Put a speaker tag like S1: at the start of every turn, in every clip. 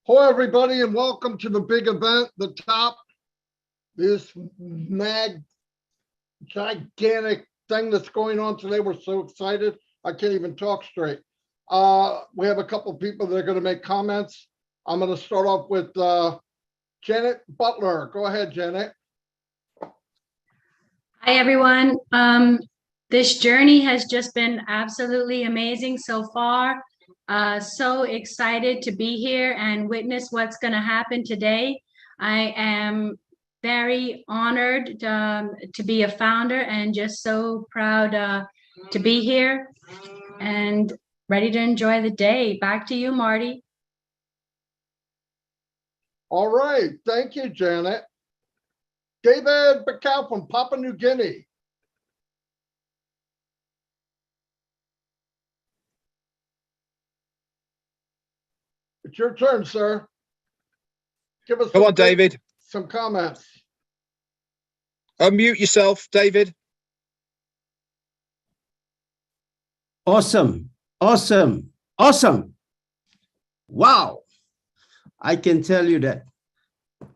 S1: Hello, everybody, and welcome to the big event, the top, this gigantic thing that's going on today. We're so excited. I can't even talk straight. We have a couple of people that are going to make comments. I'm going to start off with Janet Butler. Go ahead, Janet.
S2: Hi, everyone. This journey has just been absolutely amazing so far. So excited to be here and witness what's going to happen today. I am very honored to be a founder and just so proud to be here and ready to enjoy the day. Back to you, Marty.
S1: All right. Thank you, Janet. David Bacau from Papua New Guinea. It's your turn, sir. Give us
S3: Come on, David.
S1: Some comments.
S3: Unmute yourself, David.
S4: Awesome, awesome, awesome. Wow. I can tell you that.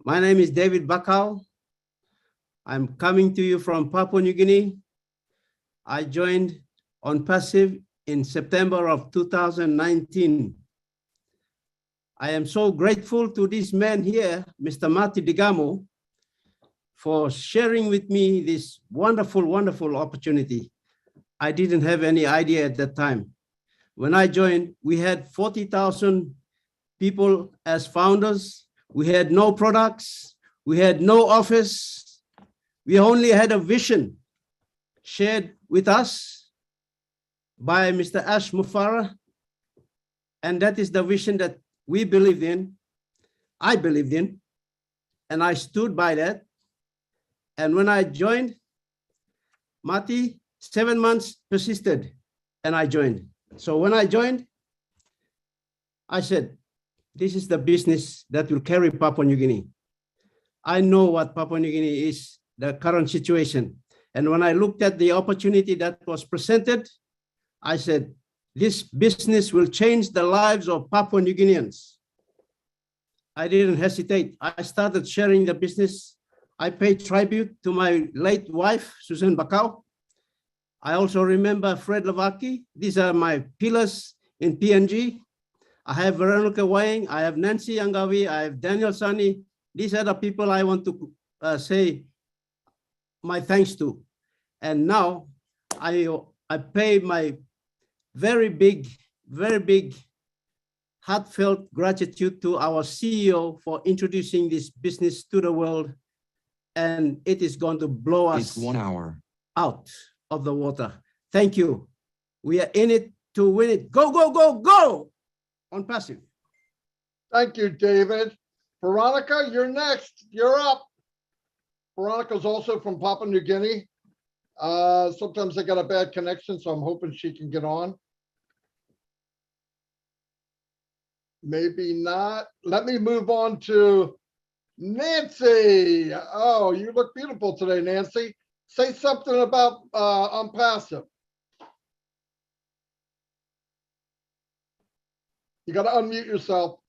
S4: My name is David Bacau. I'm coming to you from Papua New Guinea. I joined ONPASSIVE in September of 2019. I am so grateful to this man here, Mr. Marty Digamo, for sharing with me this wonderful, wonderful opportunity. I didn't have any idea at that time. When I joined, we had 40,000 people as founders. We had no products. We had no office. We only had a vision shared with us by Mr. Ash Mufara. And that is the vision that we believed in, I believed in, and I stood by that. And when I joined, Marty, 7 months persisted, and I joined. So when I joined, I said, this is the business that will carry Papua New Guinea. I know what Papua New Guinea is, the current situation. And when I looked at the opportunity that was presented, I said, this business will change the lives of Papua New Guineans. I didn't hesitate. I started sharing the business. I paid tribute to my late wife, Susan Bacau. I also remember Fred Lavaki. These are my pillars in PNG. I have Veronica Wang. I have Nancy Yangawi. I have Daniel Sani. These are the people I want to say my thanks to. And now I pay my very big, heartfelt gratitude to our CEO for introducing this business to the world. And it is going to blow us
S5: 1 hour
S4: out of the water. Thank you. We are in it to win it. Go, go, go, go ONPASSIVE.
S1: Thank you, David. Veronica, you're next. You're up. Veronica's also from Papua New Guinea. Sometimes they got a bad connection, so I'm hoping she can get on. Maybe not. Let me move on to Nancy. Oh, you look beautiful today, Nancy. Say something about ONPASSIVE. You got to unmute yourself.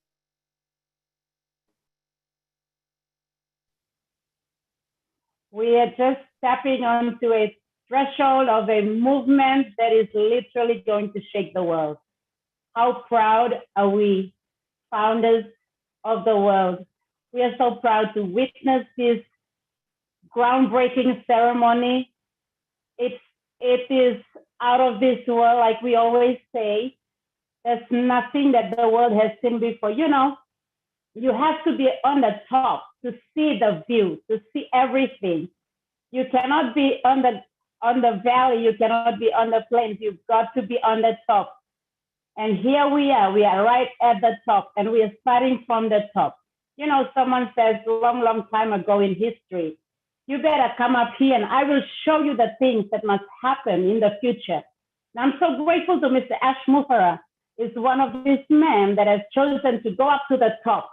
S6: We are just stepping onto a threshold of a movement that is literally going to shake the world. How proud are we, founders of the world? We are so proud to witness this groundbreaking ceremony. It is out of this world, like we always say. There's nothing that the world has seen before. You know, you have to be on the top to see the view, to see everything. You cannot be on the valley, you cannot be on the plains, you've got to be on the top. And here we are right at the top, and we are starting from the top. You know, someone says long time ago in history, you better come up here and I will show you the things that must happen in the future. And I'm so grateful to Mr. Ash Mufara. Is one of these men that has chosen to go up to the top,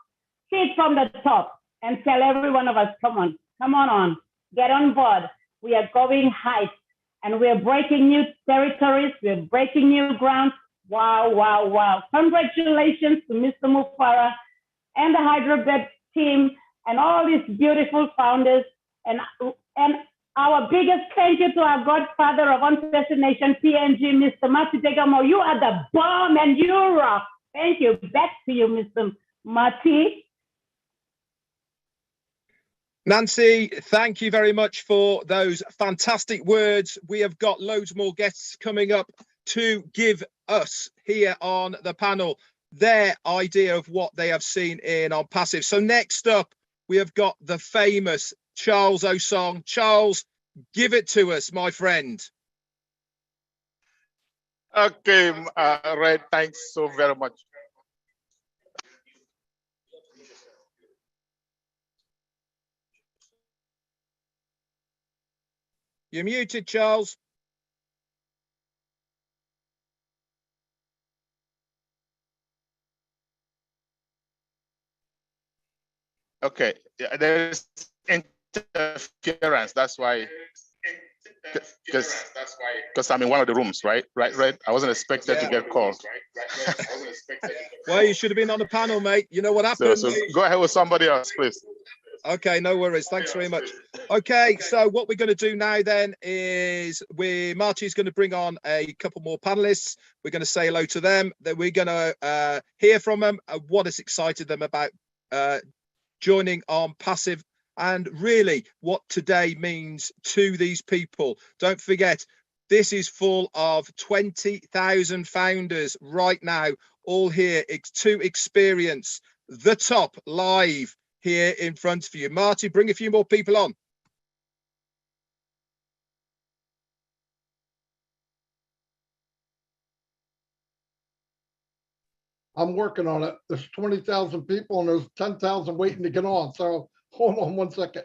S6: see it from the top, and tell every one of us, come on, get on board. We are going heights, and we are breaking new territories. We are breaking new grounds. Wow, wow, wow. Congratulations to Mr. Mufara and the Hyderabad team and all these beautiful founders. And our biggest thank you to our godfather of Untitled Nation, PNG, Mr. Marty Degamo. You are the bomb and you rock. Thank you. Back to you, Mr. Marty.
S3: Nancy, thank you very much for those fantastic words. We have got loads more guests coming up to give us here on the panel their idea of what they have seen in ONPASSIVE. So next up, we have got the famous Charles Osong. Charles, give it to us, my friend.
S5: Okay, Red, thanks so very much.
S3: You're muted, Charles.
S5: Okay, yeah, there's interference. That's why, because I'm in one of the rooms, right? Right. I wasn't expected to get called.
S3: Well, you should have been on the panel, mate. You know what happened?
S5: So go ahead with somebody else, please.
S3: Okay, no worries. Thanks very much. Okay, so what we're going to do now then is Marty's going to bring on a couple more panelists. We're going to say hello to them. Then we're going to hear from them what has excited them about joining ONPASSIVE and really what today means to these people. Don't forget, this is full of 20,000 founders right now, all here to experience the top live here in front of you. Marty, bring a few more people on.
S1: I'm working on it. There's 20,000 people and there's 10,000 waiting to get on. So hold on one second.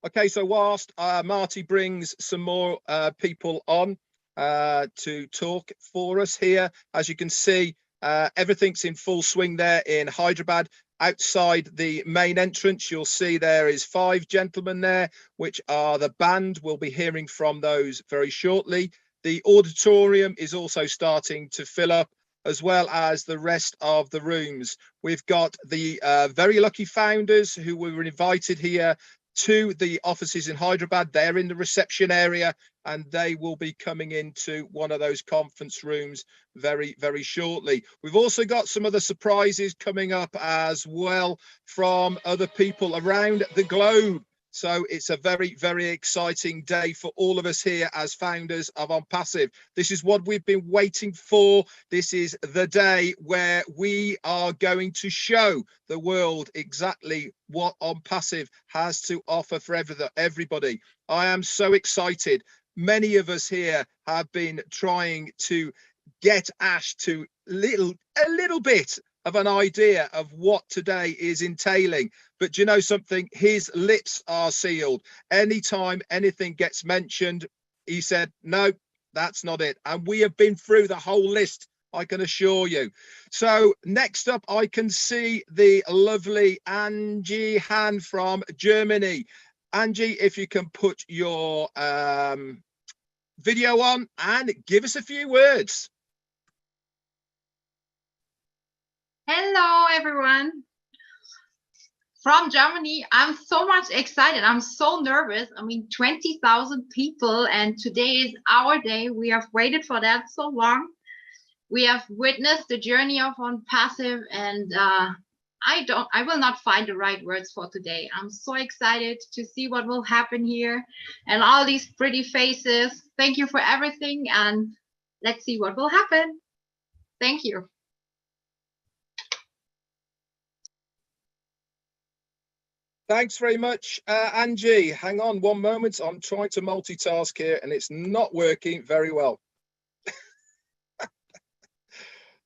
S3: Okay, so whilst Marty brings some more people on to talk for us here, as you can see, everything's in full swing there in Hyderabad. Outside the main entrance, you'll see there is 5 gentlemen there, which are the band. We'll be hearing from those very shortly. The auditorium is also starting to fill up, as well as the rest of the rooms. We've got the very lucky founders who were invited here to the offices in Hyderabad. They're in the reception area and they will be coming into one of those conference rooms very, very shortly. We've also got some other surprises coming up as well from other people around the globe. So it's a very, very exciting day for all of us here as founders of ONPASSIVE. This is what we've been waiting for. This is the day where we are going to show the world exactly what ONPASSIVE has to offer for everybody. I am so excited. Many of us here have been trying to get Ash to a little bit of an idea of what today is entailing. But do you know something? His lips are sealed. Anytime anything gets mentioned, he said, no, that's not it. And we have been through the whole list, I can assure you. So next up, I can see the lovely Angie Han from Germany. Angie, if you can put your video on and give us a few words.
S7: Hello, everyone. From Germany, I'm so much excited. I'm so nervous. I mean, 20,000 people, and today is our day. We have waited for that so long. We have witnessed the journey of ONPASSIVE, and I will not find the right words for today. I'm so excited to see what will happen here and all these pretty faces. Thank you for everything, and let's see what will happen. Thank you.
S3: Thanks very much, Angie. Hang on one moment. I'm trying to multitask here and it's not working very well.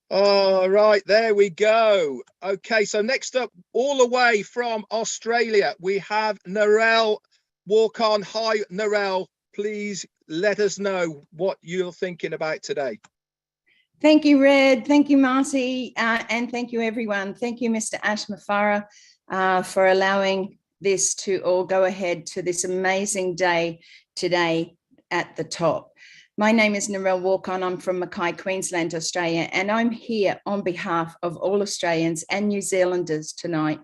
S3: All right, there we go. Okay, so next up, all the way from Australia, we have Narelle. Walk on. Hi, Narelle. Please let us know what you're thinking about today.
S8: Thank you, Red. Thank you, Marty. And thank you, everyone. Thank you, Mr. Ash Mafara, for allowing this to all go ahead to this amazing day today at the top. My name is Narelle Walker and I'm from Mackay, Queensland, Australia, and I'm here on behalf of all Australians and New Zealanders tonight.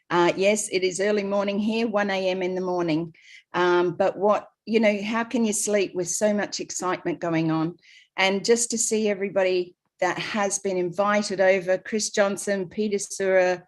S8: Yes, it is early morning here, 1 a.m. in the morning, but how can you sleep with so much excitement going on? And just to see everybody that has been invited over, Chris Johnson, Peter Sura,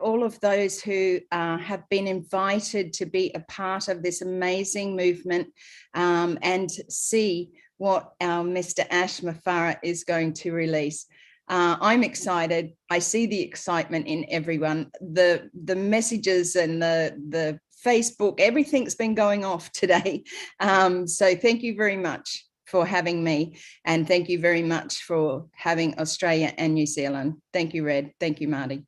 S8: all of those who have been invited to be a part of this amazing movement, and see what our Mr. Ash Mafara is going to release. I'm excited. I see the excitement in everyone. The messages and the Facebook, everything's been going off today. So thank you very much for having me. And thank you very much for having Australia and New Zealand. Thank you, Red. Thank you, Marty.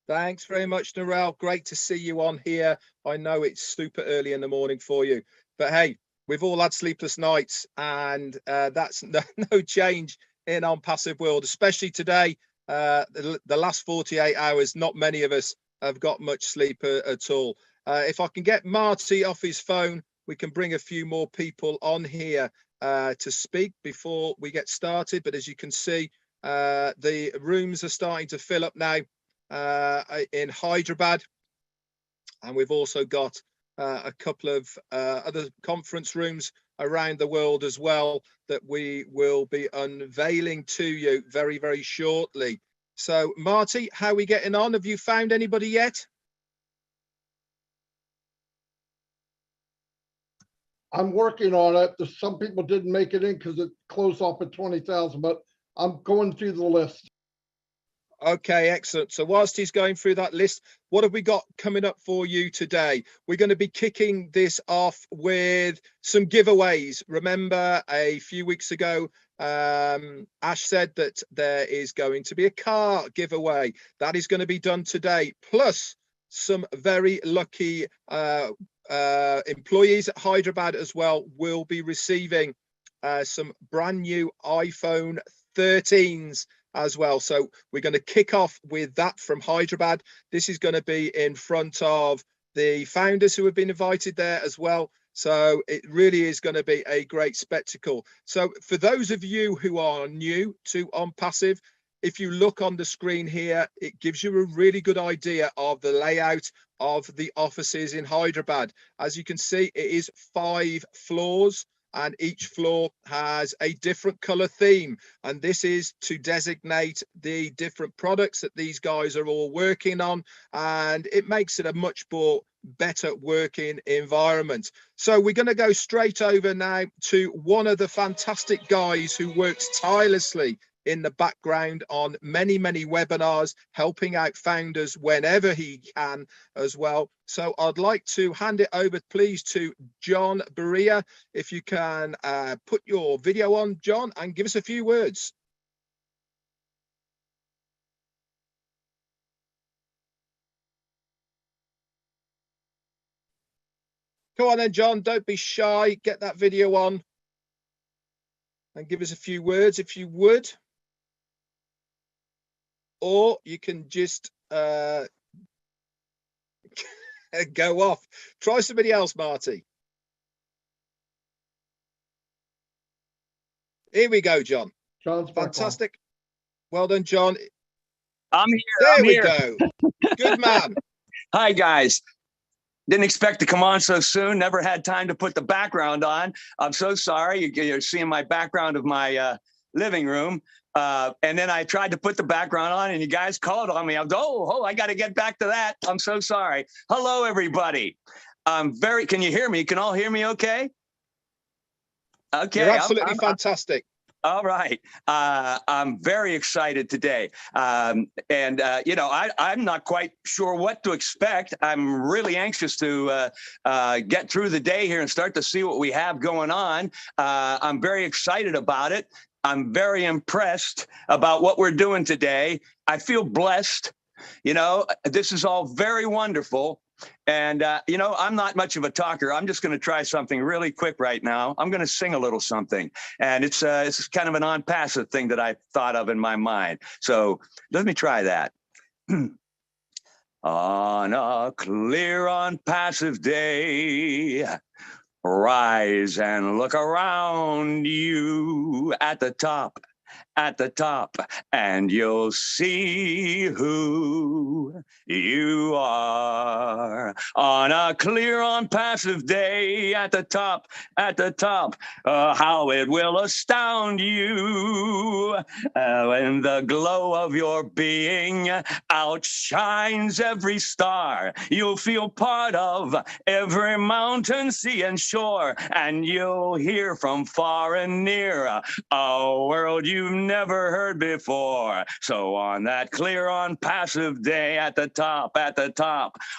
S3: Thanks very much, Narelle. Great to see you on here. I know it's super early in the morning for you, but hey, we've all had sleepless nights, and that's no change in ONPASSIVE world, especially today. The last 48 hours, not many of us have got much sleep at all. If I can get Marty off his phone, we can bring a few more people on here to speak before we get started. But as you can see, the rooms are starting to fill up now in Hyderabad, and we've also got a couple of other conference rooms around the world as well that we will be unveiling to you very, very shortly. So Marty, how are we getting on? Have you found anybody yet?
S1: I'm working on it. Some people didn't make it in because it closed off at 20,000, but I'm going through the list.
S3: Okay, excellent. So whilst he's going through that list, what have we got coming up for you today? We're going to be kicking this off with some giveaways. Remember, a few weeks ago, Ash said that there is going to be a car giveaway. That is going to be done today. Plus, some very lucky employees at Hyderabad as well will be receiving some brand new iPhone 13s as well. So we're going to kick off with that from Hyderabad. This is going to be in front of the founders who have been invited there as well. So it really is going to be a great spectacle. So for those of you who are new to ONPASSIVE, if you look on the screen here, it gives you a really good idea of the layout of the offices in Hyderabad. As you can see, it is 5 floors, and each floor has a different color theme, and this is to designate the different products that these guys are all working on, and it makes it a much more better working environment. So we're going to go straight over now to one of the fantastic guys who works tirelessly in the background on many webinars, helping out founders whenever he can as well. So I'd like to hand it over, please, to John Berea. If you can put your video on, John, and give us a few words. Come on then, John, don't be shy. Get that video on and give us a few words if you would. Or you can just go off. Try somebody else, Marty. Here we go, John.
S1: John's
S3: fantastic. Well done, John.
S9: I'm here.
S3: There we go. Good man.
S9: Hi, guys. Didn't expect to come on so soon. Never had time to put the background on. I'm so sorry. You're seeing my background of my living room. And then I tried to put the background on and you guys called on me. I was, I got to get back to that. I'm so sorry. Hello, everybody. Can you hear me? Can all hear me okay? Okay.
S3: You're absolutely fantastic.
S9: All right. I'm very excited today. I'm not quite sure what to expect. I'm really anxious to get through the day here and start to see what we have going on. I'm very excited about it. I'm very impressed about what we're doing today. I feel blessed. This is all very wonderful. And, I'm not much of a talker. I'm just going to try something really quick right now. I'm going to sing a little something. And it's kind of an ONPASSIVE thing that I thought of in my mind. So let me try that. On a clear ONPASSIVE day, Rise and look around you at the top, and you'll see who you are. On a clear, unpassive day at the top, how it will astound you when the glow of your being outshines every star. You'll feel part of every mountain, sea, and shore, and you'll hear from far and near a world you've never heard before. So on that clear, unpassive day at the top,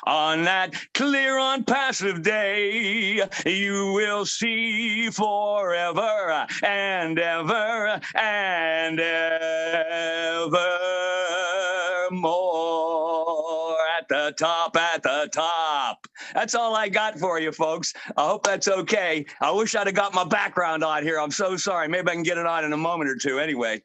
S9: on that clear, unpassive day, you will see forever and ever and ever more at the top. That's all I got for you, folks. I hope that's okay. I wish I'd have got my background on here. I'm so sorry. Maybe I can get it on in a moment or two. Anyway,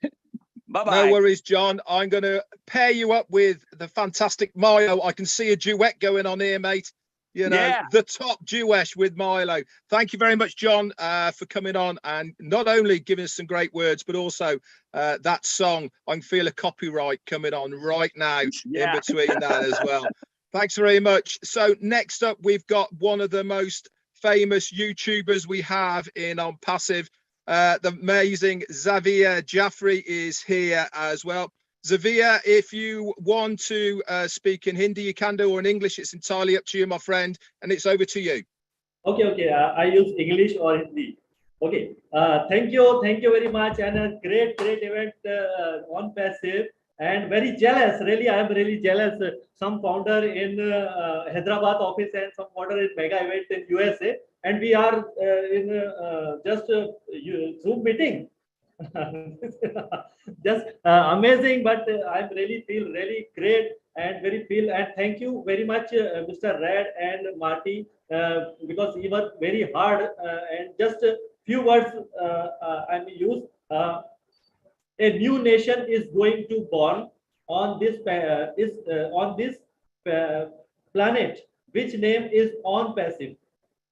S9: bye-bye.
S3: No worries, John. I'm going to pair you up with the fantastic Milo. I can see a duet going on here, mate. You know,
S9: Yeah.
S3: The top duet with Milo. Thank you very much, John, for coming on and not only giving us some great words, but also that song. I can feel a copyright coming on right now in between that as well. Thanks very much. So next up, we've got one of the most famous YouTubers we have in ONPASSIVE. The amazing Xavier Jaffrey is here as well. Xavier, if you want to speak in Hindi, you can do, or in English. It's entirely up to you, my friend, and it's over to you.
S10: Okay. I use English or Hindi. Okay. Thank you very much, and a great event on ONPASSIVE. And very jealous, really, I am really jealous. Some founder in Hyderabad office and some founder in mega event in USA, and we are in just Zoom meeting. Just amazing, but I really feel really great and and thank you very much, Mr. Red and Marty, because he was very hard and just a few words I use. A new nation is going to born on this planet, which name is ONPASSIVE.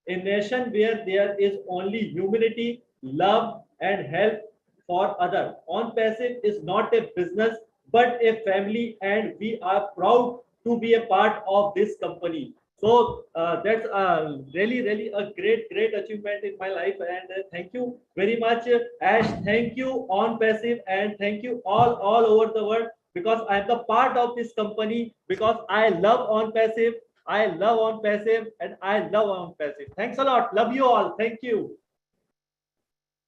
S10: A nation where there is only humanity, love, and help for others. ONPASSIVE is not a business, but a family, and we are proud to be a part of this company. So that's really a great achievement in my life, and thank you very much, Ash. Thank you, ONPASSIVE, and thank you all over the world, because I'm the part of this company, because I love ONPASSIVE, and I love ONPASSIVE. Thanks a lot. Love you all. Thank you.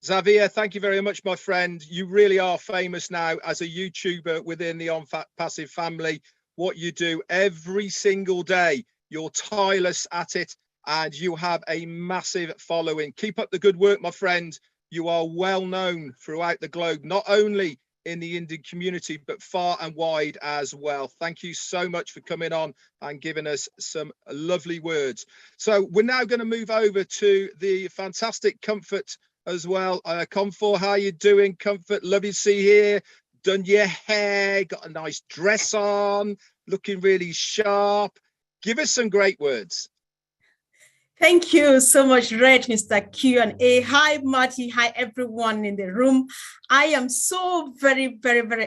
S3: Xavier, thank you very much, my friend. You really are famous now as a YouTuber within the ONPASSIVE family. What you do every single day, you're tireless at it, and you have a massive following. Keep up the good work, my friend. You are well known throughout the globe, not only in the Indian community, but far and wide as well. Thank you so much for coming on and giving us some lovely words. So we're now going to move over to the fantastic Comfort as well. Comfort, how you doing, Comfort? Love you to see here. Done your hair, got a nice dress on, looking really sharp. Give us some great words.
S11: Thank you so much, Red, Mr. Q&A. Hi, Marty. Hi, everyone in the room. I am so very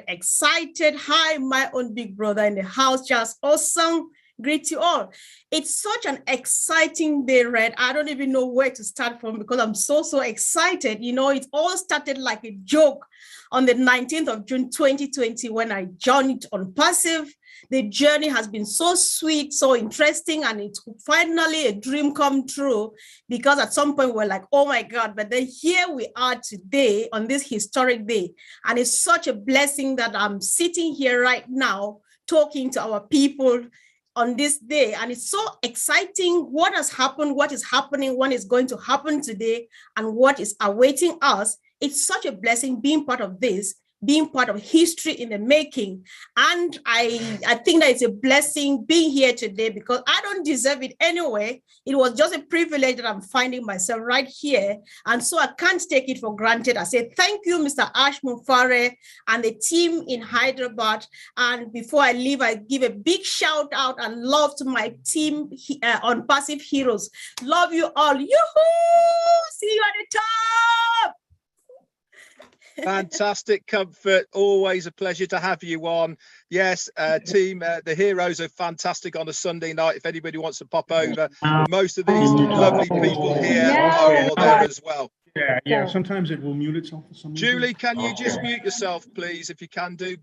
S11: excited. Hi, my own big brother in the house. Just awesome. Greet you all. It's such an exciting day, Red. I don't even know where to start from because I'm so excited. You know, it all started like a joke on the 19th of June, 2020, when I joined ONPASSIVE. The journey has been so sweet, so interesting, and it's finally a dream come true, because at some point we're like, oh my God, but then here we are today on this historic day. And it's such a blessing that I'm sitting here right now talking to our people on this day. And it's so exciting what has happened, what is happening, what is going to happen today, and what is awaiting us. It's such a blessing being part of this, being part of history in the making. And I think that it's a blessing being here today, because I don't deserve it anyway. It was just a privilege that I'm finding myself right here. And so I can't take it for granted. I say thank you, Mr. Ash Mufare and the team in Hyderabad. And before I leave, I give a big shout out and love to my team ONPASSIVE Heroes. Love you all. Yoo-hoo!
S3: Fantastic, Comfort. Always a pleasure to have you on. Yes, team, the heroes are fantastic on a Sunday night. If anybody wants to pop over, most of these lovely people here are there as well.
S12: Yeah. Sometimes it will mute itself for some reason.
S3: Julie, can you just mute yourself, please, if you can do?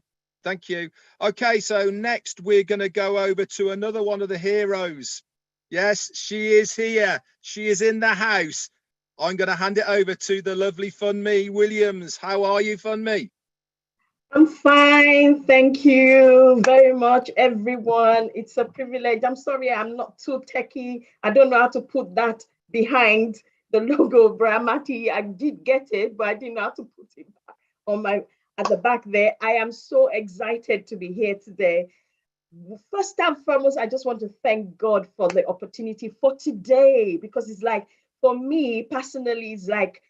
S3: Thank you. Okay, so next we're going to go over to another one of the heroes. Yes, she is here. She is in the house. I'm going to hand it over to the lovely Funmi Williams. How are you, Funmi?
S13: I'm fine. Thank you very much, everyone. It's a privilege. I'm sorry I'm not too techie. I don't know how to put that behind the logo, Bramati. I did get it, but I didn't know how to put it on at the back there. I am so excited to be here today. First and foremost, I just want to thank God for the opportunity for today, because it's like, for me personally, it's like,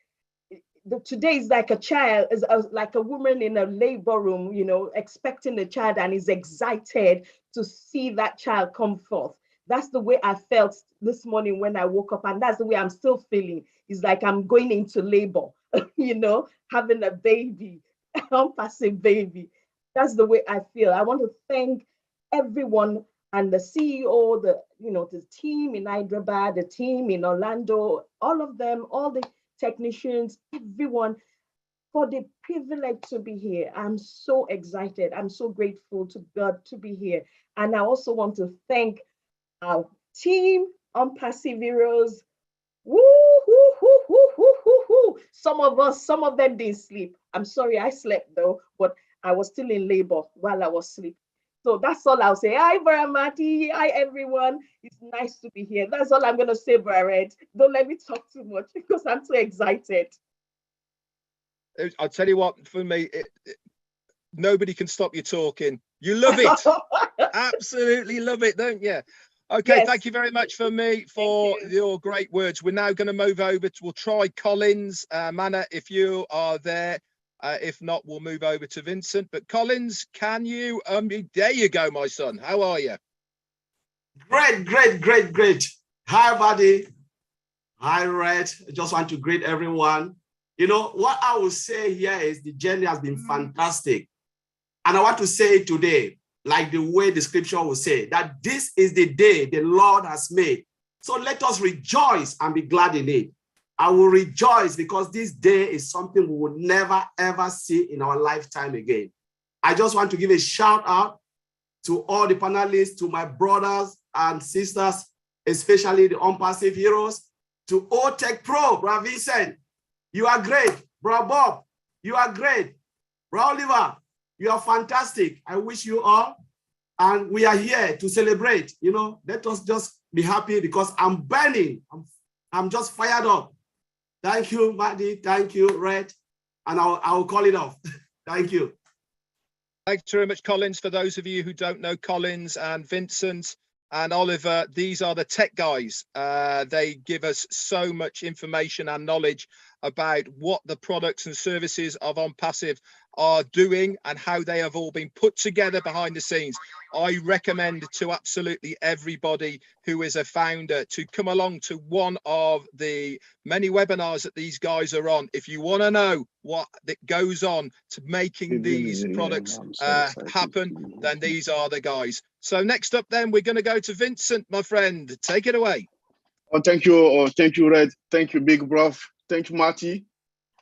S13: today is like a child, is like a woman in a labor room, you know, expecting a child and is excited to see that child come forth. That's the way I felt this morning when I woke up, and that's the way I'm still feeling. It's like I'm going into labor, you know, having a baby, unpassive baby. That's the way I feel. I want to thank everyone and the CEO, the team in Hyderabad, the team in Orlando, all of them, all the technicians, everyone, for the privilege to be here. I'm so excited. I'm so grateful to God to be here. And I also want to thank our team, Unpassive Heroes. Woo, hoo, hoo, hoo, hoo, hoo, hoo. Some of them didn't sleep. I'm sorry, I slept though, but I was still in labor while I was sleeping. So that's all I'll say. Hi, Baramati. Hi, everyone. It's nice to be here. That's all I'm going to say, Barrett. Don't let me talk too much because I'm so excited.
S3: I'll tell you what, for me, nobody can stop you talking. You love it. Absolutely love it, don't you? Okay, yes. Thank you very much for your great words. We're now going to move over we'll try Collins. Mana, if you are there. If not, we'll move over to Vincent. But Collins, can you? There you go, my son. How are you?
S14: Great. Hi, buddy. Hi, Red. I just want to greet everyone. You know, what I will say here is the journey has been fantastic. And I want to say today, like the way the scripture will say, that this is the day the Lord has made. So let us rejoice and be glad in it. I will rejoice because this day is something we will never, ever see in our lifetime again. I just want to give a shout out to all the panelists, to my brothers and sisters, especially the Unpassive Heroes, to OTech Pro, Bro Vincent, you are great. Bro Bob, you are great. Bro Oliver, you are fantastic. I wish you all. And we are here to celebrate. You know, let us just be happy because I'm burning. I'm just fired up. Thank you, Maddie. Thank you, Red. And I'll call it off. Thank you.
S3: Thanks very much, Collins. For those of you who don't know, Collins and Vincent and Oliver, these are the tech guys. They give us so much information and knowledge about what the products and services of OnPassive are doing and how they have all been put together behind the scenes. I recommend to absolutely everybody who is a founder to come along to one of the many webinars that these guys are on. If you want to know what that goes on to making these products happen, then these are the guys. So next up then, we're going to go to Vincent, my friend. Take it away.
S15: Oh, thank you, Red. Thank you, Big Bro. Thank you, Marty.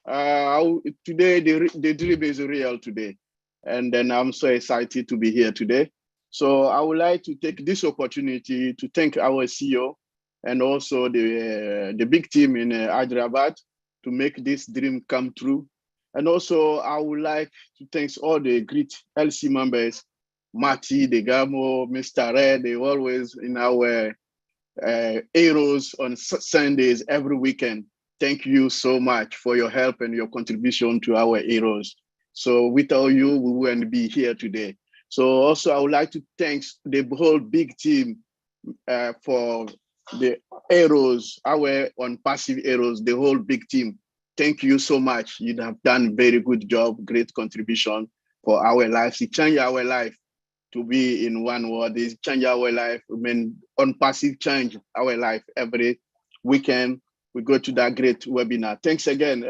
S15: Today, the dream is real today. And then I'm so excited to be here today. So I would like to take this opportunity to thank our CEO and also the big team in Hyderabad to make this dream come true. And also I would like to thank all the great LC members, Marty, Degamo, Mr. Red, they always in our heroes on Sundays every weekend. Thank you so much for your help and your contribution to our heroes. So without you, we wouldn't be here today. So also I would like to thank the whole big team for the heroes, our ONPASSIVE heroes, the whole big team. Thank you so much. You have done a very good job, great contribution for our lives. It changed our life to be in one word. It changed our life. I mean, ONPASSIVE change our life every weekend. We go to that great webinar. Thanks again,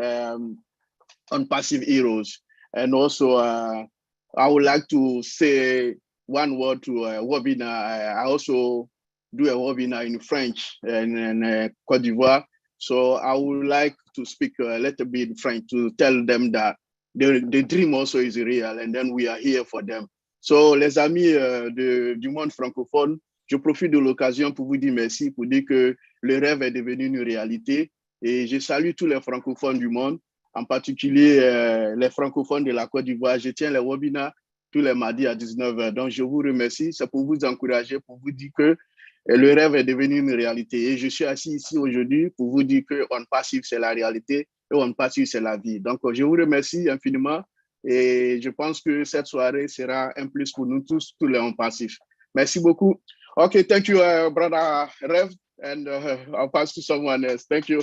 S15: ONPASSIVE heroes. And also, I would like to say one word to a webinar. I also do a webinar in French and Cote d'Ivoire. So I would like to speak a little bit in French to tell them that the dream also is real, and then we are here for them. So, les amis du monde francophone, je profite de l'occasion pour vous dire merci, pour dire que le rêve est devenu une réalité. Et je salue tous les francophones du monde, en particulier les francophones de la Côte d'Ivoire. Je tiens les webinars tous les mardis à 19h. Donc, je vous remercie. C'est pour vous encourager, pour vous dire que le rêve est devenu une réalité. Et je suis assis ici aujourd'hui pour vous dire que ONPASSIVE, c'est la réalité et ONPASSIVE, c'est la vie. Donc, je vous remercie infiniment et je pense que cette soirée sera un plus pour nous tous les ONPASSIVE. Merci beaucoup. Okay, thank you, brother Rev, and I'll pass to someone else. Thank you.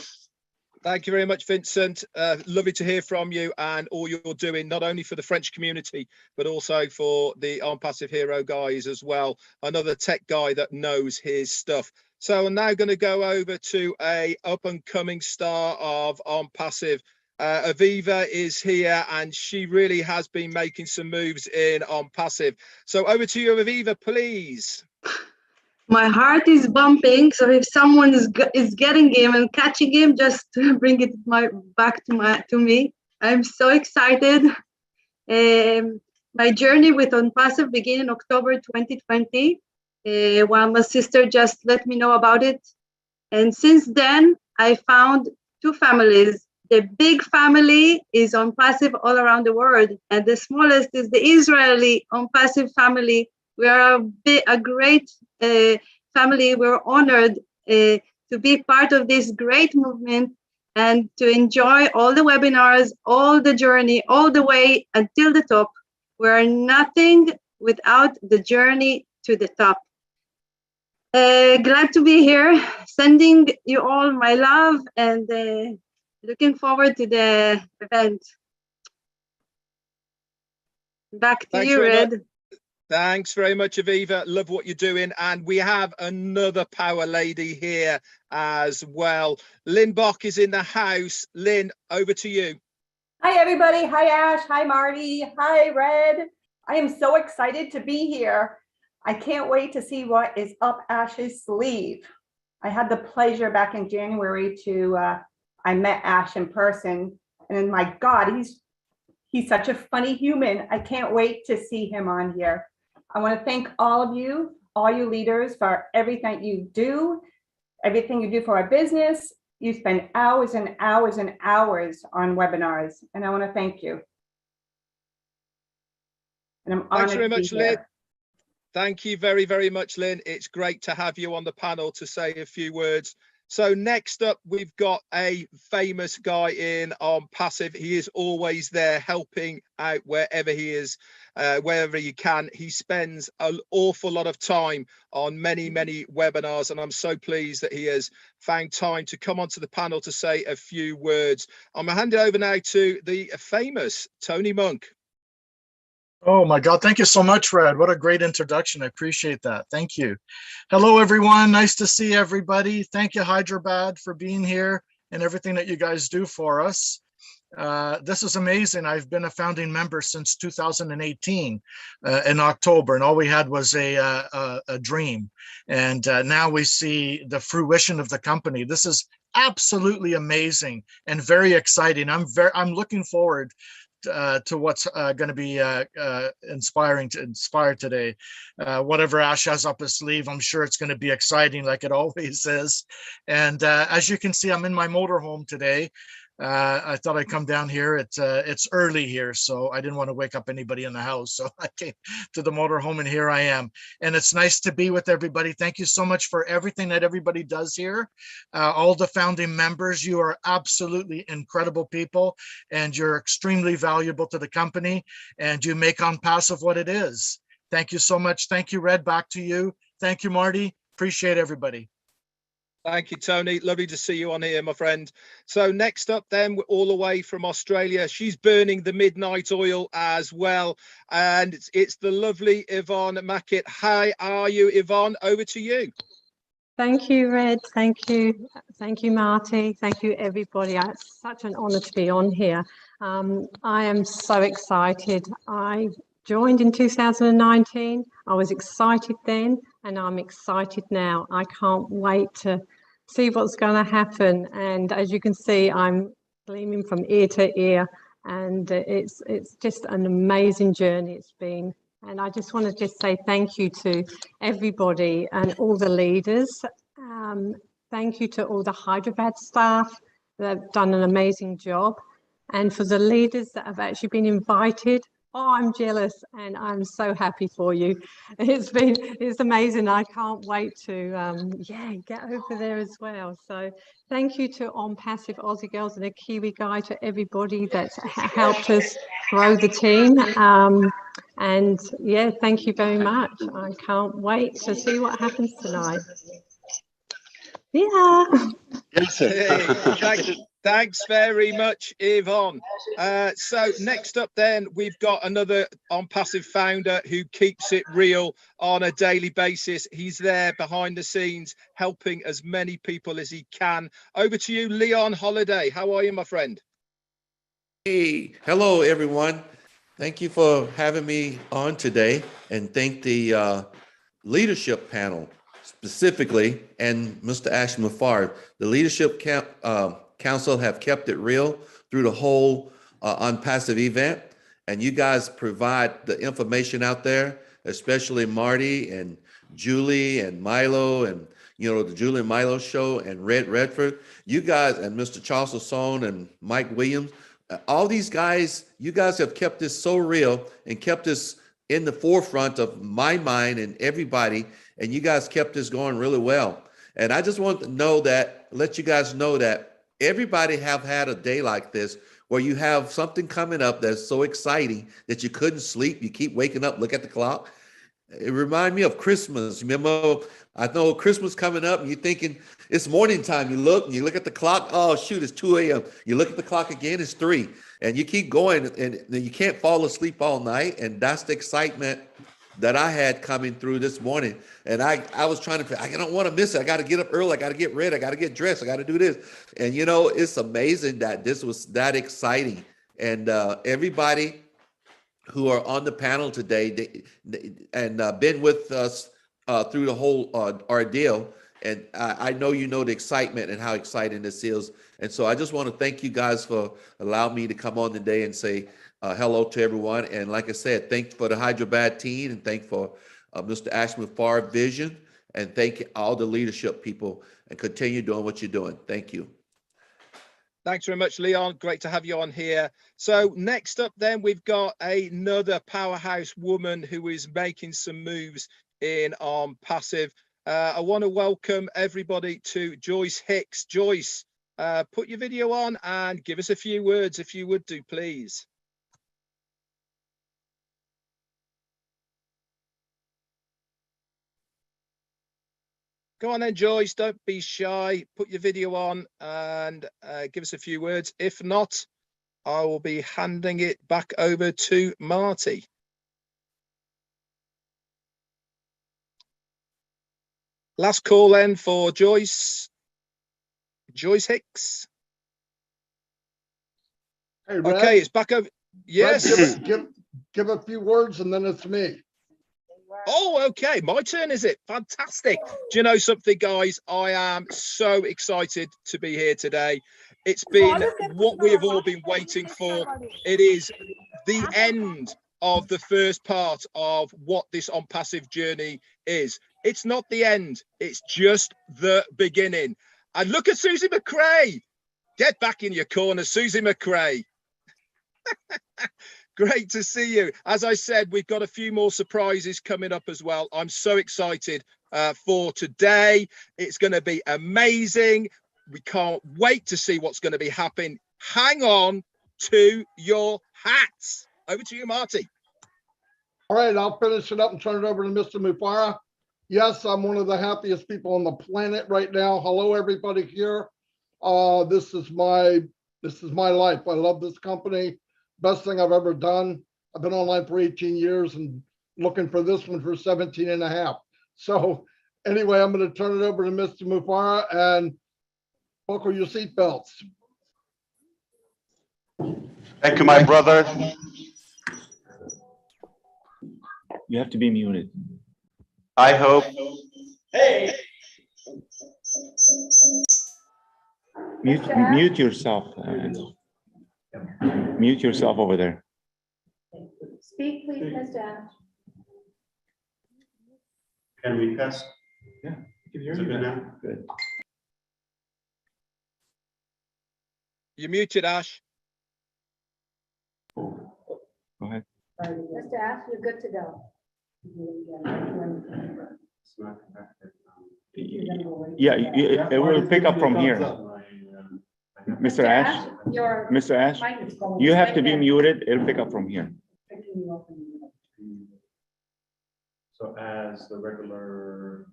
S3: Thank you very much, Vincent. Lovely to hear from you and all you're doing, not only for the French community, but also for the ONPASSIVE Hero guys as well. Another tech guy that knows his stuff. So I'm now going to go over to a up and coming star of ONPASSIVE. Aviva is here and she really has been making some moves in ONPASSIVE. So over to you, Aviva, please.
S16: My heart is bumping, so if someone is getting him and catching him, just bring it back to me. I'm so excited. My journey with ONPASSIVE began in October 2020, while my sister just let me know about it. And since then, I found two families. The big family is ONPASSIVE all around the world, and the smallest is the Israeli ONPASSIVE family. We are a great family. We're honored to be part of this great movement and to enjoy all the webinars, all the journey, all the way until the top. We're nothing without the journey to the top. Glad to be here, sending you all my love and looking forward to the event. Back to you, Red.
S3: Thanks very much, Aviva. Love what you're doing. And we have another power lady here as well. Lynn Bock is in the house. Lynn, over to you.
S17: Hi, everybody. Hi, Ash. Hi, Marty. Hi, Red. I am so excited to be here. I can't wait to see what is up Ash's sleeve. I had the pleasure back in January I met Ash in person. And my God, he's such a funny human. I can't wait to see him on here. I want to thank all of you, all you leaders, for everything you do for our business. You spend hours and hours and hours on webinars, and I want to thank you. And I'm honored
S3: Thanks very much,
S17: to be here.
S3: Lynn. Thank you very, very much, Lynn. It's great to have you on the panel to say a few words. So next up, we've got a famous guy in ONPASSIVE. He is always there helping out wherever he is, wherever he can. He spends an awful lot of time on many, many webinars, and I'm so pleased that he has found time to come onto the panel to say a few words. I'm going to hand it over now to the famous Tony Monk.
S18: Oh my God, thank you so much, Red. What a great introduction. I appreciate that. Thank you. Hello, everyone. Nice to see everybody. Thank you, Hyderabad, for being here and everything that you guys do for us. This is amazing. I've been a founding member since 2018 in October, and all we had was a dream. And now we see the fruition of the company. This is absolutely amazing and very exciting. I'm looking forward to what's going to be inspire today. Whatever Ash has up his sleeve, I'm sure it's going to be exciting like it always is. And as you can see, I'm in my motorhome today. I thought I'd come down here. It's early here, so I didn't want to wake up anybody in the house. So I came to the motorhome, and here I am. And it's nice to be with everybody. Thank you so much for everything that everybody does here. All the founding members, you are absolutely incredible people, and you're extremely valuable to the company, and you make ONPASSIVE what it is. Thank you so much. Thank you, Red. Back to you. Thank you, Marty. Appreciate everybody.
S3: Thank you, Tony. Lovely to see you on here, my friend. So next up then, we're all the way from Australia. She's burning the midnight oil as well. And it's the lovely Yvonne Mackett. How are you, Yvonne? Over to you.
S19: Thank you, Red. Thank you. Thank you, Marty. Thank you, everybody. It's such an honor to be on here. I am so excited. I joined in 2019. I was excited then, and I'm excited now. I can't wait to see what's going to happen. And as you can see, I'm gleaming from ear to ear, and it's just an amazing journey it's been. And I just want to just say thank you to everybody and all the leaders. Thank you to all the Hyderabad staff that have done an amazing job. And for the leaders that have actually been invited, oh, I'm jealous and I'm so happy for you. It's amazing. I can't wait to, get over there as well. So thank you to ONPASSIVE Aussie Girls and the Kiwi Guy, to everybody that's helped us grow the team. And yeah, thank you very much. I can't wait to see what happens tonight. Yeah.
S3: Hey, thanks very much, Yvonne. So next up then, we've got another ONPASSIVE founder who keeps it real on a daily basis. He's there behind the scenes, helping as many people as he can. Over to you, Leon Holiday. How are you, my friend?
S20: Hey, hello, everyone. Thank you for having me on today, and thank the leadership panel specifically, and Mr. Ashton Mufarib. The leadership council have kept it real through the whole ONPASSIVE event, and you guys provide the information out there, especially Marty and Julie and Milo, and the Julie and Milo show, and Red Redford. You guys, and Mr. Charles Lasone and Mike Williams, all these guys, you guys have kept this so real and kept this in the forefront of my mind and everybody, and you guys kept this going really well. And I just want to let you guys know that everybody have had a day like this where you have something coming up that's so exciting that you couldn't sleep. You keep waking up, look at the clock. It reminded me of Christmas. Remember, I know Christmas coming up and you're thinking it's morning time. You look at the clock. Oh, shoot, it's 2 a.m. You look at the clock again, it's 3. And you keep going, and you can't fall asleep all night. And that's the excitement that I had coming through this morning. And I was trying to, I don't want to miss it. I got to get up early. I got to get ready. I got to get dressed. I got to do this. And, it's amazing that this was that exciting. And everybody who are on the panel today and been with us through the whole ordeal. And I know the excitement and how exciting this is. And so I just want to thank you guys for allowing me to come on today and say hello to everyone. And like I said, thank for the Hyderabad team, and thank for Mr. Ashman Farr Vision, and thank all the leadership people, and continue doing what you're doing. Thank you.
S3: Thanks very much, Leon. Great to have you on here. So next up then, we've got another powerhouse woman who is making some moves in ONPASSIVE. I want to welcome everybody to Joyce Hicks. Joyce, put your video on and give us a few words, if you would do, please. Go on then, Joyce, don't be shy. Put your video on and give us a few words. If not, I will be handing it back over to Marty. Last call then for Joyce. Joyce Hicks.
S1: Hey, Red,
S3: okay, it's back over. Yes.
S1: Red, give a few words and then it's me.
S3: Oh, okay. My turn, is it? Fantastic. Do you know something, guys? I am so excited to be here today. It's been what we have all been waiting for. It is the end of the first part of what this ONPASSIVE journey is. It's not the end. It's just the beginning. And look at Susie McRae. Get back in your corner, Susie McRae. Great to see you. As I said, we've got a few more surprises coming up as well. I'm so excited for today. It's going to be amazing. We can't wait to see what's going to be happening. Hang on to your hats. Over to you, Marty.
S1: All right, I'll finish it up and turn it over to Mr. Mufara. Yes, I'm one of the happiest people on the planet right now. Hello, everybody here. This is my life. I love this company. Best thing I've ever done. I've been online for 18 years and looking for this one for 17 and a half. So anyway, I'm going to turn it over to Mr. Mufara and buckle your seatbelts.
S5: Thank you, my brother.
S21: You have to be muted.
S5: I hope.
S21: Hey. Mute yourself. Mute yourself over there.
S2: Speak, please, Mr. Ash.
S22: Can we test?
S21: Yeah.
S22: Is it good now?
S21: Good.
S3: You're muted, Ash.
S21: Go ahead.
S2: Mr. Ash, you're good to go.
S21: Yeah, it will pick up from here. Mr. Ash, Mr. Ash, you have to be muted. It'll pick up from here.
S22: So as the regular,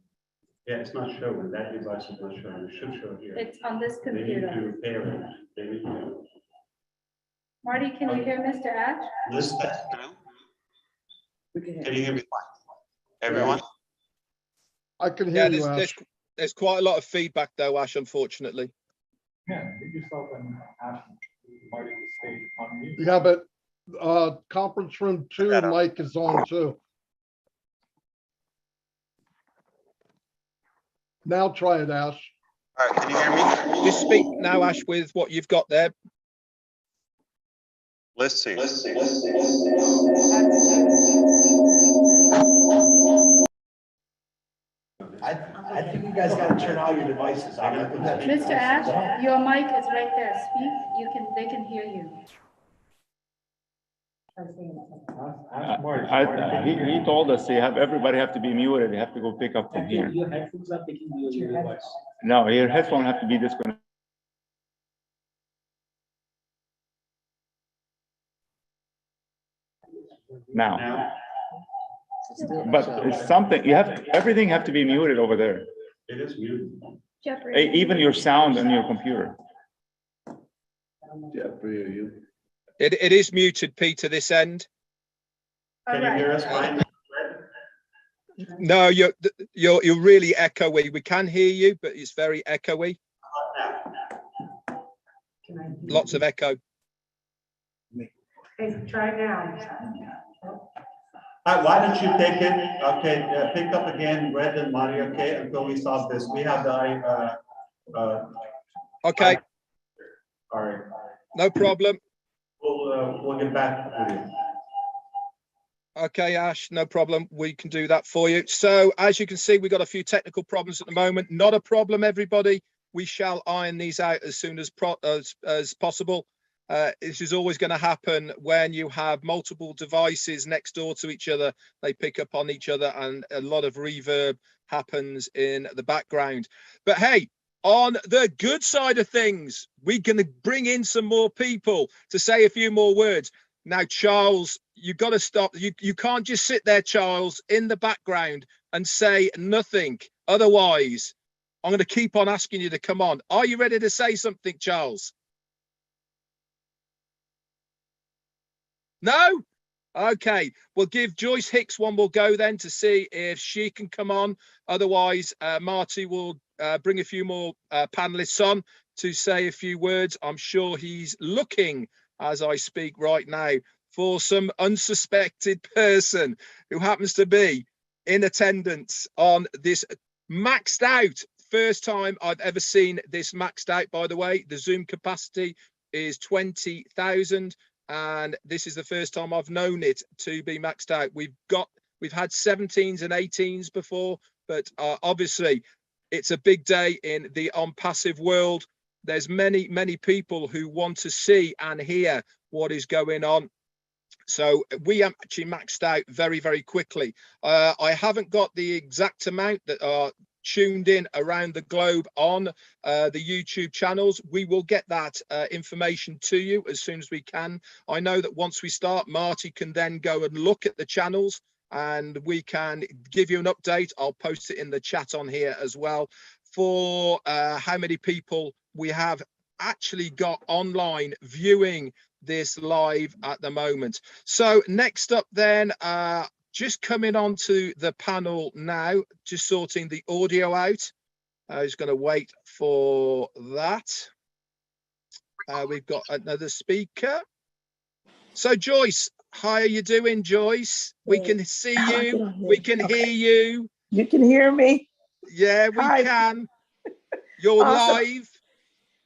S22: yeah, it's not showing. That device is not showing. It should show here.
S2: It's on this
S22: They need
S2: computer.
S22: to pair it. They need to.
S2: Marty, can you hear Mr. Ash?
S22: Listen. Can you hear me? Everyone?
S1: I can
S3: Yeah,
S1: hear you, Ash.
S3: there's quite a lot of feedback though, Ash, unfortunately.
S21: Yeah, get yourself and Ash, Marty, stay on mute.
S1: Yeah, but conference room 2 mic is on too. Now try it, Ash.
S5: All right, can you hear me?
S3: Just speak now, Ash, with what you've got there.
S5: Let's see.
S23: I think you guys got to turn all your devices on.
S2: Mr. Ash, your mic is right there. Speak. They can hear you.
S21: He told us everybody have to be muted. They have to go pick up from here.
S23: Your headphones up, they can hear your device.
S21: No, your headphone have to be disconnected. Now. But it's something everything have to be muted over there.
S22: It is muted.
S21: Even your sound on your computer.
S3: It is muted, Peter, this end.
S22: Can you hear us fine?
S3: No, you're really echoey. We can hear you, but it's very echoey. Lots of echo.
S17: Okay, try now.
S22: Why don't you take it? Okay, pick up again, Red and Mario, okay, until we solve this. We have the
S3: okay.
S22: All right.
S3: No problem.
S22: We'll get back with you.
S3: Okay, Ash, no problem. We can do that for you. So as you can see, we've got a few technical problems at the moment. Not a problem, everybody. We shall iron these out as soon as possible. This is always going to happen when you have multiple devices next door to each other. They pick up on each other and a lot of reverb happens in the background. But hey, on the good side of things, we're going to bring in some more people to say a few more words. Now, Charles, you've got to stop. You can't just sit there, Charles, in the background and say nothing. Otherwise, I'm going to keep on asking you to come on. Are you ready to say something, Charles? No? Okay, we'll give Joyce Hicks one more go then to see if she can come on. Otherwise, Marty will bring a few more panelists on to say a few words. I'm sure he's looking, as I speak right now, for some unsuspected person who happens to be in attendance on this maxed out. First time I've ever seen this maxed out, by the way. The Zoom capacity is 20,000. And this is the first time I've known it to be maxed out. We've had 17s and 18s before, but obviously it's a big day in the ONPASSIVE world. There's many people who want to see and hear what is going on. So we actually maxed out very quickly. I haven't got the exact amount that are tuned in around the globe on the YouTube channels. We will get that information to you as soon as we can. I know that once we start, Marty can then go and look at the channels and we can give you an update. I'll post it in the chat on here as well for how many people we have actually got online viewing this live at the moment. So next up then, just coming on to the panel now, just sorting the audio out. I was going to wait for that. we've got another speaker. So Joyce, how are you doing, Joyce? We can see you. We can hear you.
S4: You can hear me?
S3: Yeah, we can. You're live.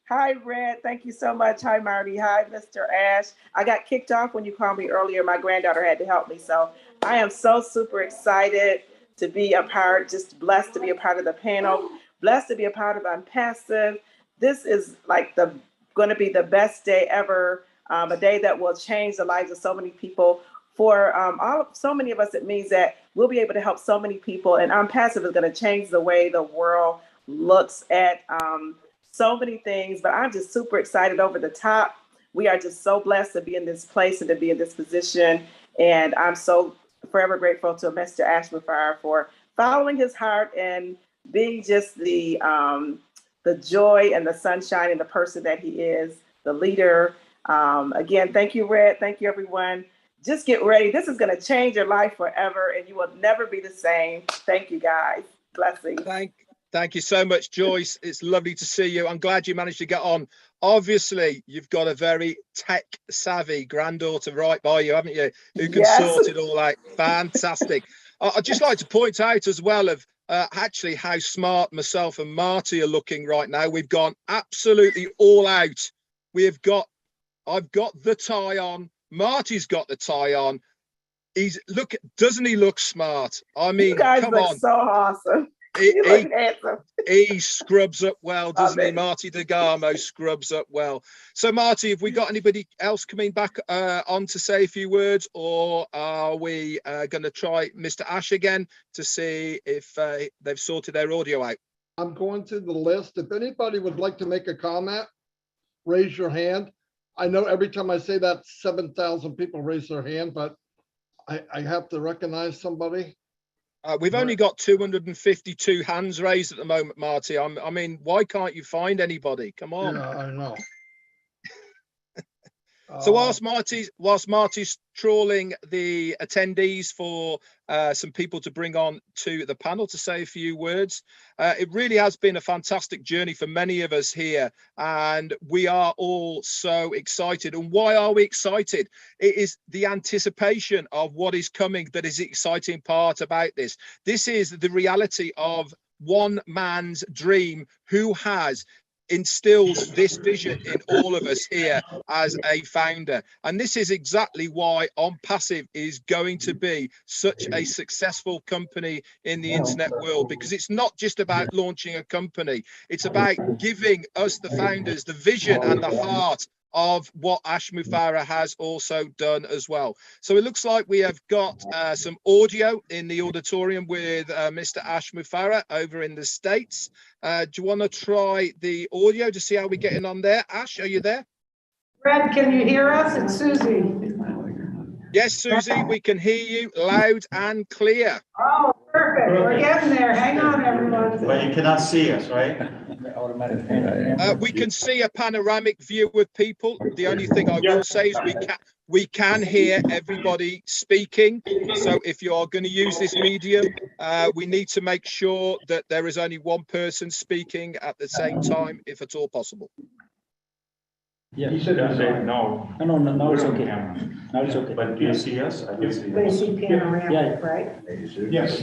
S4: Hi, Red. Thank you so much. Hi, Marty. Hi, Mr. Ash. I got kicked off when you called me earlier. My granddaughter had to help me. So I am so super excited to be a part, just blessed to be a part of the panel, blessed to be a part of Unpassive. This is like going to be the best day ever, a day that will change the lives of so many people. For so many of us, it means that we'll be able to help so many people, and Unpassive is going to change the way the world looks at so many things. But I'm just super excited, over the top. We are just so blessed to be in this place and to be in this position, and I'm so forever grateful to Mr. Ashmafire for following his heart and being just the joy and the sunshine and the person that he is, the leader. Again, thank you, Red. Thank you, everyone. Just get ready. This is going to change your life forever, and you will never be the same. Thank you, guys. Blessings.
S3: Thank you so much, Joyce. It's lovely to see you. I'm glad you managed to get on. Obviously, you've got a very tech-savvy granddaughter right by you, haven't you? Who can sort it all out. Fantastic. I'd just like to point out as well of actually how smart myself and Marty are looking right now. We've gone absolutely all out. I've got the tie on. Marty's got the tie on. Doesn't he look smart? I mean,
S4: you guys
S3: come
S4: look
S3: on.
S4: So awesome.
S3: He scrubs up well, doesn't he? Marty DeGarmo scrubs up well. So Marty, have we got anybody else coming back on to say a few words, or are we going to try Mr. Ash again to see if they've sorted their audio out?
S1: I'm going through the list. If anybody would like to make a comment, raise your hand. I know every time I say that, 7,000 people raise their hand, but I have to recognize somebody.
S3: We've only got 252 hands raised at the moment, Marty. I mean, why can't you find anybody? Come on.
S1: Yeah, I know.
S3: So whilst Marty's trawling the attendees for some people to bring on to the panel to say a few words, it really has been a fantastic journey for many of us here, and we are all so excited. And why are we excited? It is the anticipation of what is coming that is the exciting part about this. This is the reality of one man's dream who has instilled this vision in all of us here as a founder, and this is exactly why ONPASSIVE is going to be such a successful company in the internet world, because it's not just about launching a company, it's about giving us, the founders, the vision and the heart of what Ashmufara has also done as well. So it looks like we have got some audio in the auditorium with Mr. Ashmufara over in the States. Do you want to try the audio to see how we're getting on there? Ash, are you there?
S6: Fred, can you hear us? It's Susie.
S3: Yes, Susie, we can hear you loud and clear.
S6: Oh, perfect. We're getting there. Hang on, everyone.
S22: But you cannot see us, right?
S3: We can see a panoramic view of people. The only thing I will say is we can hear everybody speaking. So if you are going to use this medium, we need to make sure that there is only one person speaking at the same time, if at all possible.
S22: Yeah, he said no. No, it's okay. Now it's okay. But do you see us? I can see
S6: They see panoramic, right?
S22: Yes.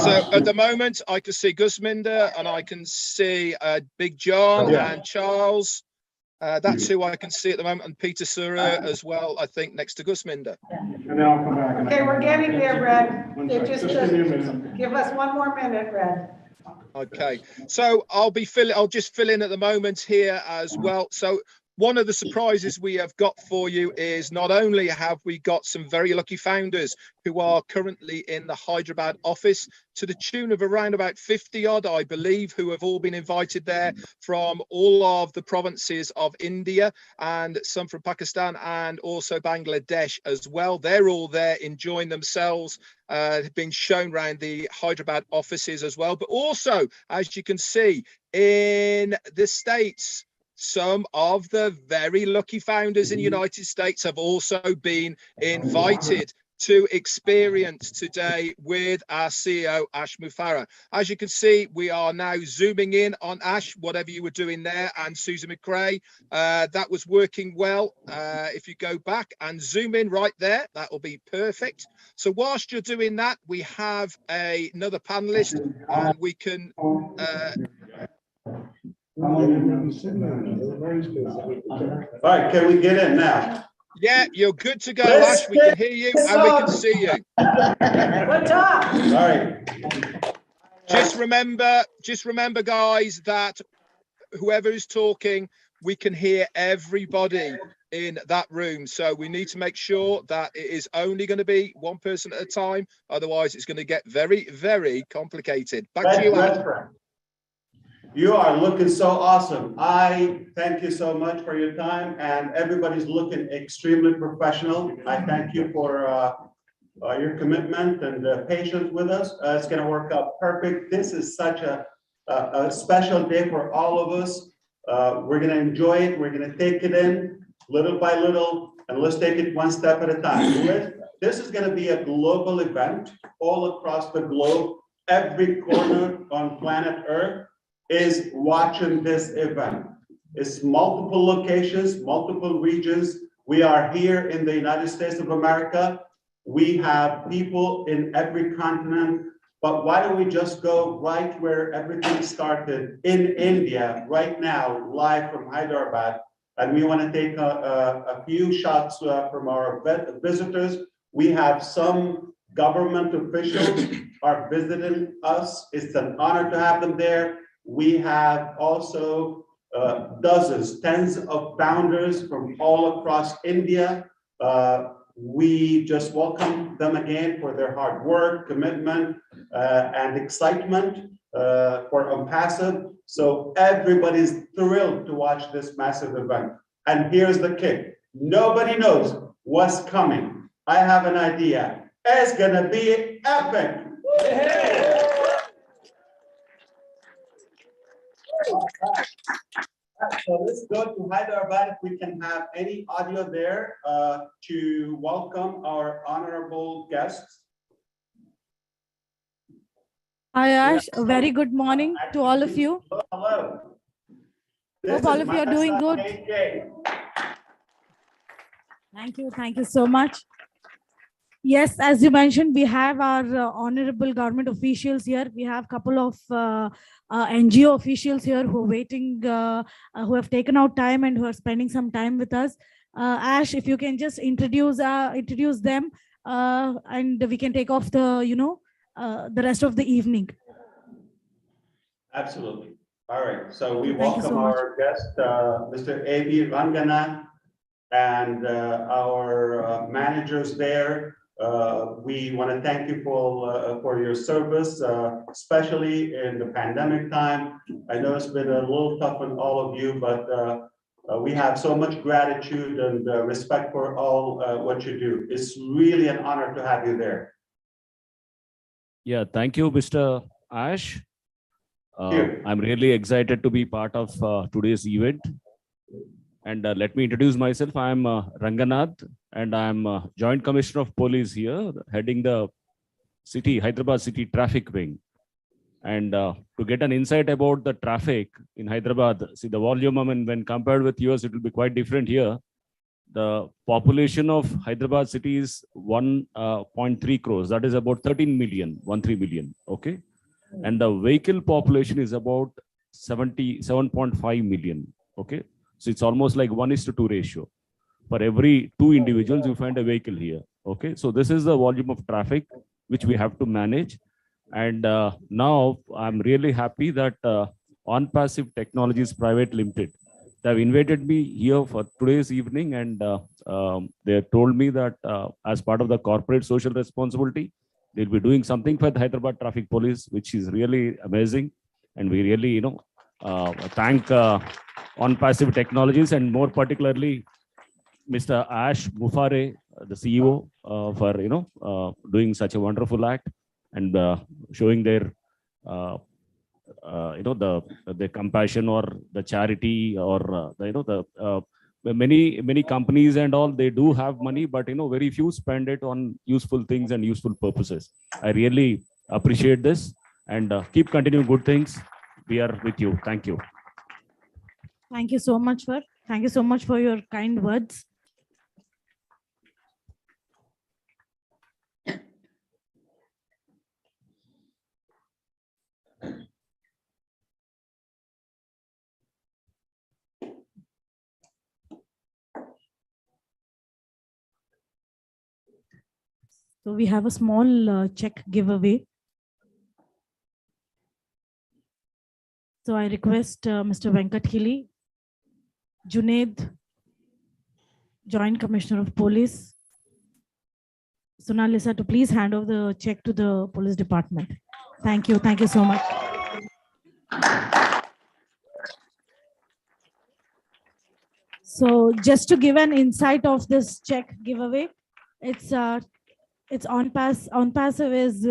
S3: So at the moment, I can see Gusminder and I can see Big John and Charles. That's who I can see at the moment, and Peter Sura as well, I think, next to Gusminder.
S6: Okay, we're getting there, Red. Just give us one more minute, Red.
S3: Okay, so I'll just fill in at the moment here as well. So one of the surprises we have got for you is not only have we got some very lucky founders who are currently in the Hyderabad office to the tune of around about 50 odd, I believe, who have all been invited there from all of the provinces of India and some from Pakistan and also Bangladesh as well. They're all there enjoying themselves, being shown around the Hyderabad offices as well. But also, as you can see, in the States, some of the very lucky founders in the United States have also been invited to experience today with our CEO, Ash Mufareh. As you can see, we are now zooming in on Ash, whatever you were doing there, and Susan McRae. That was working well. If you go back and zoom in right there, that will be perfect. So whilst you're doing that, we have another panelist, and we can...
S22: All right, can we get in now?
S3: Yeah, you're good to go, Ash. We can hear you and we can see you.
S6: Good job.
S22: All right.
S3: Just remember, guys, that whoever is talking, we can hear everybody in that room. So we need to make sure that it is only going to be one person at a time. Otherwise, it's going to get very, very complicated. Back to you, Ash.
S22: You are looking so awesome. I thank you so much for your time, and everybody's looking extremely professional. I thank you for your commitment and patience with us. It's going to work out perfect. This is such a special day for all of us. We're going to enjoy it. We're going to take it in little by little, and let's take it one step at a time. This is going to be a global event all across the globe. Every corner on planet Earth is watching this event. It's multiple locations, multiple regions. We are here in the United States of America. We have people in every continent, but why don't we just go right where everything started, in India, right now, live from Hyderabad. And we want to take a few shots from our visitors. We have some government officials are visiting us. It's an honor to have them there. We have also dozens, tens of founders from all across India. We just welcome them again for their hard work, commitment, and excitement for ONPASSIVE. So everybody's thrilled to watch this massive event. And here's the kick. Nobody knows what's coming. I have an idea. It's gonna be epic. So let's go to Hyderabad, if we can have any audio there to welcome our honorable guests.
S7: Hi Ash, a very good morning to all of you.
S22: Hello.
S7: Hope all of you are doing good. Thank you so much. Yes, as you mentioned, we have our honorable government officials here. We have a couple of NGO officials here who are waiting, who have taken out time and who are spending some time with us. Ash, if you can just introduce them, and we can take off the rest of the evening.
S22: Absolutely. All right. So we welcome our guest, Mr. A.B. Ranganath, and our managers there. We want to thank you for your service, especially in the pandemic time. I know it's been a little tough on all of you, but we have so much gratitude and respect for all what you do. It's really an honor to have you there.
S8: Yeah, thank you, Mr. Ash. I'm really excited to be part of today's event. And let me introduce myself. I'm Ranganath, and I'm Joint Commissioner of Police here, heading the Hyderabad City Traffic Wing. And to get an insight about the traffic in Hyderabad, see the volume, I mean, when compared with US, it will be quite different here. The population of Hyderabad city is 1.3 crores. That is about 13 million, 13 million, okay? And the vehicle population is about 77.5 million, okay? So it's almost like 1:2 ratio. For every 2 individuals, you find a vehicle here. Okay, so this is the volume of traffic which we have to manage. And now I'm really happy that ONPASSIVE Technologies Private Limited, they have invited me here for today's evening, and they told me that as part of the corporate social responsibility, they'll be doing something for the Hyderabad Traffic Police, which is really amazing. And we really, thank ONPASSIVE Technologies, and more particularly Mr. Ash Mufareh, the CEO, for doing such a wonderful act and showing their the compassion or the charity or many companies and all, they do have money, but very few spend it on useful things and useful purposes. I really appreciate this, and keep continuing good things. We are with you. Thank you.
S7: Thank you so much for your kind words. So we have a small check giveaway. So I request Mr. Venkat Hili, Junaid, Joint Commissioner of Police, Sonalisa, to please hand over the check to the police department. Thank you. Thank you so much. So just to give an insight of this check giveaway, it's ONPASSIVE is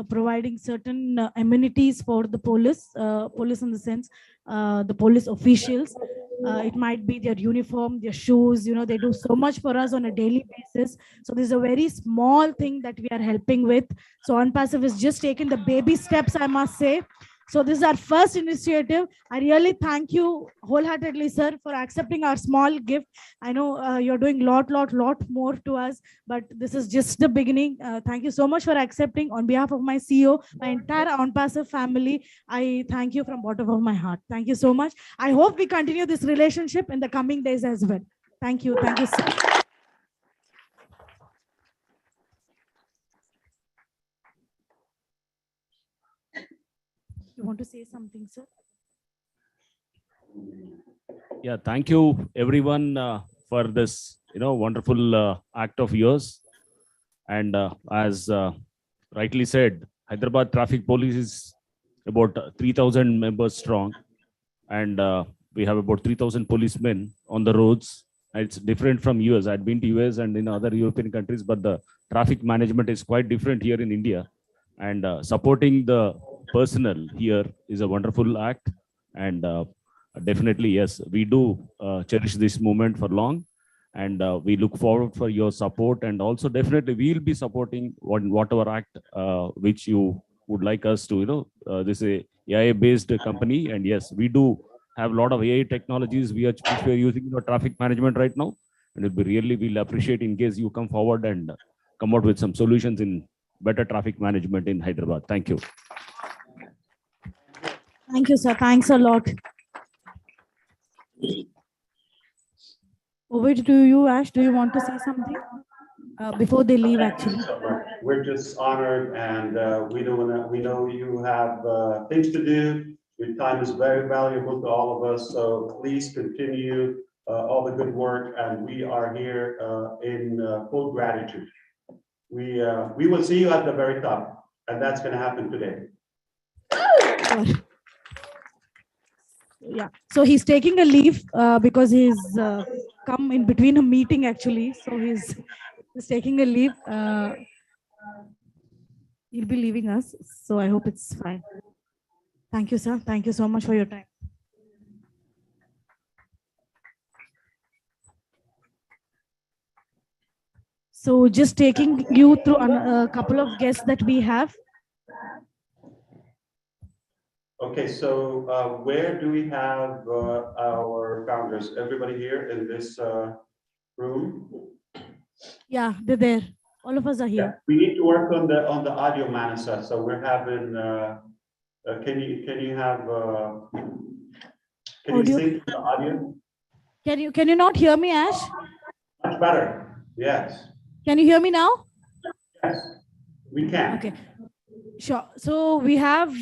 S7: providing certain amenities for the police in the sense, the police officials. It might be their uniform, their shoes, they do so much for us on a daily basis. So this is a very small thing that we are helping with. So ONPASSIVE is just taking the baby steps, I must say. So this is our first initiative. I really thank you wholeheartedly, sir, for accepting our small gift. I know you're doing lot more to us, but this is just the beginning. Thank you so much for accepting. On behalf of my CEO, my entire ONPASSIVE family, I thank you from bottom of my heart. Thank you so much. I hope we continue this relationship in the coming days as well. Thank you. Thank you, sir. You want to say something, sir?
S8: Yeah, thank you everyone for this wonderful act of yours. And as rightly said, Hyderabad Traffic Police is about 3,000 members strong, and we have about 3,000 policemen on the roads. It's different from US. I'd been to US and in other European countries, but the traffic management is quite different here in India. And supporting the personnel here is a wonderful act. And definitely, yes, we do cherish this moment for long. And we look forward for your support. And also, definitely, we'll be supporting whatever act which you would like us to, this is a AI-based company. And yes, we do have a lot of AI technologies which we are using in our traffic management right now. And we'll appreciate in case you come forward and come out with some solutions in better traffic management in Hyderabad. Thank you.
S7: Thank you, sir. Thanks a lot. Over to you, Ash. Do you want to say something before they leave, actually?
S22: We're just honored, and we know you have things to do. Your time is very valuable to all of us, so please continue all the good work, and we are here in full gratitude. We will see you at the very top, and that's going to happen today.
S7: Yeah, so he's taking a leave because he's come in between a meeting, actually. So he's taking a leave. He'll be leaving us, so I hope it's fine. Thank you, sir. Thank you so much for your time. So just taking you through a couple of guests that we have.
S22: Okay, so where do we have our founders? Everybody here in this room?
S7: Yeah, they're there. All of us are here.
S22: Yeah, we need to work on the audio, Manasa. So we're having. Can you have? Can you sync the audio?
S7: Can you not hear me, Ash?
S22: Much better. Yes.
S7: Can you hear me now?
S22: Yes, we can.
S7: Okay, sure. So we have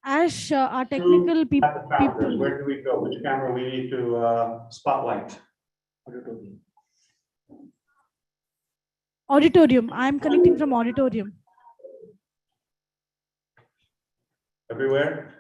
S7: Ash, our technical people.
S22: Where do we go? Which camera we need to spotlight?
S7: Auditorium. I'm connecting from auditorium.
S22: Everywhere?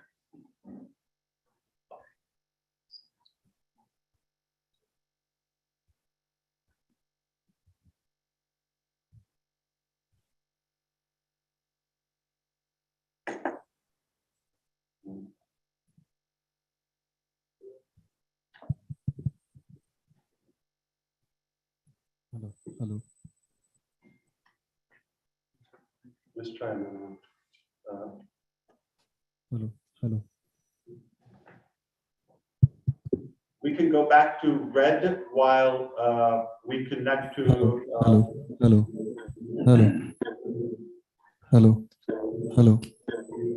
S22: chime in.
S21: Hello.
S22: We can go back to Red while we connect to.
S21: Hello.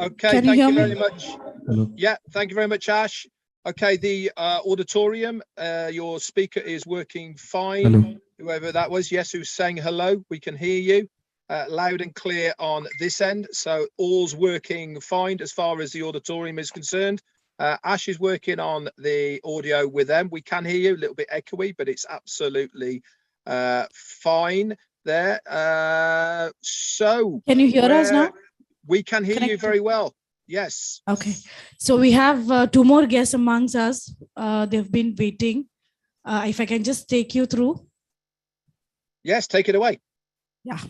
S3: Okay,
S7: Can you
S3: thank
S7: hear
S3: you
S7: me?
S3: very much.
S21: Hello.
S3: Yeah, thank you very much, Ash. Okay, the auditorium, your speaker is working fine.
S21: Hello.
S3: Whoever that was, yes, who's saying hello, we can hear you loud and clear on this end. So all's working fine as far as the auditorium is concerned. Ash is working on the audio with them. We can hear you, a little bit echoey, but it's absolutely fine there. So
S7: Can you hear us now?
S3: We can hear you very well. Yes.
S7: Okay. So we have two more guests amongst us. They've been waiting. If I can just take you through.
S3: Yes, take it away.
S7: Yeah.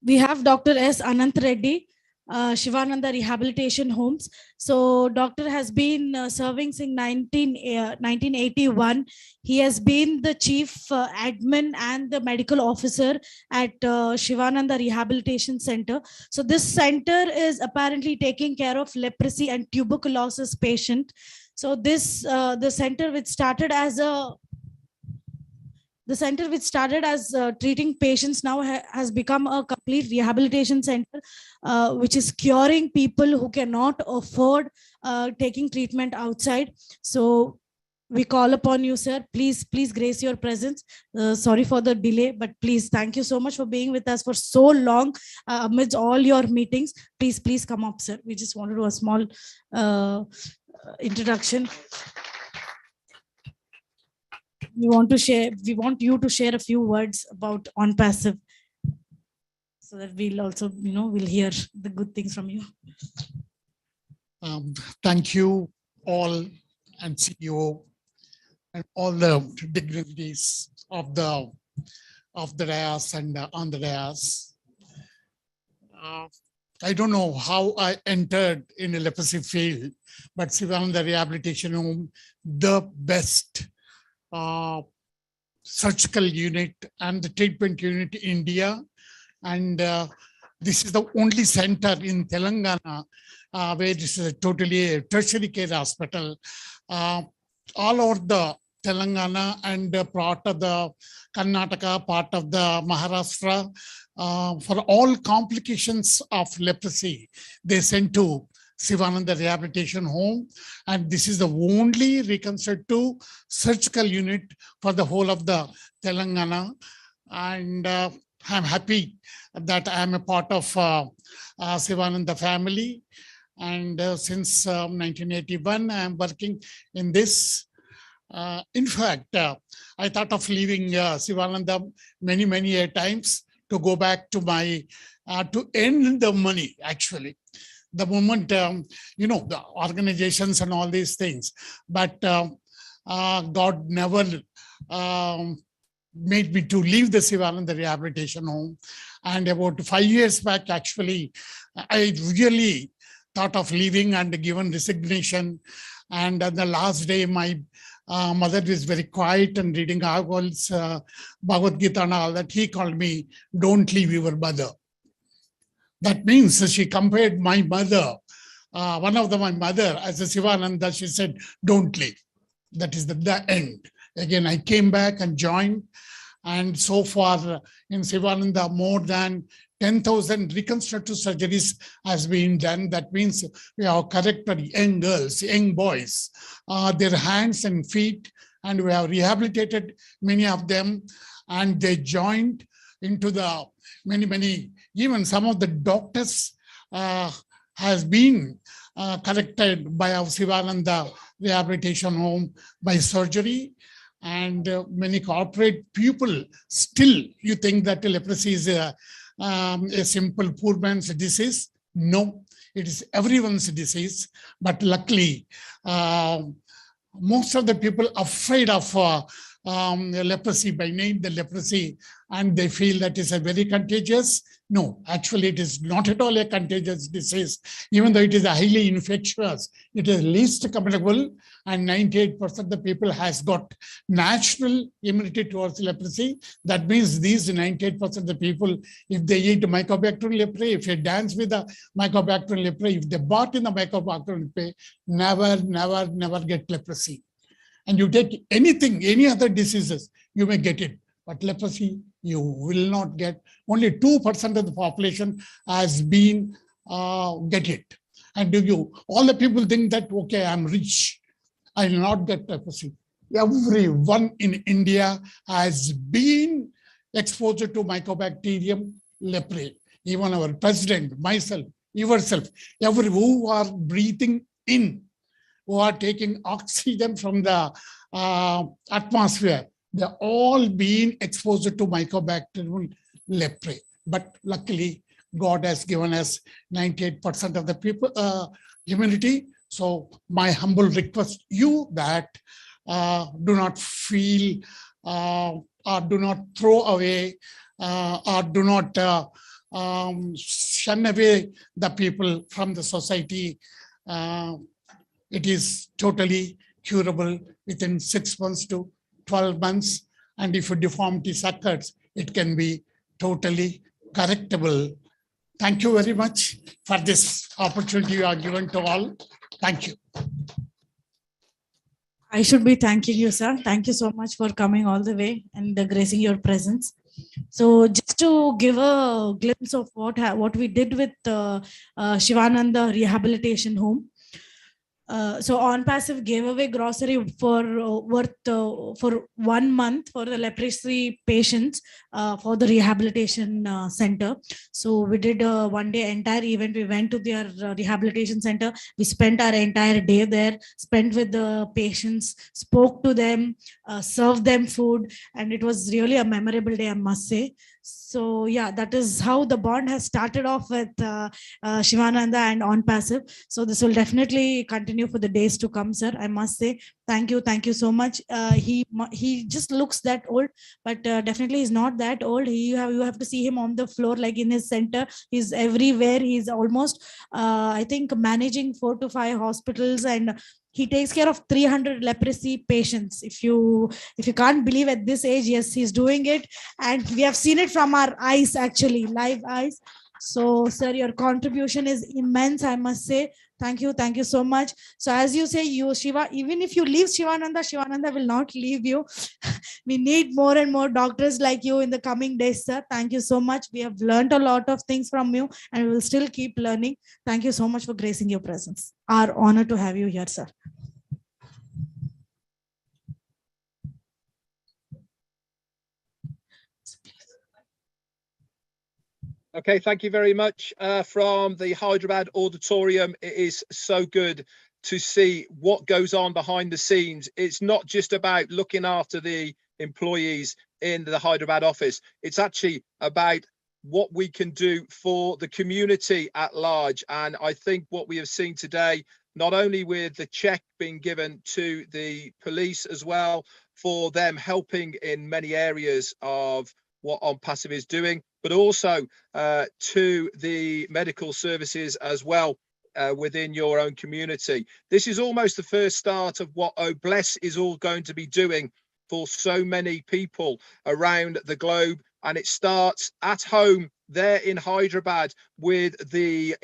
S7: We have Dr. S. Anant Reddy, Shivananda Rehabilitation Homes. So doctor has been serving since 1981. He has been the chief admin and the medical officer at Shivananda Rehabilitation Center. So this center is apparently taking care of leprosy and tuberculosis patient. So this the center which started as treating patients now has become a complete rehabilitation center, which is curing people who cannot afford taking treatment outside. So we call upon you, sir. Please grace your presence. Sorry for the delay, but please, thank you so much for being with us for so long amidst all your meetings. Please come up, sir. We just want to do a small introduction. We want you to share a few words about ONPASSIVE, so that we'll also, we'll hear the good things from you.
S9: Thank you all, and CEO and all the dignitaries of the dais and on the dais. I don't know how I entered in a leprosy field, but Shivananda Rehabilitation Home, the best surgical unit and the treatment unit in India. And this is the only center in Telangana where this is totally a tertiary care hospital. All over the Telangana and part of the Karnataka, part of the Maharashtra, for all complications of leprosy, they sent to Shivananda Rehabilitation Home, and this is the only reconstructive surgical unit for the whole of the Telangana. And I'm happy that I'm a part of Shivananda family. And since 1981, I'm working in this. In fact, I thought of leaving Shivananda many times to go back to my, to earn the money, actually. The moment, the organizations and all these things, but God never made me to leave the Shivananda Rehabilitation Home. And about 5 years back, actually, I really thought of leaving and given resignation. And on the last day, my mother was very quiet and reading Agol's Bhagavad Gita and all that. He called me, "Don't leave your mother." That means she compared my mother, my mother as a Shivananda. She said, "Don't leave." That is the end. Again, I came back and joined. And so far in Shivananda, more than 10,000 reconstructive surgeries has been done. That means we have corrected young girls, young boys, their hands and feet, and we have rehabilitated many of them. And they joined into the many, even some of the doctors has been corrected by our Shivananda Rehabilitation Home by surgery. And many corporate people still, you think that leprosy is a simple poor man's disease. No, it is everyone's disease. But luckily, most of the people afraid of leprosy by name, the leprosy, and they feel that is a very contagious. No, actually, it is not at all a contagious disease. Even though it is highly infectious, it is least communicable, and 98% of the people has got natural immunity towards leprosy. That means these 98% of the people, if they eat Mycobacterium leprae, if they dance with the Mycobacterium leprae, if they bath in the Mycobacterium leprae, never get leprosy. And you take anything, any other diseases, you may get it. But leprosy, you will not get. Only 2% of the population has been get it. And all the people think that, okay, I'm rich, I will not get leprosy. Everyone in India has been exposed to Mycobacterium leprae. Even our president, myself, yourself, who are breathing in, who are taking oxygen from the atmosphere, they're all being exposed to Mycobacterium leprae. But luckily, God has given us 98% of the people immunity. So my humble request you that do not feel or do not throw away or do not shun away the people from the society. It is totally curable within 6 months to 12 months. And if a deformity occurs, it can be totally correctable. Thank you very much for this opportunity you are given to all. Thank you.
S7: I should be thanking you, sir. Thank you so much for coming all the way and gracing your presence. So just to give a glimpse of what we did with Shivananda Rehabilitation Home. So ONPASSIVE gave away grocery for worth for 1 month for the leprosy patients for the rehabilitation center. So we did a 1-day entire event. We went to their rehabilitation center. We spent our entire day there, spent with the patients, spoke to them, served them food, and it was really a memorable day, I must say. So yeah, that is how the bond has started off with Shivananda and ONPASSIVE. So this will definitely continue for the days to come, sir. I must say thank you so much. He just looks that old, but definitely he's not that old. You have to see him on the floor, like in his center. He's everywhere. He's almost I think managing 4 to 5 hospitals, and he takes care of 300 leprosy patients. If you can't believe at this age, yes, he's doing it. And we have seen it from our eyes, actually, live eyes. So, sir, your contribution is immense, I must say. Thank you so much. So as you say, Shiva, even if you leave Shivananda, Shivananda will not leave you. We need more and more doctors like you in the coming days, sir. Thank you so much. We have learned a lot of things from you, and we will still keep learning. Thank you so much for gracing your presence. Our honor to have you here, sir.
S3: Okay, thank you very much from the Hyderabad Auditorium. It is so good to see what goes on behind the scenes. It's not just about looking after the employees in the Hyderabad office. It's actually about what we can do for the community at large. And I think what we have seen today, not only with the check being given to the police as well, for them helping in many areas of what ONPASSIVE is doing, but also to the medical services as well within your own community. This is almost the first start of what Oh Bless is all going to be doing for so many people around the globe. And it starts at home there in Hyderabad with the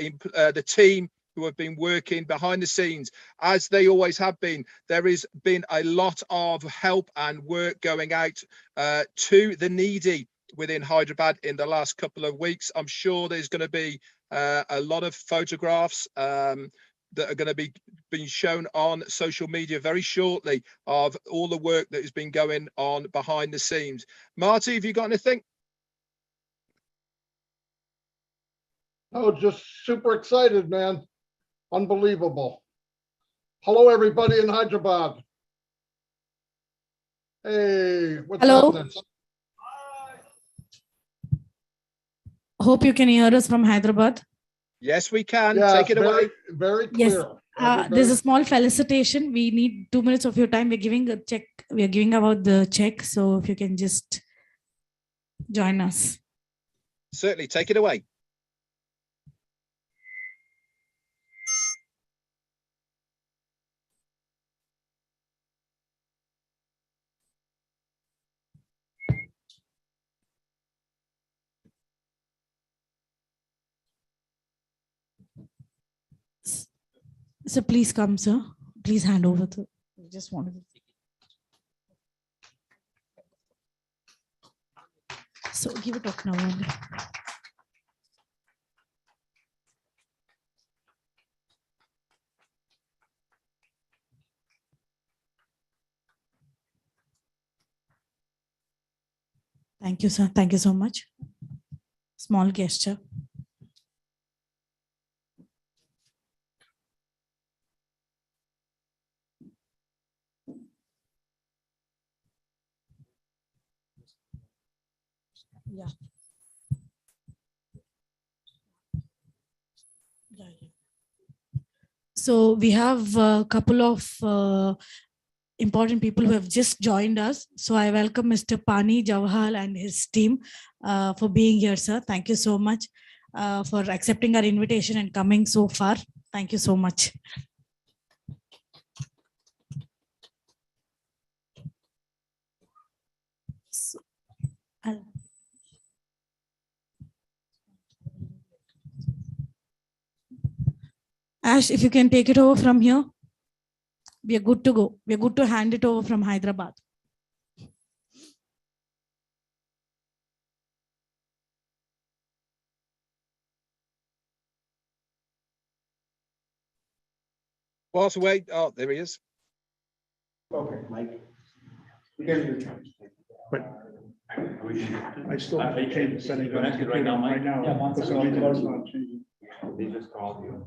S3: team who have been working behind the scenes, as they always have been. There has been a lot of help and work going out to the needy within Hyderabad in the last couple of weeks. I'm sure there's going to be a lot of photographs that are going to be being shown on social media very shortly of all the work that has been going on behind the scenes. Marty, have you got anything?
S1: Oh, just super excited, man. Unbelievable. Hello, everybody in Hyderabad. Hey, what's happening?
S7: Hope you can hear us from Hyderabad.
S3: Yes, we can.
S1: Yes,
S3: take it away.
S1: Very clear.
S7: Yes. There's a small felicitation. We need 2 minutes of your time. We're giving a check. We're giving about the check. So if you can just join us.
S3: Certainly, take it away.
S7: So please come, sir. Please hand over to. I just wanted to. So give it up now only. Thank you, sir. Thank you so much. Small gesture. Yeah. So we have a couple of important people who have just joined us. So I welcome Mr. Pani Jawahal and his team for being here, sir. Thank you so much for accepting our invitation and coming so far. Thank you so much. So, Ash, if you can take it over from here, we are good to go. We are good to hand it over from Hyderabad.
S3: Whilst we wait, oh, there he is.
S22: Okay, Mike. We gave you the chance. But I still have to change the settings on it right now, Mike. Yeah, one second. Not changing. They just called you.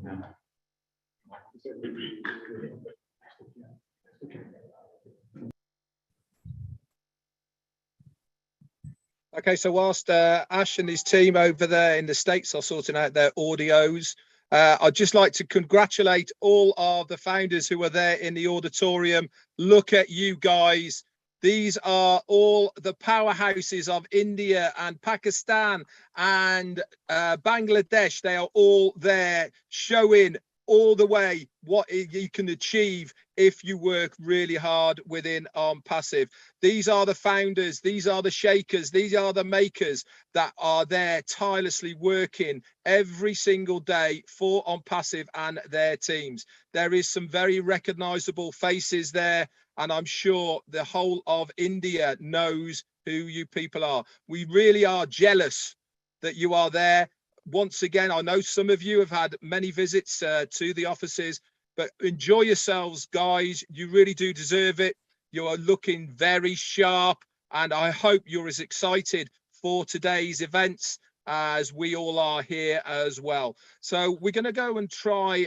S3: Okay, so whilst Ash and his team over there in the States are sorting out their audios, I'd just like to congratulate all of the founders who are there in the auditorium. Look at you guys. These are all the powerhouses of India and Pakistan and Bangladesh. They are all there showing all the way what you can achieve if you work really hard within ONPASSIVE. These are the founders, these are the shakers, these are the makers that are there tirelessly working every single day for ONPASSIVE and their teams. There is some very recognizable faces there, and I'm sure the whole of India knows who you people are. We really are jealous that you are there. Once again, I know some of you have had many visits to the offices, but enjoy yourselves, guys. You really do deserve it. You are looking very sharp, and I hope you're as excited for today's events as we all are here as well. So we're going to go and try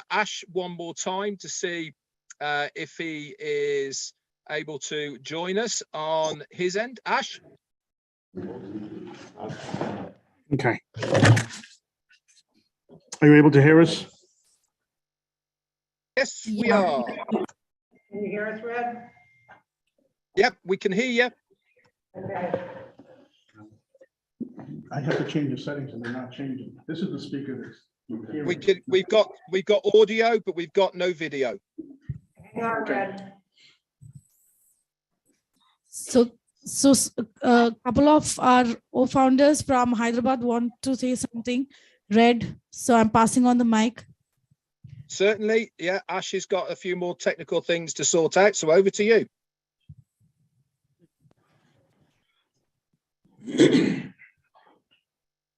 S3: Ash one more time to see if he is able to join us on his end. Ash?
S22: Okay. Are you able to hear us?
S3: Yes, we are.
S6: Can you hear us, Red?
S3: Yep, we can hear you.
S6: Okay.
S22: I have to change the settings and they're not changing. This is the speaker that's.
S3: We've got audio, but we've got no video.
S6: Hang on, Red.
S7: So a couple of our founders from Hyderabad want to say something. Red, so I'm passing on the mic.
S3: Certainly, yeah, Ash has got a few more technical things to sort out, so over to you.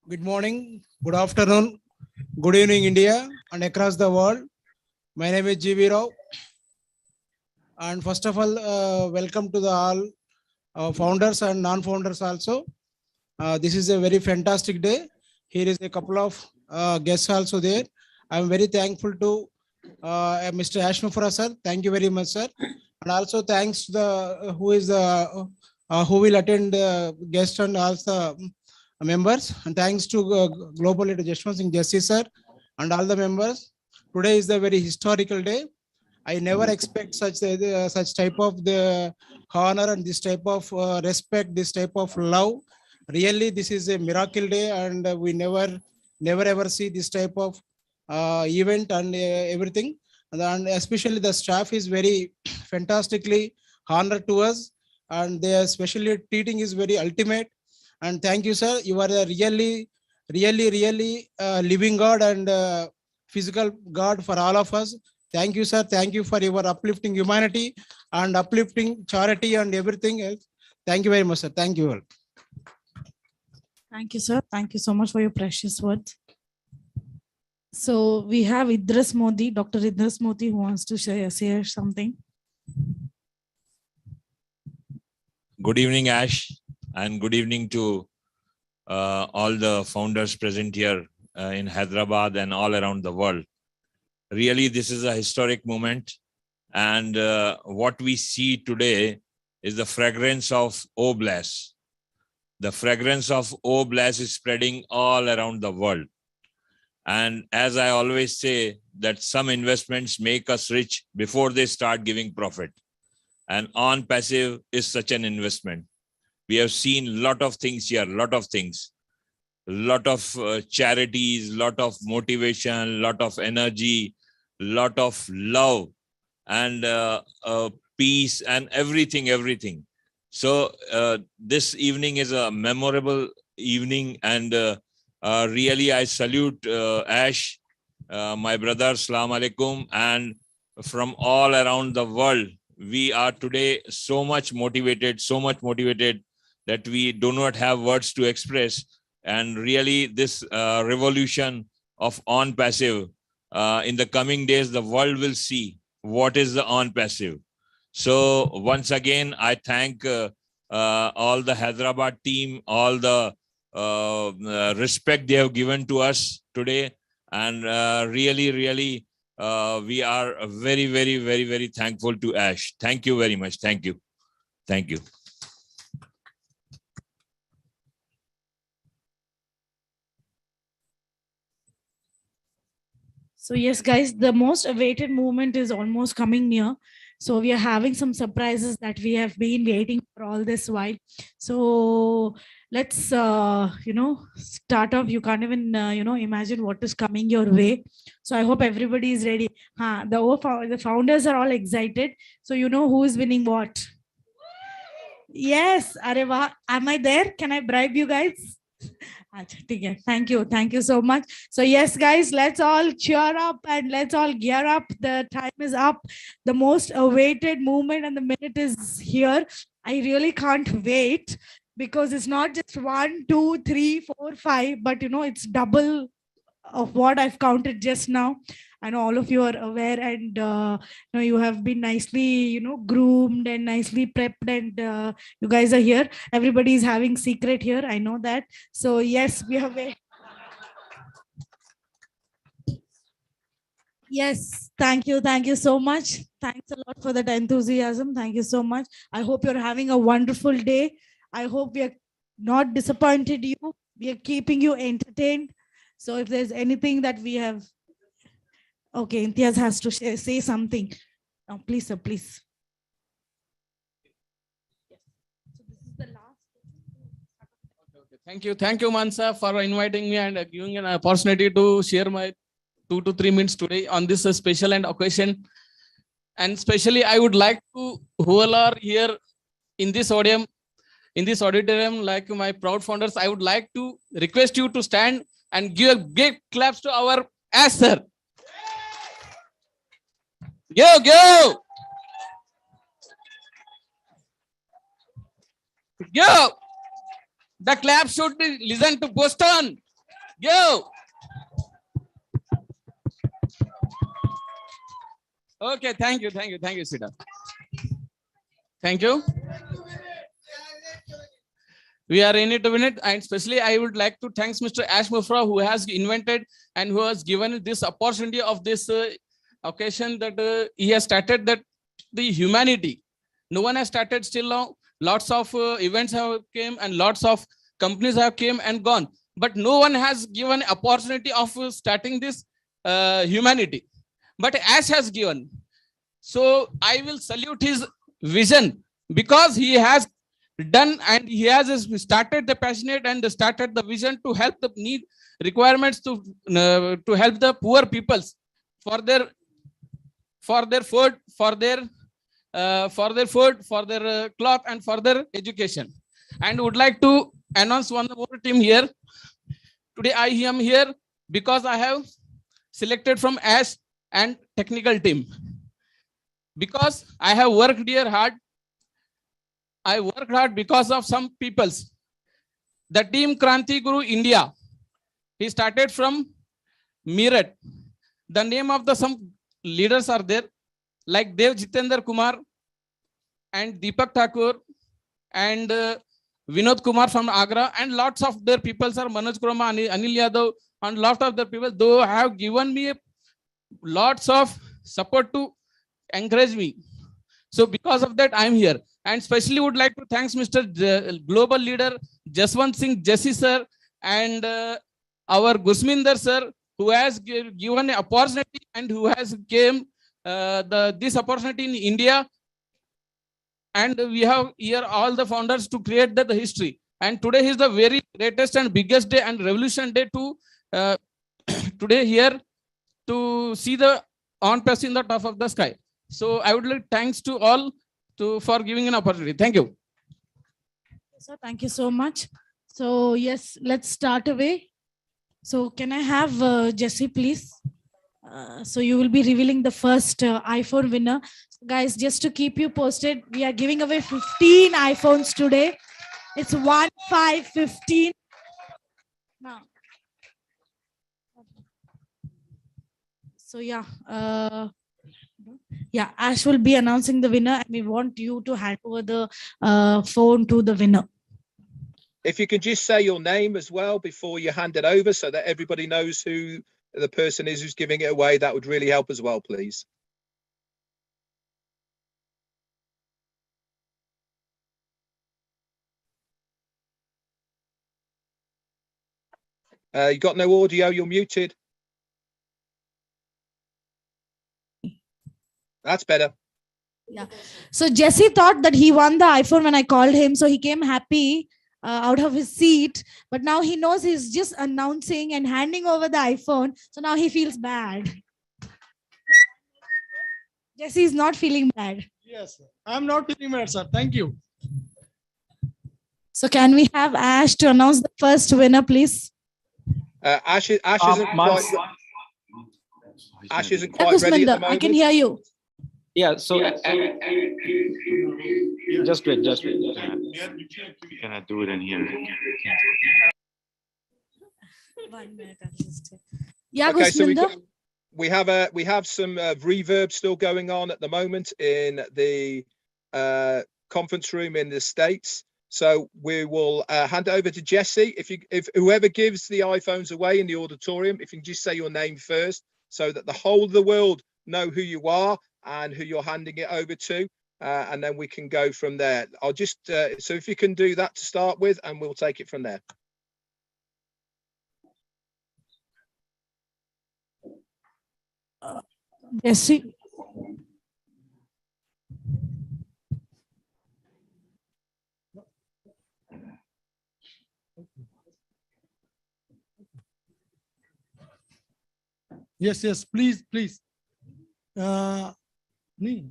S10: Good morning, good afternoon, good evening, India and across the world. My name is G.V. Rao. And first of all, welcome to the all founders and non-founders also. This is a very fantastic day. Here is a couple of guests also there. I'm very thankful to Mr. Ash Mufra, sir. Thank you very much, sir. And also thanks to the who will attend guest and also members. And thanks to Global Leader Jashwant Singh Jassi, sir, and all the members. Today is a very historical day. I never expect such type of the honor and this type of respect, this type of love. Really, this is a miracle day, and we never ever see this type of event and everything. And especially the staff is very fantastically honored to us, and their especially treating is very ultimate. And thank you, sir. You are a really living God and physical God for all of us. Thank you, sir. Thank you for your uplifting humanity and uplifting charity and everything else. Thank you very much, sir. Thank you all.
S7: Thank you, sir. Thank you so much for your precious words. So we have Idris Modi, Dr. Idris Modi, who wants to share something.
S11: Good evening, Ash, and good evening to all the founders present here in Hyderabad and all around the world. Really, this is a historic moment, and what we see today is the fragrance of O-Bless. The fragrance of O-Bless is spreading all around the world. And as I always say, that some investments make us rich before they start giving profit. And ONPASSIVE is such an investment. We have seen a lot of things here, lot of things. Lot of charities, lot of motivation, lot of energy, lot of love, and peace, and everything. So this evening is a memorable evening, and really I salute Ash, my brother, Assalamu alaikum, and from all around the world. We are today so much motivated that we do not have words to express. And really this revolution of ONPASSIVE, in the coming days, the world will see what is the ONPASSIVE. So once again, I thank all the Hyderabad team, all the respect they have given to us today. And really, we are very thankful to Ash. Thank you very much. Thank you. Thank you.
S7: So yes, guys, the most awaited moment is almost coming near. So we are having some surprises that we have been waiting for all this while. So let's, start off. You can't even, imagine what is coming your way. So I hope everybody is ready. The founders are all excited. So you know who is winning what. Yes, Areva, am I there? Can I bribe you guys? Thank you so much. So yes, guys, let's all cheer up and let's all gear up. The time is up. The most awaited moment and the minute is here. I really can't wait, because it's not just 1, 2, 3, 4, 5, but it's double of what I've counted just now. I know all of you are aware, and you have been nicely groomed and nicely prepped, and you guys are here. Everybody is having secret here, I know that. So yes, we have yes, thank you so much. Thanks a lot for that enthusiasm. Thank you so much. I hope you're having a wonderful day. I hope we are not disappointed you. We are keeping you entertained. So if there's anything that we have, okay, Imtiaz has to say something. Now, please, sir, please.
S12: Thank you, Mansa, for inviting me and giving an opportunity to share my 2 to 3 minutes today on this special and occasion. And especially, I would like to, who all are here in this auditorium, like my proud founders, I would like to request you to stand and give a big claps to our Ash sir. Go! The clap should be listen to Boston. Go! Okay, thank you, Sita. Thank you. We are in it a minute, and especially I would like to thank Mr. Ash Mufra, who has invented and who has given this opportunity of this occasion, that he has started that the humanity. No one has started still now. Lots of events have came and lots of companies have came and gone, but no one has given opportunity of starting this humanity. but Ash has given. So I will salute his vision, because he has done and he has started the passionate and started the vision to help the need requirements to help the poor peoples for their food, for their cloth, and for their education. And would like to announce one more team here. Today I am here because I have selected from Ash and technical team, because I have worked here hard. I worked hard because of some peoples. The team Kranti Guru India, he started from Meerut. The name of the some leaders are there, like Dev Jitendra Kumar and Deepak Thakur and Vinod Kumar from Agra, and lots of their peoples are Manoj Kurma, Anil Yadav, and lot of the people, though have given me lots of support to encourage me. So because of that, I'm here. And especially would like to thanks Mr. Global Leader Jaswant Singh Jesse sir and our Gusminder sir, who has given an opportunity and who has came this opportunity in India. And we have here all the founders to create the history. And today is the very greatest and biggest day and revolution day to today here to see the ONPASSIVE in the top of the sky. So I would like thanks to all for giving an opportunity. Thank you.
S7: So thank you so much. So yes, let's start away. So can I have Jesse, please? So you will be revealing the first iPhone winner. Guys, just to keep you posted, we are giving away 15 iPhones today. It's 1515. Now. So yeah, Ash will be announcing the winner, and we want you to hand over the phone to the winner.
S3: If you could just say your name as well before you hand it over, so that everybody knows who the person is who's giving it away, that would really help as well, please. You got no audio, you're muted. That's better.
S7: Yeah. So Jesse thought that he won the iPhone when I called him. So he came happy out of his seat. But now he knows he's just announcing and handing over the iPhone. So now he feels bad. Jesse is not feeling bad.
S13: Yes, sir. I'm not feeling bad, sir. Thank you.
S7: So can we have Ash to announce the first winner, please?
S3: Ash isn't quite ready at the moment.
S7: I can hear you.
S14: Yeah, so just wait. Can I do it in here?
S7: 1 minute at least. Yeah,
S3: okay, so
S7: Gusminder.
S3: we have some reverb still going on at the moment in the conference room in the States. So we will hand it over to Jesse. If whoever gives the iPhones away in the auditorium, if you can just say your name first, so that the whole of the world know who you are and who you're handing it over to, and then we can go from there. I'll just so if you can do that to start with, and we'll take it from there.
S7: Jesse.
S13: Yes, please. Me.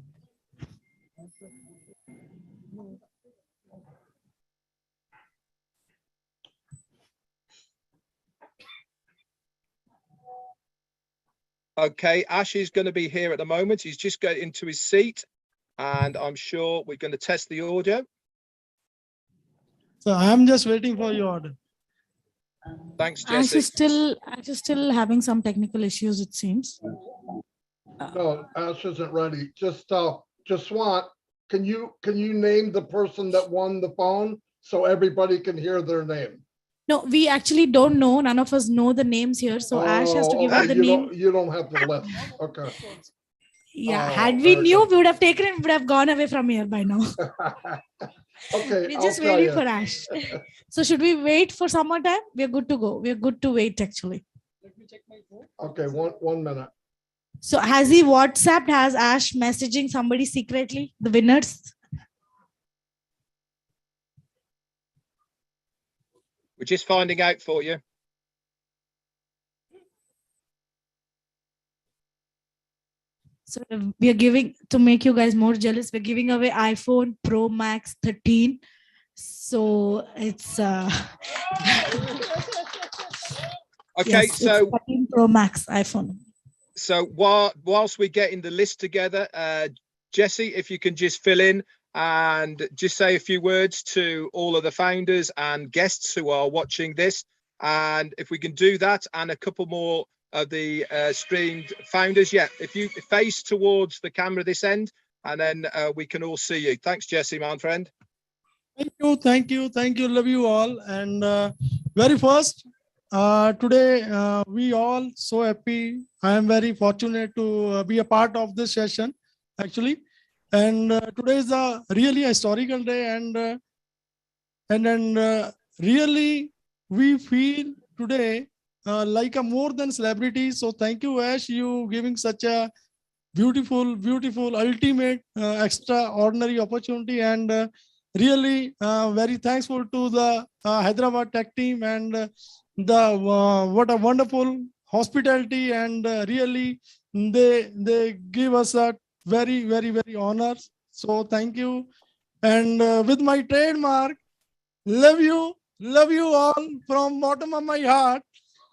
S3: Okay, Ash is going to be here at the moment. He's just got into his seat, and I'm sure we're going to test the audio.
S13: So I'm just waiting for your order.
S3: Thanks, Jesse.
S7: Ash is still having some technical issues, it seems.
S1: No, Ash isn't ready. Just want, can you name the person that won the phone so everybody can hear their name?
S7: No, we actually don't know. None of us know the names here. So Ash has to give out the name.
S1: You don't have the list. Okay.
S7: Yeah, had we knew, we would have taken it, would have gone away from here by now.
S1: Okay.
S7: We're just waiting for Ash. So should we wait for some more time? We're good to go. We're good to wait, actually.
S1: Okay, one minute.
S7: So has he WhatsApped, has Ash messaging somebody secretly, the winners?
S3: We're just finding out for you.
S7: So we are giving, to make you guys more jealous, we're giving away iPhone Pro Max 13. So it's
S3: Okay,
S7: yes,
S3: so
S7: it's 13 Pro Max iPhone.
S3: So whilst we're getting the list together, Jesse, if you can just fill in and just say a few words to all of the founders and guests who are watching this. And if we can do that and a couple more of the streamed founders, yeah, if you face towards the camera this end, and then we can all see you. Thanks, Jesse, my friend.
S13: Thank you, thank you, thank you. Love you all. And very first, today we all so happy. I am very fortunate to be a part of this session, actually. And today is a really historical day, and really we feel today like a more than celebrity. So thank you, Ash, you giving such a beautiful, beautiful, ultimate, extraordinary opportunity, and really very thankful to the Hyderabad tech team and what a wonderful hospitality, and really they give us a very, very, very honors. So thank you. And with my trademark, love you all from bottom of my heart.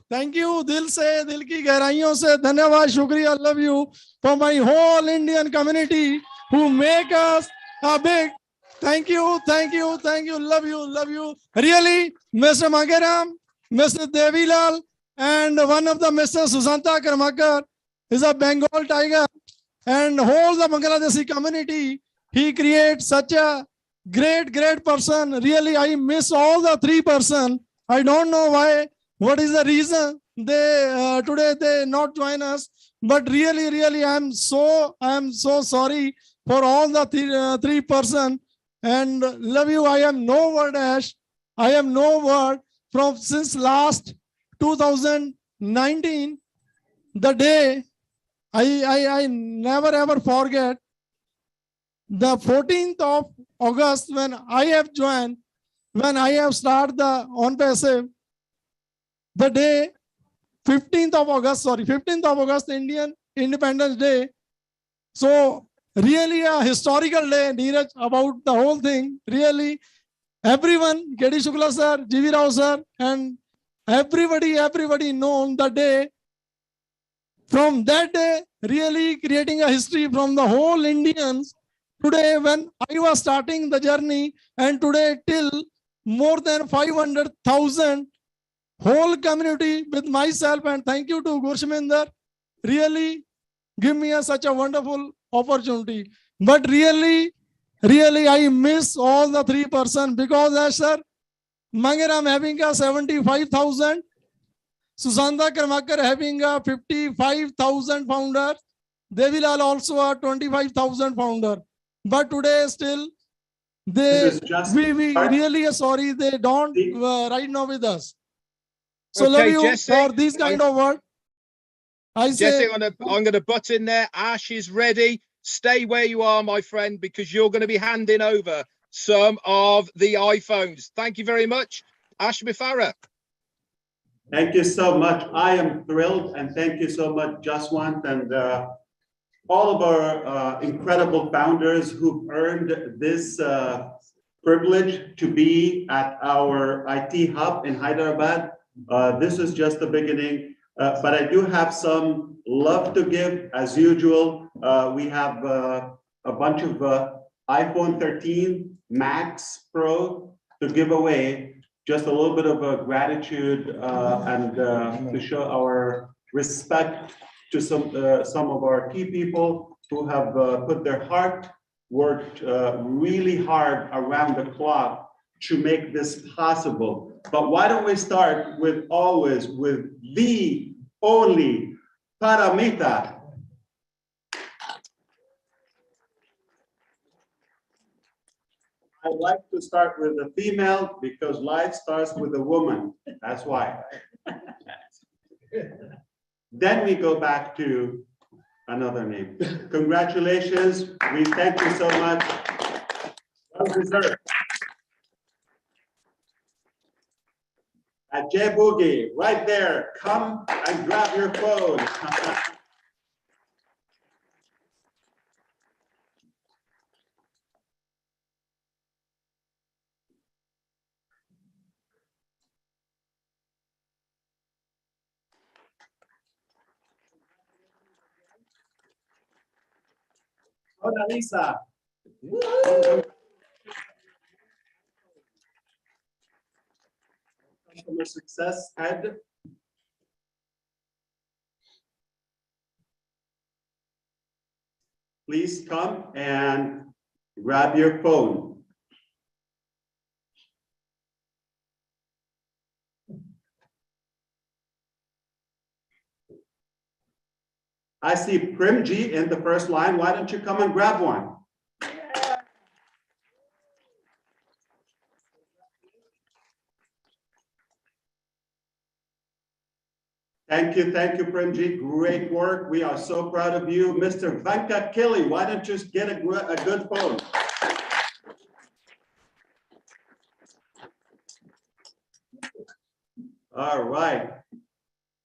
S13: Thank you, dil se, dil ki gehrayiyon se, dhanyawad, shukriya, love you for my whole Indian community who make us a big. Thank you, thank you, thank you, love you, love you. Really, Mr. Magaram, Mr. Devilal, and one of the Mr. Susanta Karmakar is a Bengal tiger, and whole the Bangladeshi community. He creates such a great, great person. Really, I miss all the three person. I don't know why. What is the reason they today they not join us? But really, really, I'm so sorry for all the three person. And love you. I am no word, Ash. I am no word from since last 2019. The day I never ever forget the 14th of August when I have joined, when I have started the ONPASSIVE. The day 15th of August, Indian Independence Day. So really a historical day, Neeraj, about the whole thing. Really, everyone, K.D. Shukla sir, G.V. Rao sir, and everybody known the day. From that day, really creating a history from the whole Indians. Today, when I was starting the journey, and today till more than 500,000 whole community with myself, and thank you to Gurshminder, really give me such a wonderful opportunity. But really, I miss all the three person because as sir, Mangaram having a 75,000, Susanta Karmakar having a 55,000 founder, Devilal also a 25,000 founder. But today still, we really are sorry they don't right now with us. So
S3: okay,
S13: love you
S3: Jesse,
S13: for this kind of word. I say,
S3: Jesse, I'm going to butt in there. Ash is ready. Stay where you are, my friend, because you're going to be handing over some of the iPhones. Thank you very much. Ash Mifara.
S22: Thank you so much. I am thrilled, and thank you so much, Jaswant, and all of our incredible founders who've earned this privilege to be at our IT hub in Hyderabad. This is just the beginning, but I do have some love to give as usual. We have a bunch of iPhone 13 Max Pro to give away. Just a little bit of a gratitude and to show our respect to some of our key people who have put their heart, worked really hard around the clock to make this possible. But why don't we start with always with the only Paramita. I like to start with a female because life starts with a woman. That's why. Then we go back to Another name. Congratulations. We thank you so much. Well deserved. Jay Boogie, right there. Come and grab your phone. Hola, Lisa. Customer success head. Please come and grab your phone. I see Primji in the first line. Why don't you come and grab one? Thank you, Primji. Great work. We are so proud of you. Mr. Venkat Killy, why don't you get a good phone? All right.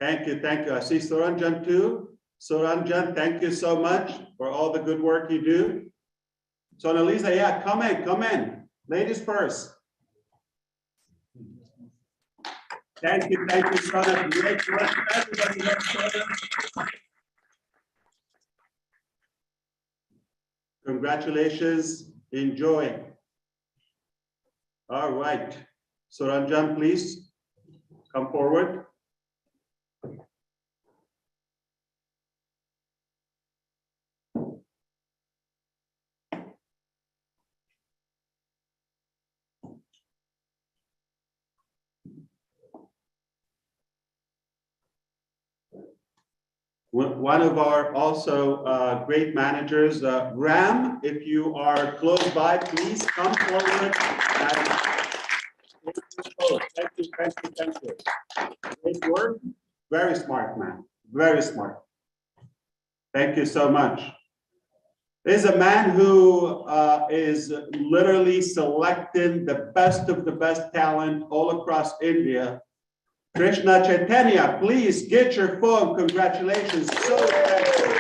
S22: Thank you. I see Suranjan too. Suranjan, thank you so much for all the good work you do. So Annalisa, yeah, come in. Ladies first. Thank you, Sona. Great work. Everybody loves Sona. Congratulations. Enjoy. All right. Suranjan, please come forward. One of our also great managers, Ram, if you are close by, please come forward. Thank you. Great work. Very smart, man. Very smart. Thank you so much. There's a man who is literally selecting the best of the best talent all across India. Krishna Chaitanya, please get your phone. Congratulations. So thankful.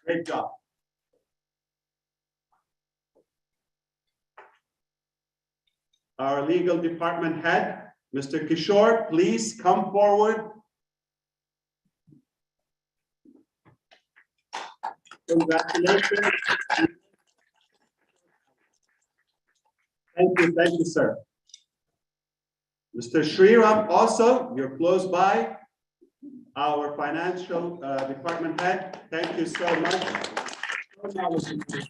S22: Great job. Our legal department head, Mr. Kishore, please come forward. Congratulations. Thank you, sir. Mr. Sriram, also, you're close by. Our financial department head, thank you so much. Congratulations.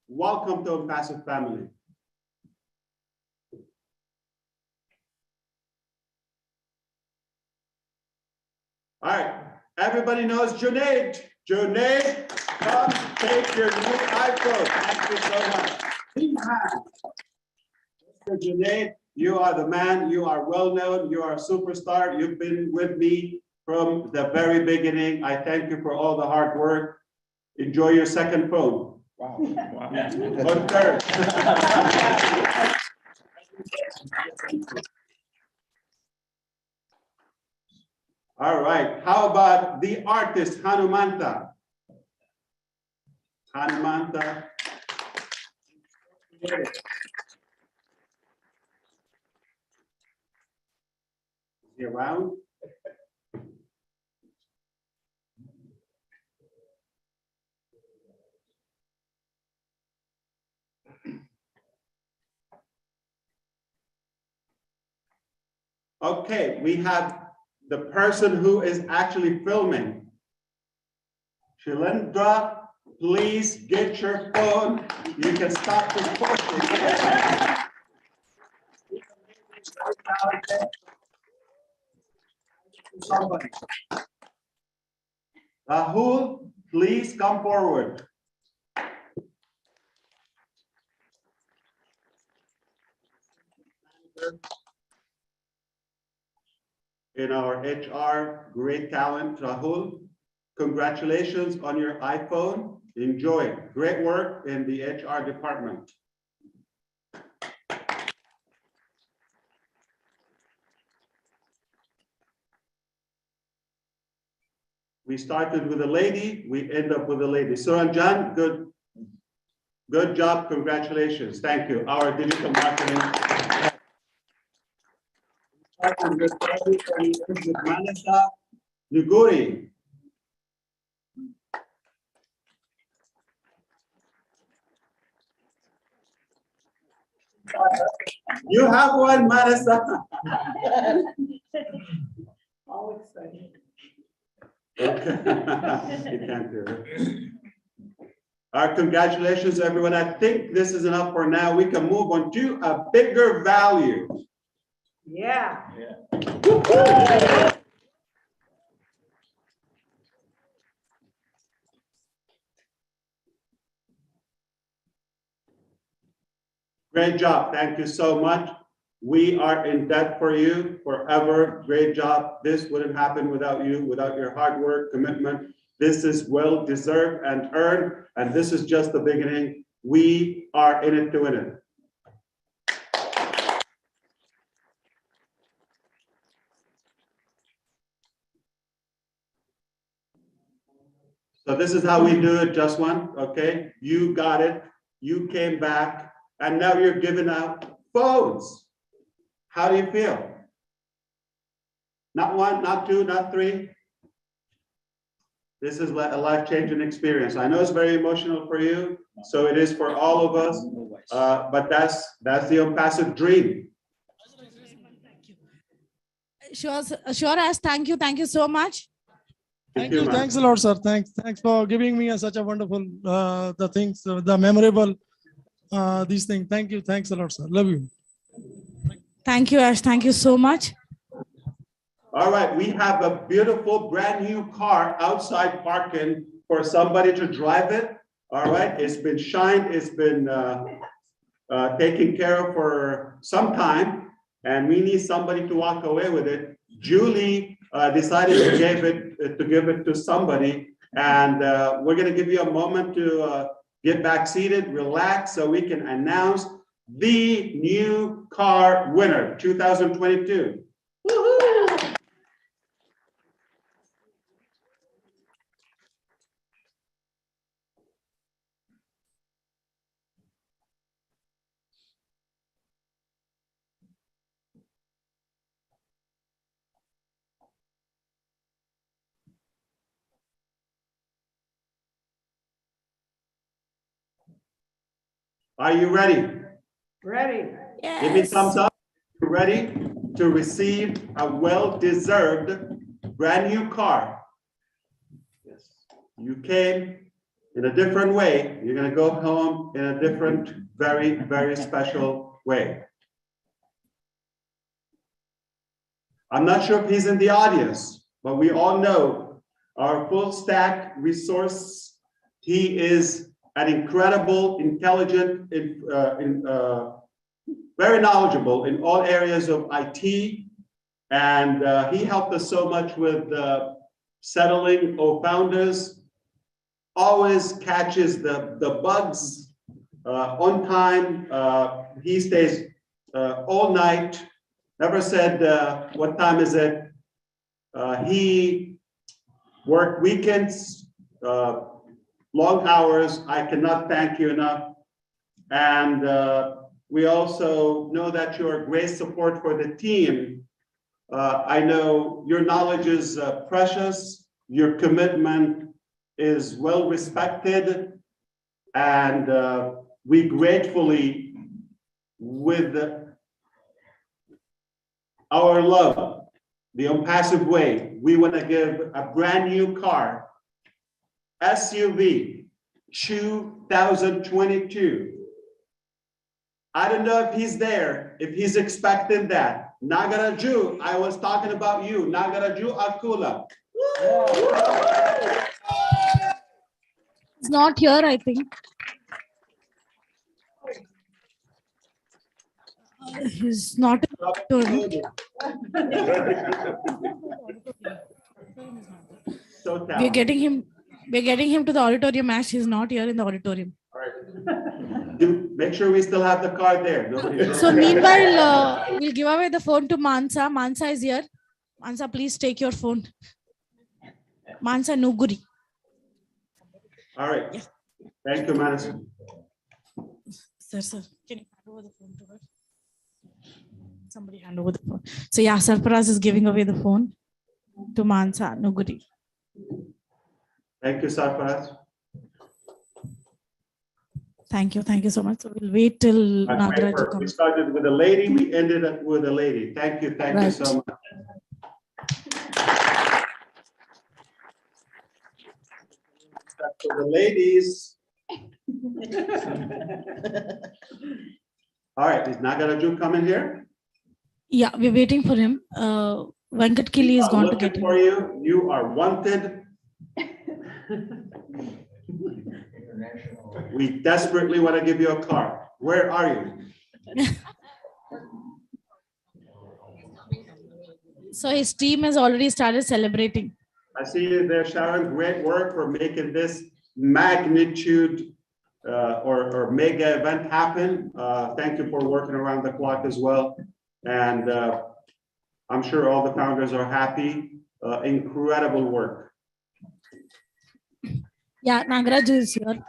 S22: Welcome to ONPASSIVE family. All right, everybody knows Junaid. Junaid, come take your new iPhone. Thank you so much. Mr. Junaid, you are the man. You are well known. You are a superstar. You've been with me from the very beginning. I thank you for all the hard work. Enjoy your second phone. Wow. Or third. All right. How about the artist Hanumanta? Hanumanta. Is he around? Okay, we have the person who is actually filming. Shilendra, please get your phone. You can stop recording. Somebody. Rahul, please come forward. in our HR, great talent, Rahul. Congratulations on your iPhone. Enjoy. Great work in the HR department. We started with a lady, we end up with a lady. Suranjan, good job, congratulations. Thank you. Our digital marketing. Manasa Nuguri. You have one, Manasa.
S6: All excited.
S22: Okay. You can't do it. Our congratulations, everyone. I think this is enough for now. We can move on to a bigger value.
S6: Yeah.
S22: Great job. Thank you so much. We are in debt for you forever. Great job. This wouldn't happen without you, without your hard work, commitment. This is well deserved and earned, and this is just the beginning. We are in it to win it. So this is how we do it, just one, okay? You got it, you came back, and now you're giving out phones. How do you feel? Not one, not two, not three. This is a life-changing experience. I know it's very emotional for you, so it is for all of us, but that's the ONPASSIVE dream.
S7: Sure, Ash, thank you so much.
S13: Thank you. Thanks a lot, sir. Thanks for giving me such a wonderful, the things, the memorable, these things. Thank you. Thanks a lot, sir. Love you.
S7: Thank you, Ash. Thank you so much.
S22: All right, we have a beautiful brand new car outside parking for somebody to drive it. All right, it's been shined, it's been taken care of for some time, and we need somebody to walk away with it. Julie decided to give it to somebody, and we're going to give you a moment to get back seated, relax, so we can announce the new car winner 2022. Woohoo! Are you ready?
S6: Ready.
S7: Yes.
S22: Give me thumbs up. You're ready to receive a well-deserved brand new car. Yes. You came in a different way. You're going to go home in a different, very, very special way. I'm not sure if he's in the audience, but we all know our full stack resource. He is an incredible, intelligent, very knowledgeable in all areas of IT. And he helped us so much with settling founders, always catches the bugs on time. He stays all night, never said, what time is it? He worked weekends, long hours. I cannot thank you enough. And we also know that you're a great support for the team. I know your knowledge is precious. Your commitment is well respected. And we gratefully, with our love, the ONPASSIVE way, we want to give a brand new car, SUV 2022. I don't know if he's there, if he's expecting that. Nagaraju, I was talking about you. Nagaraju Akula.
S7: It's not here, I think. He's not in the auditorium.
S22: So
S7: We're getting him to the auditorium, Ash. He's not here in the auditorium.
S22: Make sure we still have the card there.
S7: So meanwhile, we'll give away the phone to Mansa. Mansa is here. Mansa, please take your phone. Mansa Nuguri.
S22: All right. Thank you, Manasa.
S7: Sir, can you hand over the phone to her? Somebody hand over the phone. So yeah, Sarfaraz is giving away the phone to Mansa Nuguri.
S22: Thank you, Sarfaraz.
S7: Thank you so much. So we'll wait till Nagaraj comes.
S22: We started with a lady, we ended up with a lady. Thank you so much. For the ladies. All right, is Nagaraju coming here?
S7: Yeah, we're waiting for him. Venkat Kili is going to get him.
S22: For you, you are wanted. We desperately want to give you a car. Where are you?
S7: So his team has already started celebrating.
S22: I see you there, Sharon. Great work for making this magnitude or mega event happen. Thank you for working around the clock as well. And I'm sure all the founders are happy. Incredible work.
S7: Yeah, Nagaraj is here.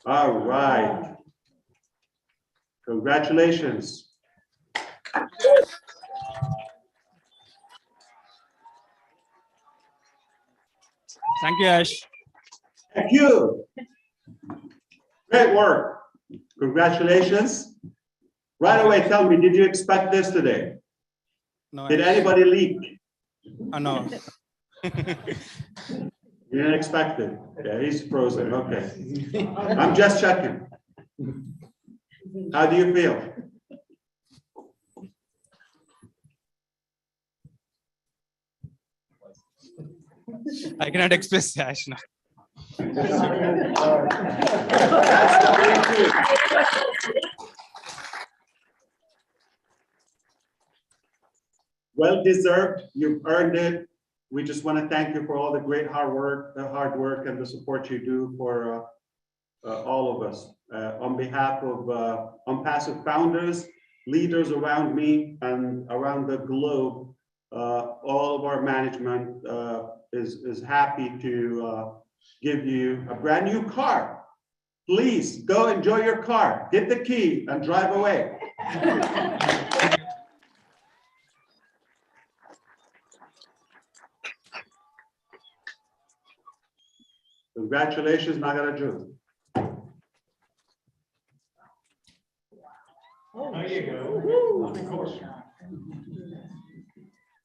S22: All right. Congratulations.
S15: Thank you, Ash.
S22: Thank you. Great work. Congratulations. Right away, tell me, did you expect this today?
S15: No.
S22: Did anybody leak?
S15: No.
S22: You didn't expect it. Yeah, he's frozen. Okay. I'm just checking. How do you feel?
S15: I cannot express, Ash. No.
S22: Well deserved. You've earned it. We just want to thank you for all the great hard work and the support you do for all of us. On behalf of ONPASSIVE founders, leaders around me and around the globe, all of our management is happy to give you a brand new car. Please go enjoy your car. Get the key and drive away. Congratulations, Nagaraju. There you go. Of course.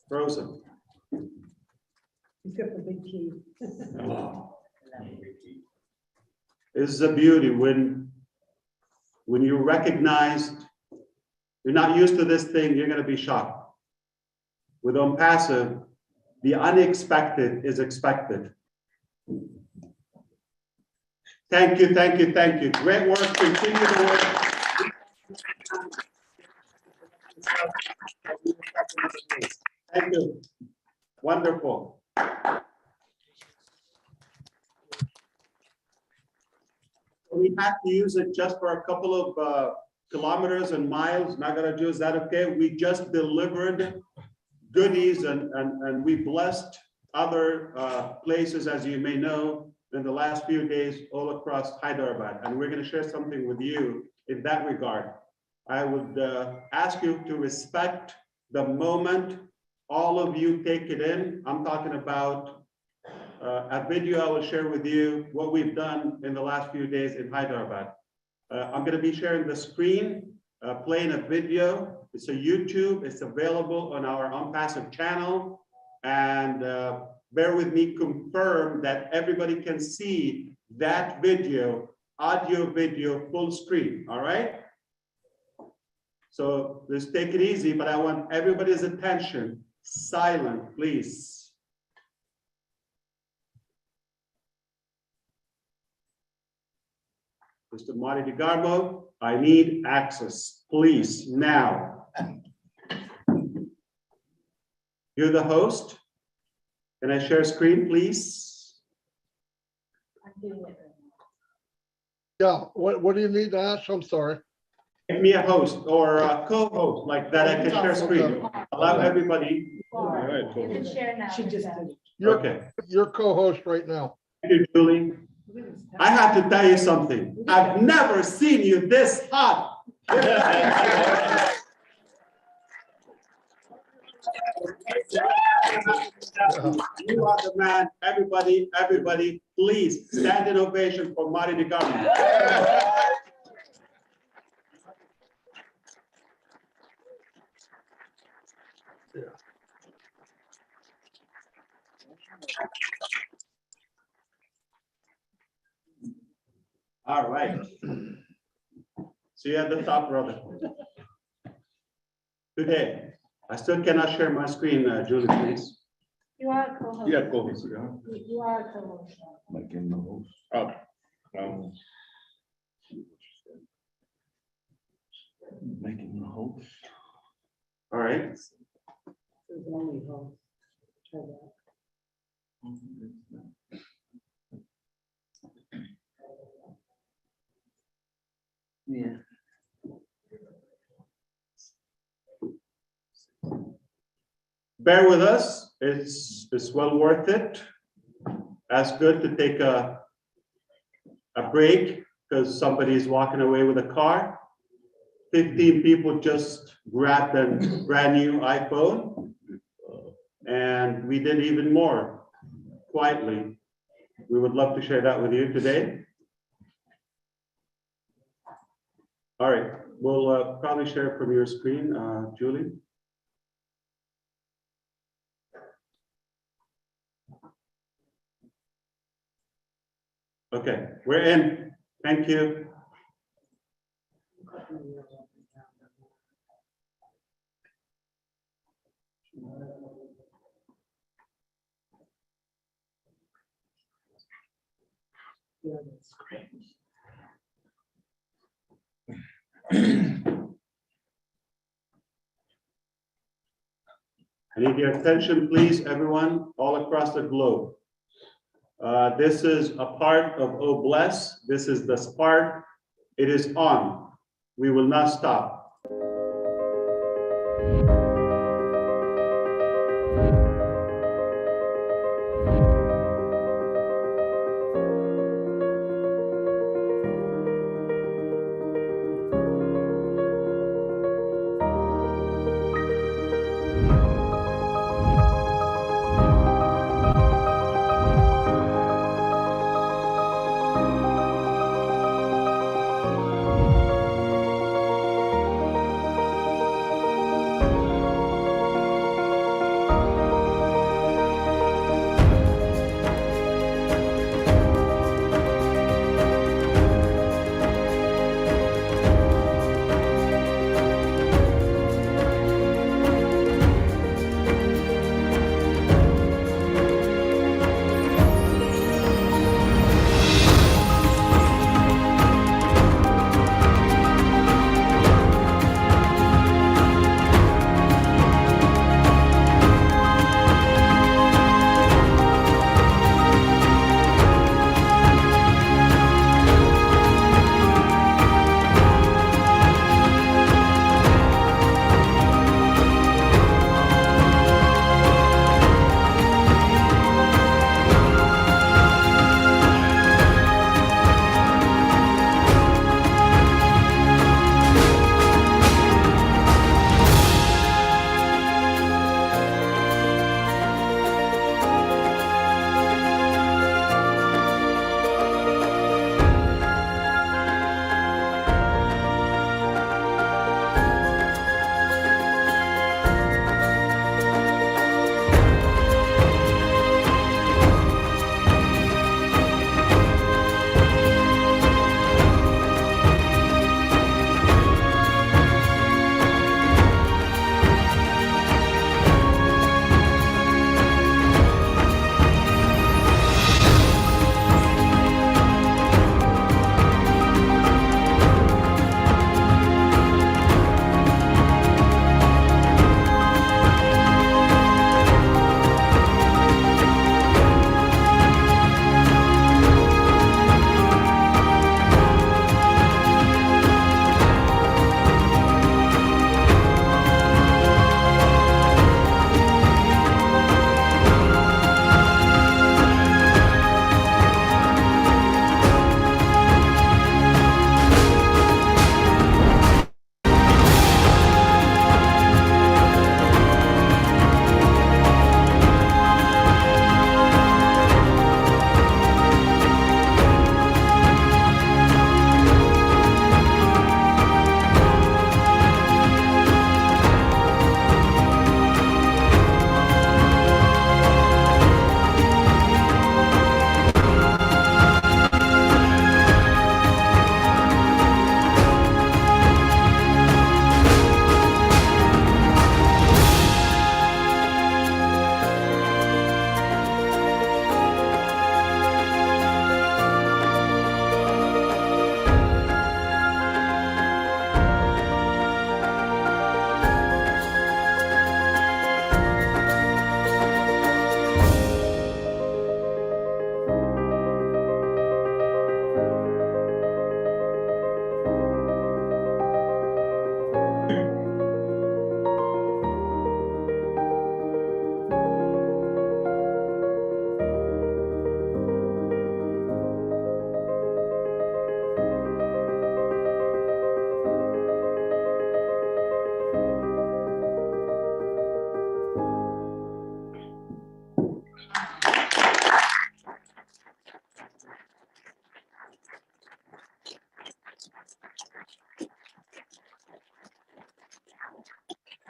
S22: Frozen.
S6: He's got the big key.
S22: This is a beauty when you recognize you're not used to this thing, you're going to be shocked. With ONPASSIVE, the unexpected is expected. Thank you, thank you, thank you. Great work. Continue the work. Thank you. Wonderful. We have to use it just for a couple of kilometers and miles. Nagaraju, is that okay? We just delivered goodies and we blessed other places, as you may know, in the last few days all across Hyderabad. And we're going to share something with you in that regard. I would ask you to respect the moment. All of you take it in. I'm talking about a video I will share with you what we've done in the last few days in Hyderabad. I'm going to be sharing the screen, playing a video. It's a YouTube. It's available on our ONPASSIVE channel. And bear with me, confirm that everybody can see that video, audio, video, full screen. All right? So let's take it easy, but I want everybody's attention. Silent, please. Mr. Marty DeGarmo, I need access, please, now. You're the host. Can I share screen, please?
S1: Yeah, what do you need, Ash? I'm sorry.
S22: Give me a host or a co-host like that. I can share screen. Allow everybody.
S2: You can share now.
S6: She just did it.
S22: Okay.
S1: You're co-host right now.
S22: Thank you, Julie. I have to tell you something. I've never seen you this hot. You are the man. Everybody, please stand in ovation for Marty DeGarmo. All right. See you at the top, brother. Today, I still cannot share my screen, Julie, please.
S2: You are a co-host.
S22: Yeah, co-host.
S2: You are a co-host.
S21: Making the host.
S22: Oh.
S21: Making the host.
S22: All right.
S21: Yeah.
S22: Bear with us. It's well worth it. That's good to take a break because somebody's walking away with a car. 15 people just grabbed a brand new iPhone, and we did even more quietly. We would love to share that with you today. All right, we'll probably share from your screen, Julie. Okay, we're in. Thank you.
S6: Yeah, that's great.
S22: I need your attention, please, everyone, all across the globe. This is a part of Oh Bless. This is the spark. It is on. We will not stop.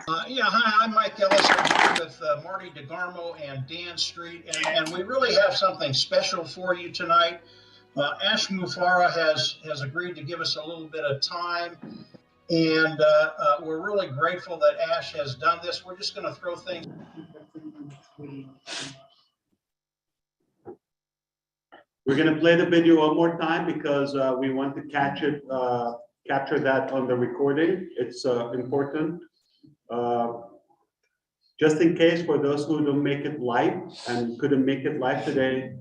S16: Yeah, hi, I'm Mike Ellis. I'm here with Marty DeGarmo and Dan Street, and we really have something special for you tonight. Ash Mufara has agreed to give us a little bit of time, and we're really grateful that Ash has done this. We're just going to throw things.
S22: We're going to play the video one more time because we want to capture that on the recording. It's important. Just in case, for those who don't make it live and couldn't make it live today,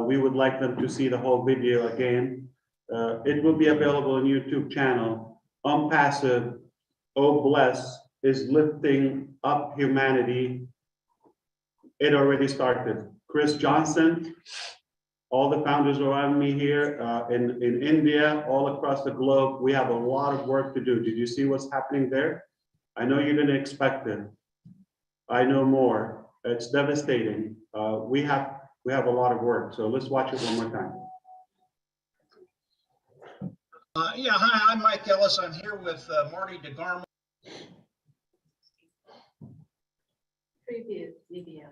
S22: we would like them to see the whole video again. It will be available on YouTube channel. Unpassive, oh bless, is lifting up humanity. It already started. Chris Johnson, all the founders around me here in India, all across the globe, we have a lot of work to do. Did you see what's happening there? I know you didn't expect it. I know more. It's devastating. We have a lot of work. So let's watch it one more time.
S16: Yeah, hi, I'm Mike Ellis. I'm here with Marty DeGarmo.
S18: Preview video.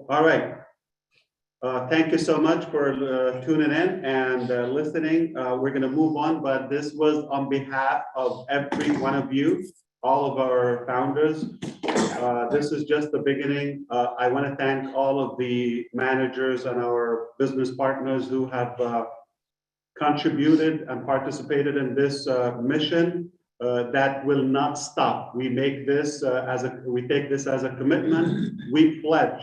S22: All right. Thank you so much for tuning in and listening. We're going to move on, but this was on behalf of every one of you, all of our founders. This is just the beginning. I want to thank all of the managers and our business partners who have contributed and participated in this mission that will not stop. We make this we take this as a commitment. We pledge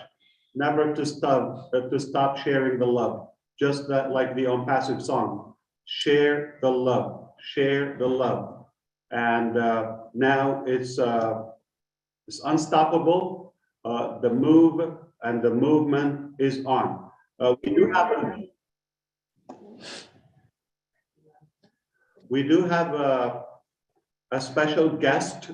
S22: never to stop sharing the love. Just that, like the ONPASSIVE song, share the love, share the love. And now it's unstoppable. The move and the movement is on. We do have a special guest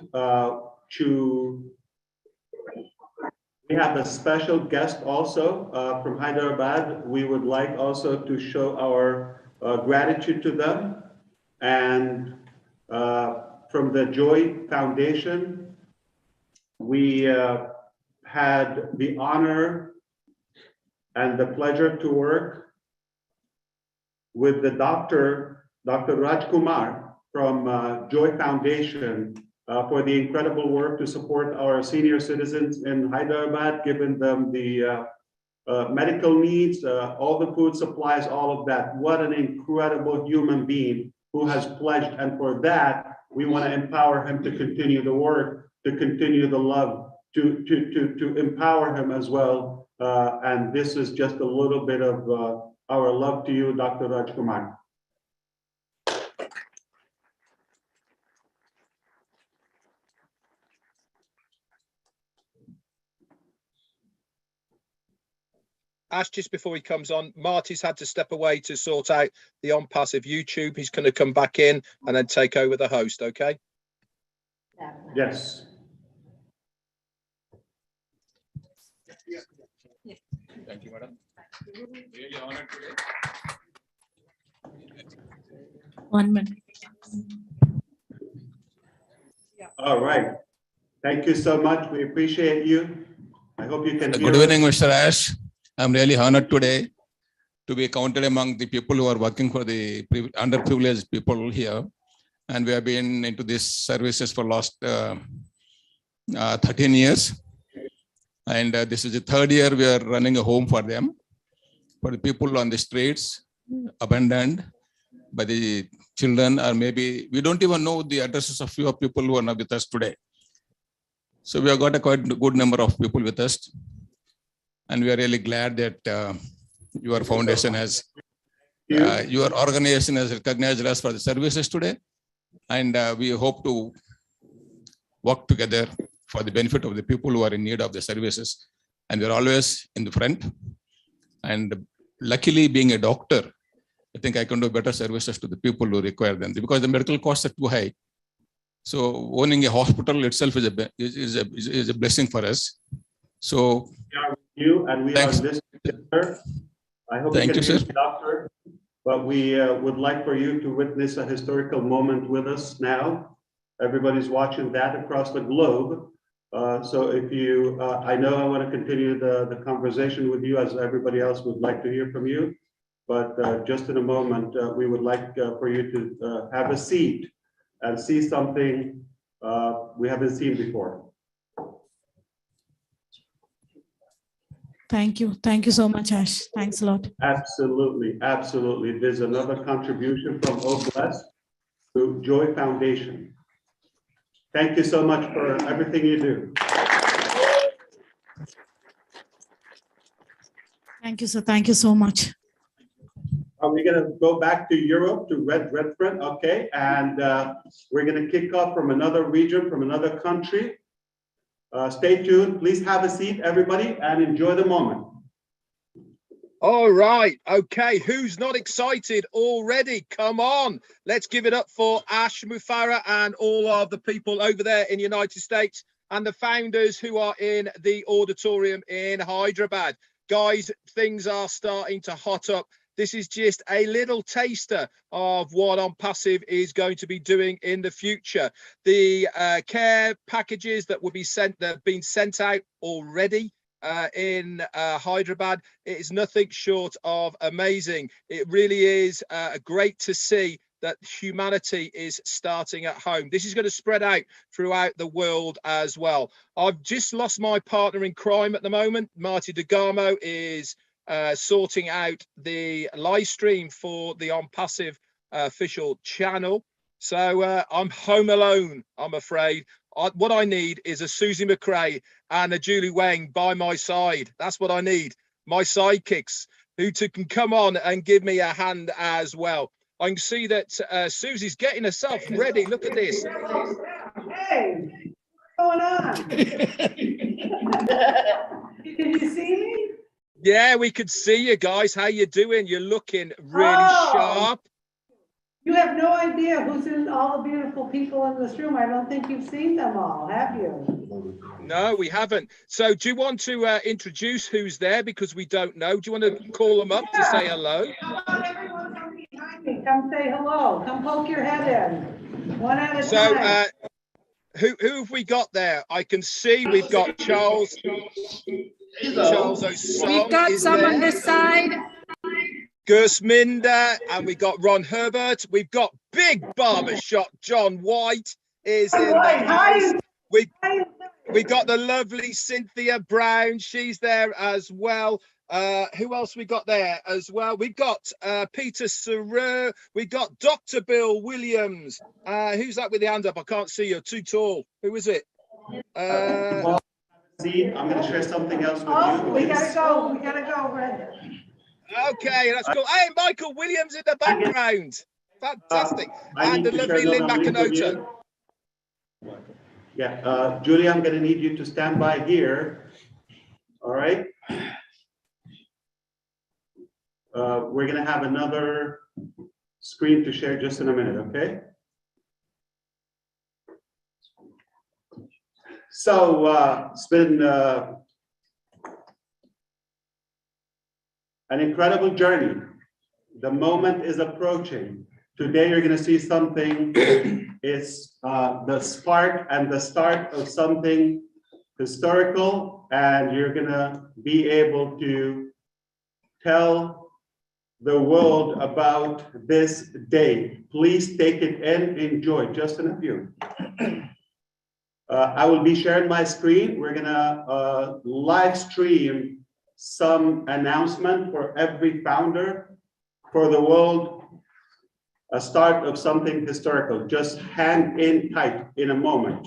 S22: we have a special guest also from Hyderabad. We would like also to show our gratitude to them. And from the Joy Foundation, we had the honor and the pleasure to work with the Dr. Rajkumar from Joy Foundation for the incredible work to support our senior citizens in Hyderabad, giving them the medical needs, all the food supplies, all of that. What an incredible human being who has pledged. And for that, we want to empower him to continue the work, to continue the love, to empower him as well. And this is just a little bit of our love to you, Dr. Rajkumar.
S3: Ash, just before he comes on, Marty's had to step away to sort out the ONPASSIVE YouTube. He's going to come back in and then take over the host, okay?
S22: Yes.
S3: Thank you, madam. Really honored today.
S7: 1 minute.
S22: All right. Thank you so much. We appreciate you. I hope you can hear
S18: Good evening,
S22: us.
S18: Mr. Ash. I'm really honored today to be counted among the people who are working for the underprivileged people here. And we have been into these services for last 13 years. And this is the third year we are running a home for them, for the people on the streets, abandoned by the children, or maybe we don't even know the addresses of few people who are not with us today. So we have got a quite good number of people with us. And we are really glad that your foundation has, your organization has recognized us for the services today. And we hope to work together for the benefit of the people who are in need of the services. And we're always in the front. And luckily, being a doctor, I think I can do better services to the people who require them, because the medical costs are too high. So owning a hospital itself is a blessing for us. So
S22: You and we
S18: thanks.
S22: are listening, sir. I hope
S18: Thank
S22: you
S18: you,
S22: can
S18: sir.
S22: hear, doctor. But we would like for you to witness a historical moment with us now. Everybody's watching that across the globe. So if you, I know I want to continue the conversation with you, as everybody else would like to hear from you. But just in a moment, we would like for you to have a seat and see something we haven't seen before.
S7: Thank you. Thank you so much, Ash. Thanks a lot.
S22: Absolutely, absolutely. There's another contribution from OBLES to Joy Foundation. Thank you so much for everything you do.
S7: Thank you, sir. Thank you so much.
S22: Are we going to go back to Europe, to Redfern? Okay, and we're going to kick off from another region, from another country. Stay tuned. Please have a seat, everybody, and enjoy the moment.
S3: All right. Okay. Who's not excited already? Come on. Let's give it up for Ash Mufarah and all of the people over there in the United States and the founders who are in the auditorium in Hyderabad. Guys, things are starting to hot up. This is just a little taster of what ONPASSIVE is going to be doing in the future. The care packages that will be sent, that have been sent out already. in Hyderabad. It is nothing short of amazing. It really is great to see that humanity is starting at home. This is going to spread out throughout the world as well. I've just lost my partner in crime at the moment. Marty DeGarmo is sorting out the live stream for the ONPASSIVE official channel. So I'm home alone, I'm afraid. What I need is a Susie McRae and a Julie Wang by my side. That's what I need. My sidekicks who can come on and give me a hand as well. I can see that Susie's getting herself ready. Look at this.
S6: Hey, what's going on? Did you see me?
S3: Yeah, we could see you guys. How you doing? You're looking really sharp.
S6: You have no idea who's in all the beautiful people in this room. I don't think you've seen them all, have you?
S3: No, we haven't. So do you want to introduce who's there? Because we don't know. Do you want to call them up to say hello?
S6: Everyone come behind me. Come say hello. Come poke your head in. One at a
S3: So
S6: time.
S3: who have we got there? I can see we've got Charles. Charles O'Song.
S2: We've got some on this side.
S3: Gus Minder, and we got Ron Herbert. We've got big barbershop John White is in the house. We got the lovely Cynthia Brown. She's there as well. Who else we got there as well? We got Peter Saru. We got Dr. Bill Williams. Who's that with the hand up? I can't see you. Too tall. Who is it?
S22: I'm going to share something else with you.
S6: We gotta go. We gotta go, Red.
S3: Okay, that's cool. Hey, Michael Williams in the background. Fantastic.
S22: I
S3: And
S22: need
S3: the
S22: to
S3: lovely
S22: share
S3: Lynn
S22: another link with
S3: Makanoto.
S22: you. Yeah, Julie, I'm going to need you to stand by here. All right. We're going to have another screen to share just in a minute, okay? So it's been an incredible journey. The moment is approaching. Today, you're going to see something. It's the spark and the start of something historical, and you're going to be able to tell the world about this day. Please take it in, enjoy, just in a few. I will be sharing my screen. We're going to live stream some announcement for every founder for the world, a start of something historical. Just hang in tight in a moment.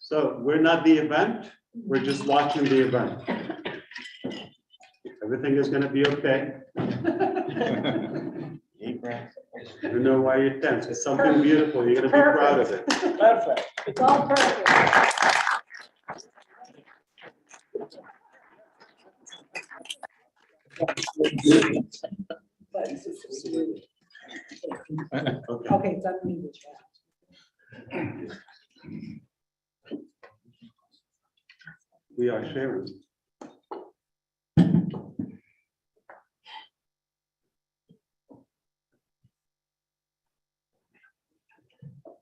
S22: So we're not the event, we're just watching the event. Everything is going to be okay. You know why you're tense. It's something beautiful. You're going to be proud of it.
S6: Perfect. It's all perfect. Okay, it's unmuted.
S22: We are sharing.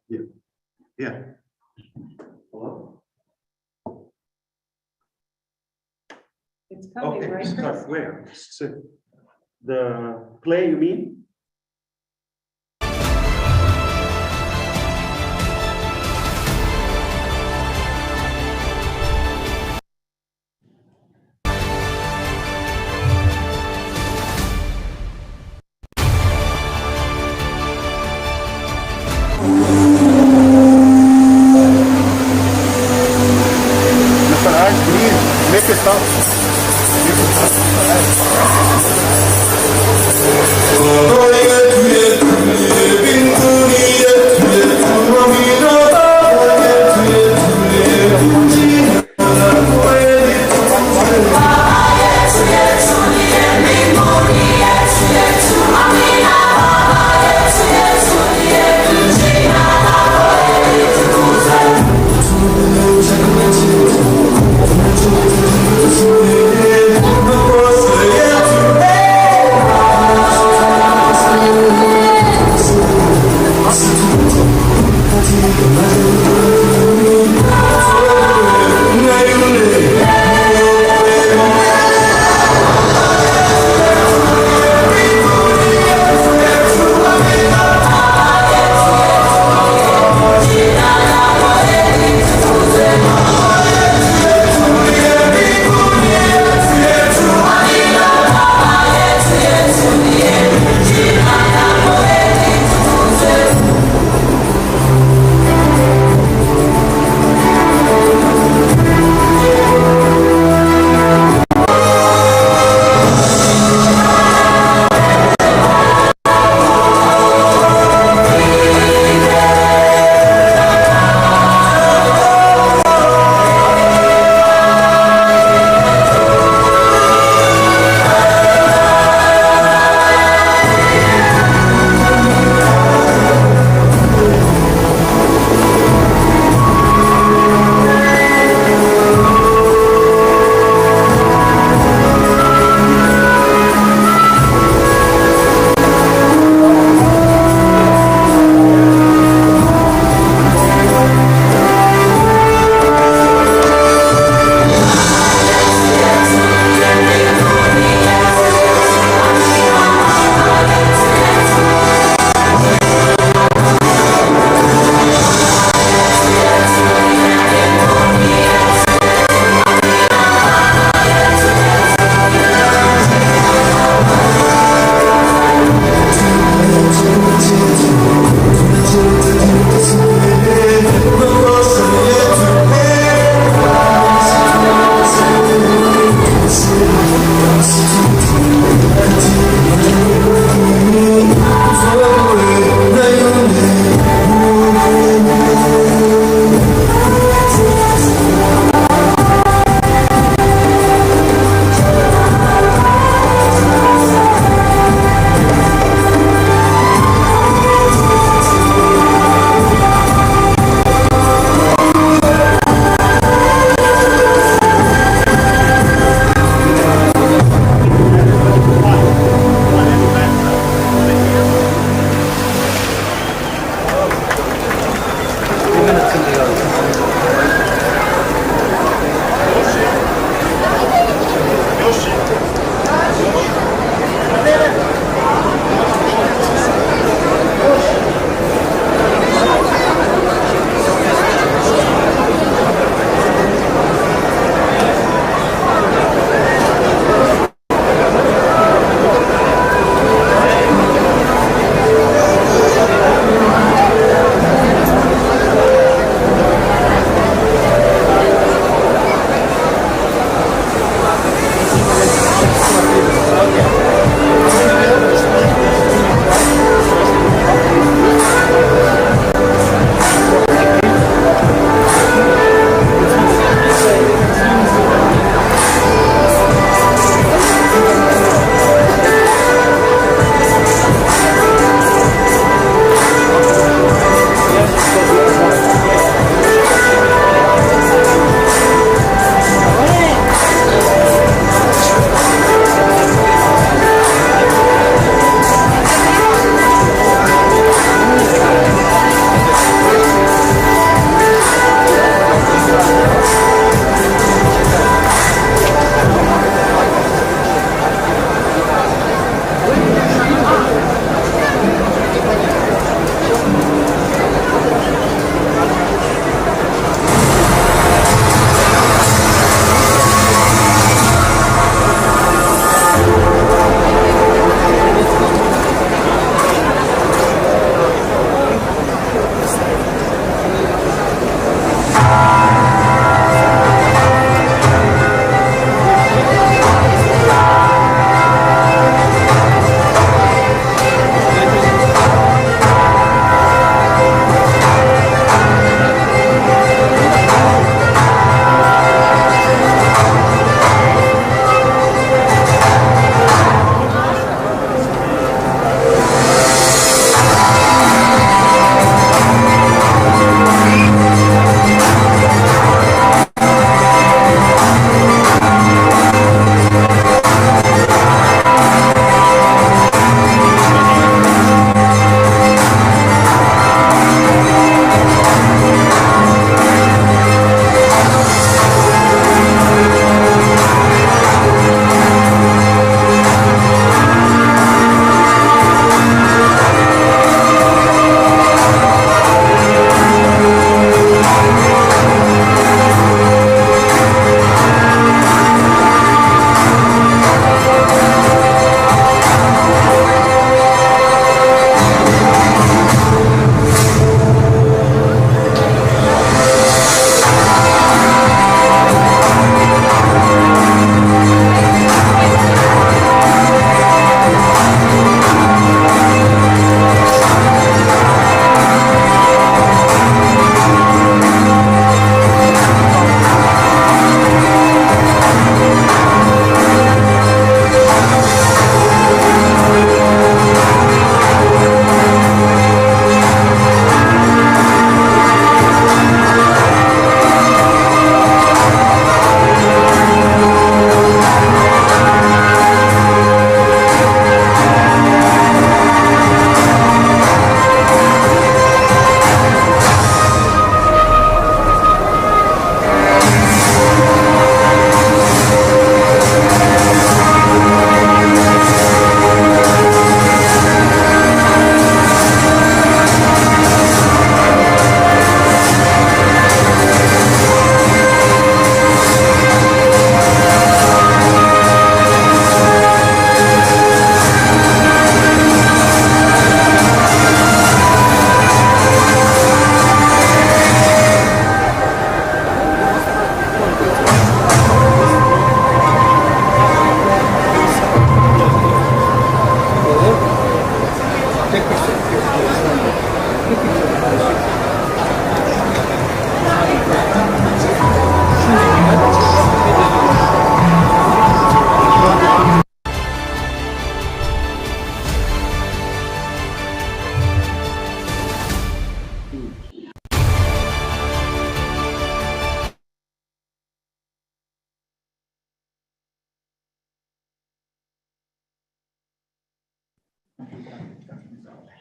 S22: Yeah. Yeah. Hello?
S6: It's coming,
S22: Okay,
S6: right,
S22: start
S6: Chris?
S22: where? The play, you mean? Mr. Ash, please make it stop.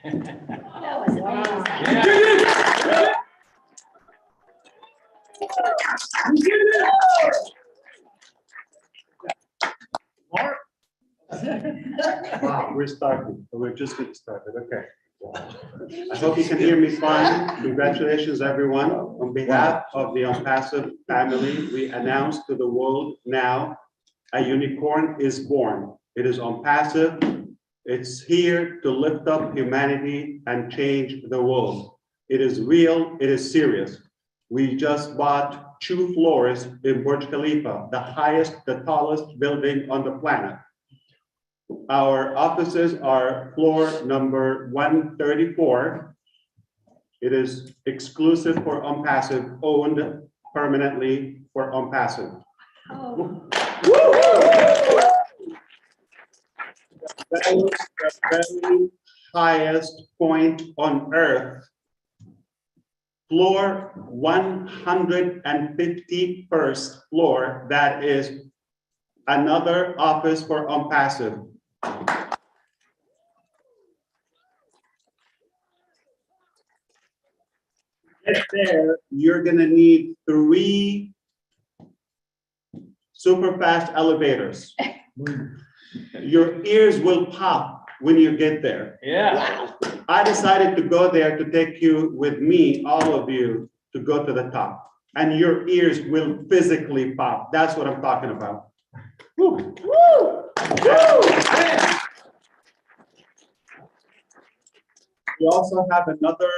S17: That was amazing.
S22: Wow, we're starting. We're just getting started. Okay. I hope you can hear me fine. Congratulations, everyone. On behalf of the ONPASSIVE family, we announce to the world now, a unicorn is born. It is ONPASSIVE. It's here to lift up humanity and change the world. It is real. It is serious. We just bought 2 floors in Burj Khalifa, the highest, the tallest building on the planet. Our offices are floor number 134. It is exclusive for ONPASSIVE, owned permanently for ONPASSIVE. The very highest point on earth, floor 151st floor, that is another office for ONPASSIVE. Get there, you're gonna need 3 super fast elevators. Your ears will pop when you get there.
S21: Yeah.
S22: I decided to go there to take you with me, all of you, to go to the top. And your ears will physically pop. That's what I'm talking about. Woo. Woo. We also have another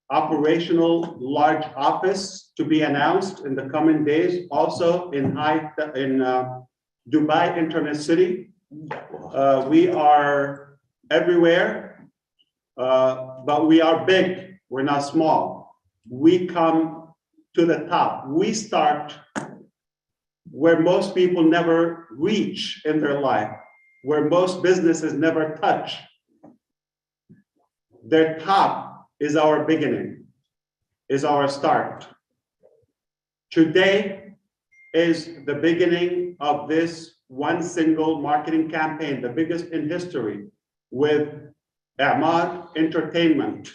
S22: operational large office to be announced in the coming days, also in Dubai Internet City. We are everywhere, but we are big. We're not small. We come to the top. We start where most people never reach in their life, where most businesses never touch. Their top is our beginning, is our start. Today is the beginning of this one single marketing campaign, the biggest in history, with Ahmad Entertainment,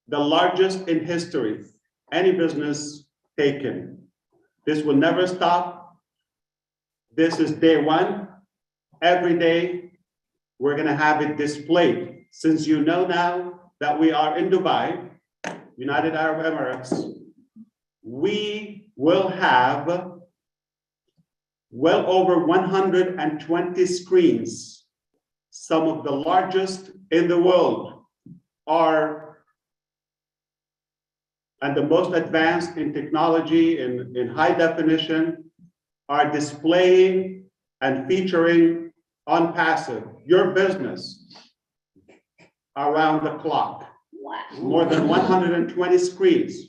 S22: the largest in history, any business taken. This will never stop. This is day one. Every day, we're gonna have it displayed. Since you know now that we are in Dubai, United Arab Emirates, we will have well over 120 screens. Some of the largest in the world are, and the most advanced in technology, in high definition, are displaying and featuring ONPASSIVE, your business, around the clock. Wow. More than 120 screens.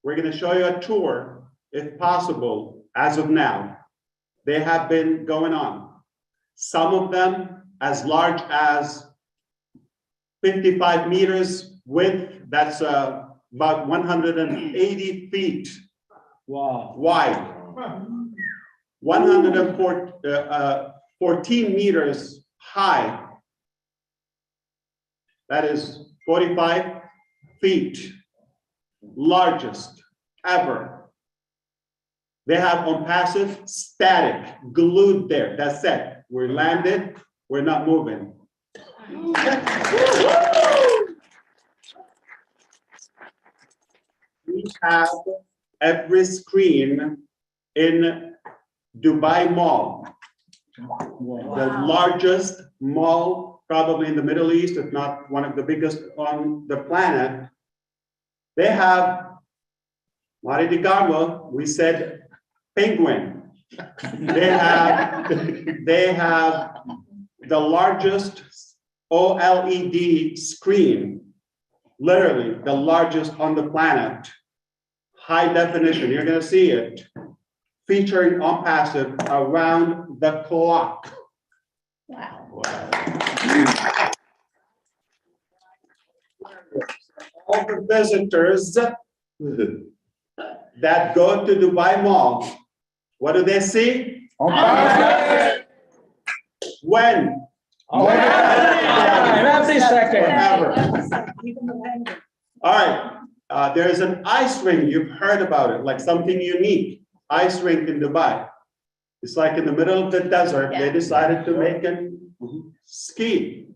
S22: We're going to show you a tour, if possible, as of now. They have been going on. Some of them as large as 55 meters width, that's about 180 feet wide. 114 meters high. That is 45 feet, largest ever. They have ONPASSIVE static, glued there. That's it. We're landed, we're not moving. We have every screen in Dubai Mall, the largest mall probably in the Middle East, if not one of the biggest on the planet. They have, Mari di Carlo, we said penguin. They have the largest OLED screen, literally the largest on the planet. High definition, you're gonna see it, featuring ONPASSIVE around the clock.
S17: Wow.
S22: All the visitors that go to Dubai Mall, what do they see? ONPASSIVE. When? Every second. Forever. All right, there's an ice rink, you've heard about it, like something unique, ice rink in Dubai. It's like in the middle of the desert, they decided to make it ski.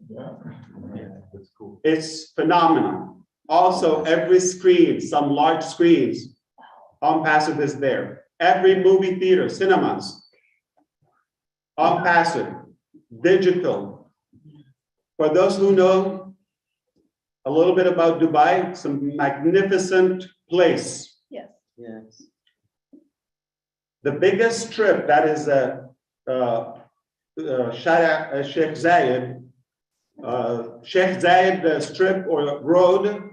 S22: It's phenomenal. Also, every screen, some large screens, ONPASSIVE is there. Every movie theater, cinemas, ONPASSIVE, digital. For those who know a little bit about Dubai, it's a magnificent place.
S17: Yes.
S22: Yes. The biggest strip that is Sheikh Zayed, strip or road,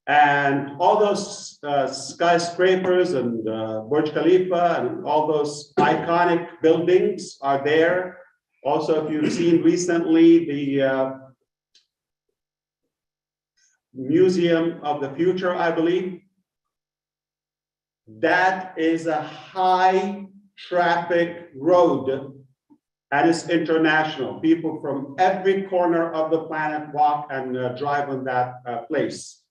S22: and all those skyscrapers and Burj Khalifa and all those iconic buildings are there. Also, if you've seen recently the Museum of the Future, I believe, that is a high traffic road and it's international. People from every corner of the planet walk and drive on that place.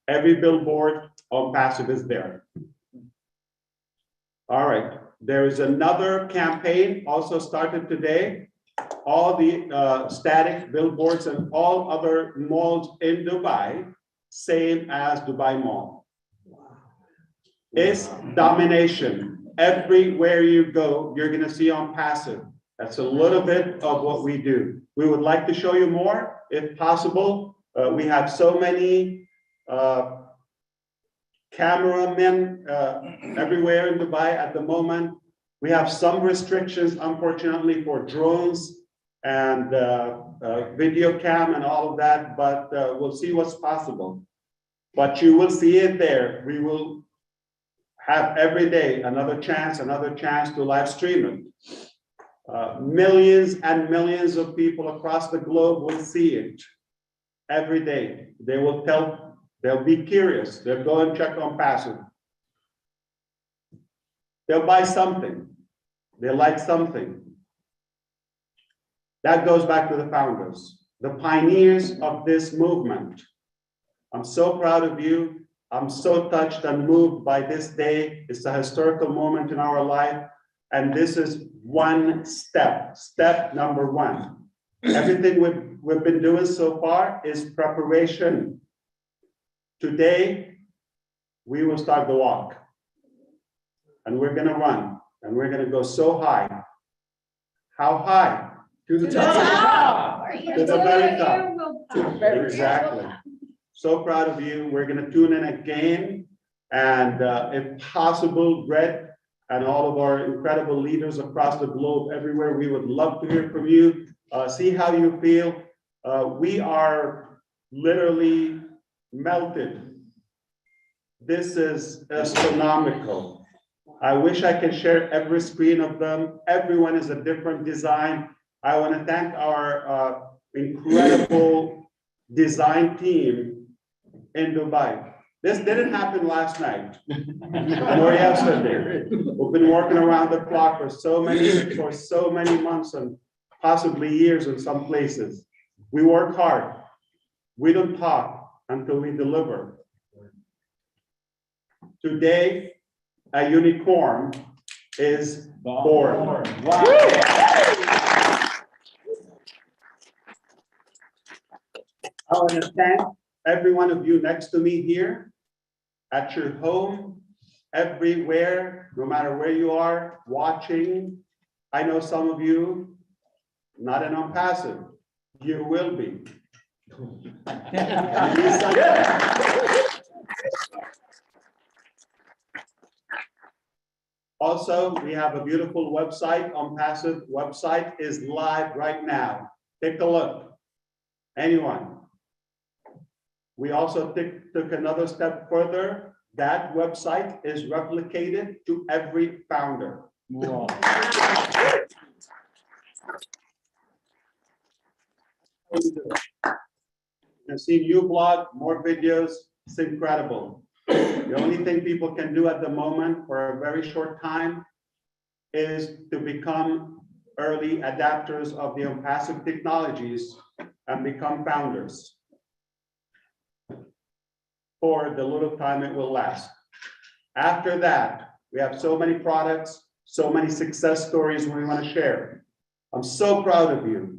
S22: Every billboard ONPASSIVE is there. All right, there is another campaign also started today. All the static billboards and all other malls in Dubai, same as Dubai Mall. It's domination. Everywhere you go, you're gonna see ONPASSIVE. That's a little bit of what we do. We would like to show you more, if possible. We have so many cameramen everywhere in Dubai at the moment. We have some restrictions, unfortunately, for drones and video cam and all of that, but we'll see what's possible. But you will see it there. We will have every day another chance to live stream it. Millions and millions of people across the globe will see it every day. They will tell, they'll be curious. They'll go and check ONPASSIVE. They'll buy something. They like something. That goes back to the founders, the pioneers of this movement. I'm so proud of you. I'm so touched and moved by this day. It's a historical moment in our life. And this is one step, step number one. Everything we've been doing so far is preparation. Today, we will start the walk. And we're gonna run. And we're gonna go so high. How high? To the top. To the very top. Exactly. So proud of you. We're gonna tune in again. And if possible, Red and all of our incredible leaders across the globe, everywhere, we would love to hear from you. See how you feel. We are literally melted. This is astronomical. I wish I could share every screen of them. Everyone is a different design. I want to thank our incredible design team in Dubai. This didn't happen last night nor yesterday. We've been working around the clock for so many months and possibly years in some places. We work hard. We don't talk until we deliver. Today, a unicorn is born. Wow. I want to thank every one of you next to me here, at your home, everywhere, no matter where you are, watching. I know some of you, not in ONPASSIVE, you will be. Also, we have a beautiful website. ONPASSIVE website is live right now. Take a look. Anyone. We also took another step further. That website is replicated to every founder. Wow. You see new blog, more videos. It's incredible. The only thing people can do at the moment for a very short time is to become early adapters of the ONPASSIVE technologies and become founders for the little time it will last. After that, we have so many products, so many success stories we want to share. I'm so proud of you.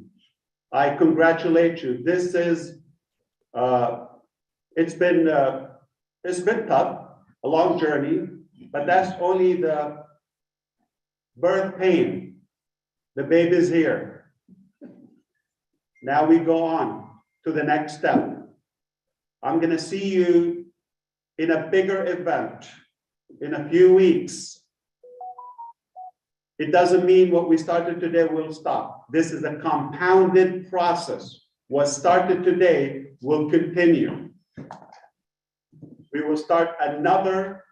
S22: I congratulate you. This is, it's been tough, a long journey, but that's only the birth pain. The baby's here. Now we go on to the next step. I'm gonna see you in a bigger event in a few weeks. It doesn't mean what we started today will stop. This is a compounded process. What started today will continue. We will start another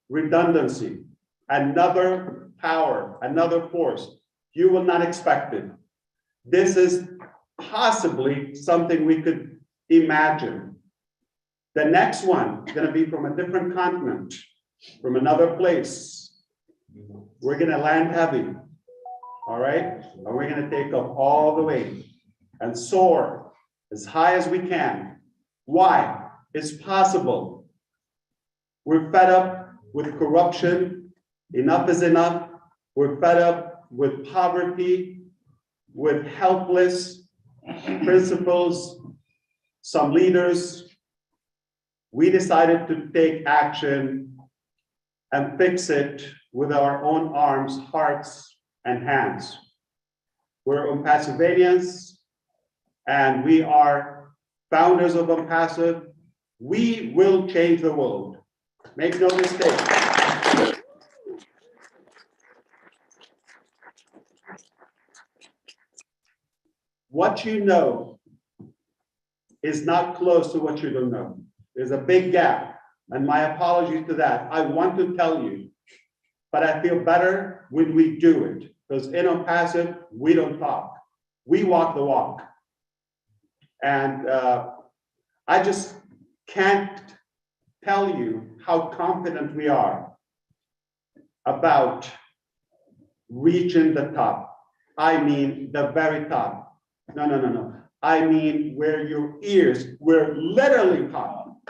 S22: redundancy, another power, another force. You will not expect it. This is possibly something we could imagine. The next one is going to be from a different continent, from another place. We're going to land heavy, all right? And we're going to take up all the way and soar as high as we can. Why? It's possible. We're fed up with corruption. Enough is enough. We're fed up with poverty, with helpless principles, some leaders. We decided to take action and fix it with our own arms, hearts, and hands. We're ONPASSIVians, and we are founders of ONPASSIVE. We will change the world. Make no mistake. What you know is not close to what you don't know. There's a big gap, and my apologies to that. I want to tell you, but I feel better when we do it, because in ONPASSIVE, we don't talk. We walk the walk. And I just can't tell you how confident we are about reaching the top. I mean, the very top. No. I mean, where your ears were literally top.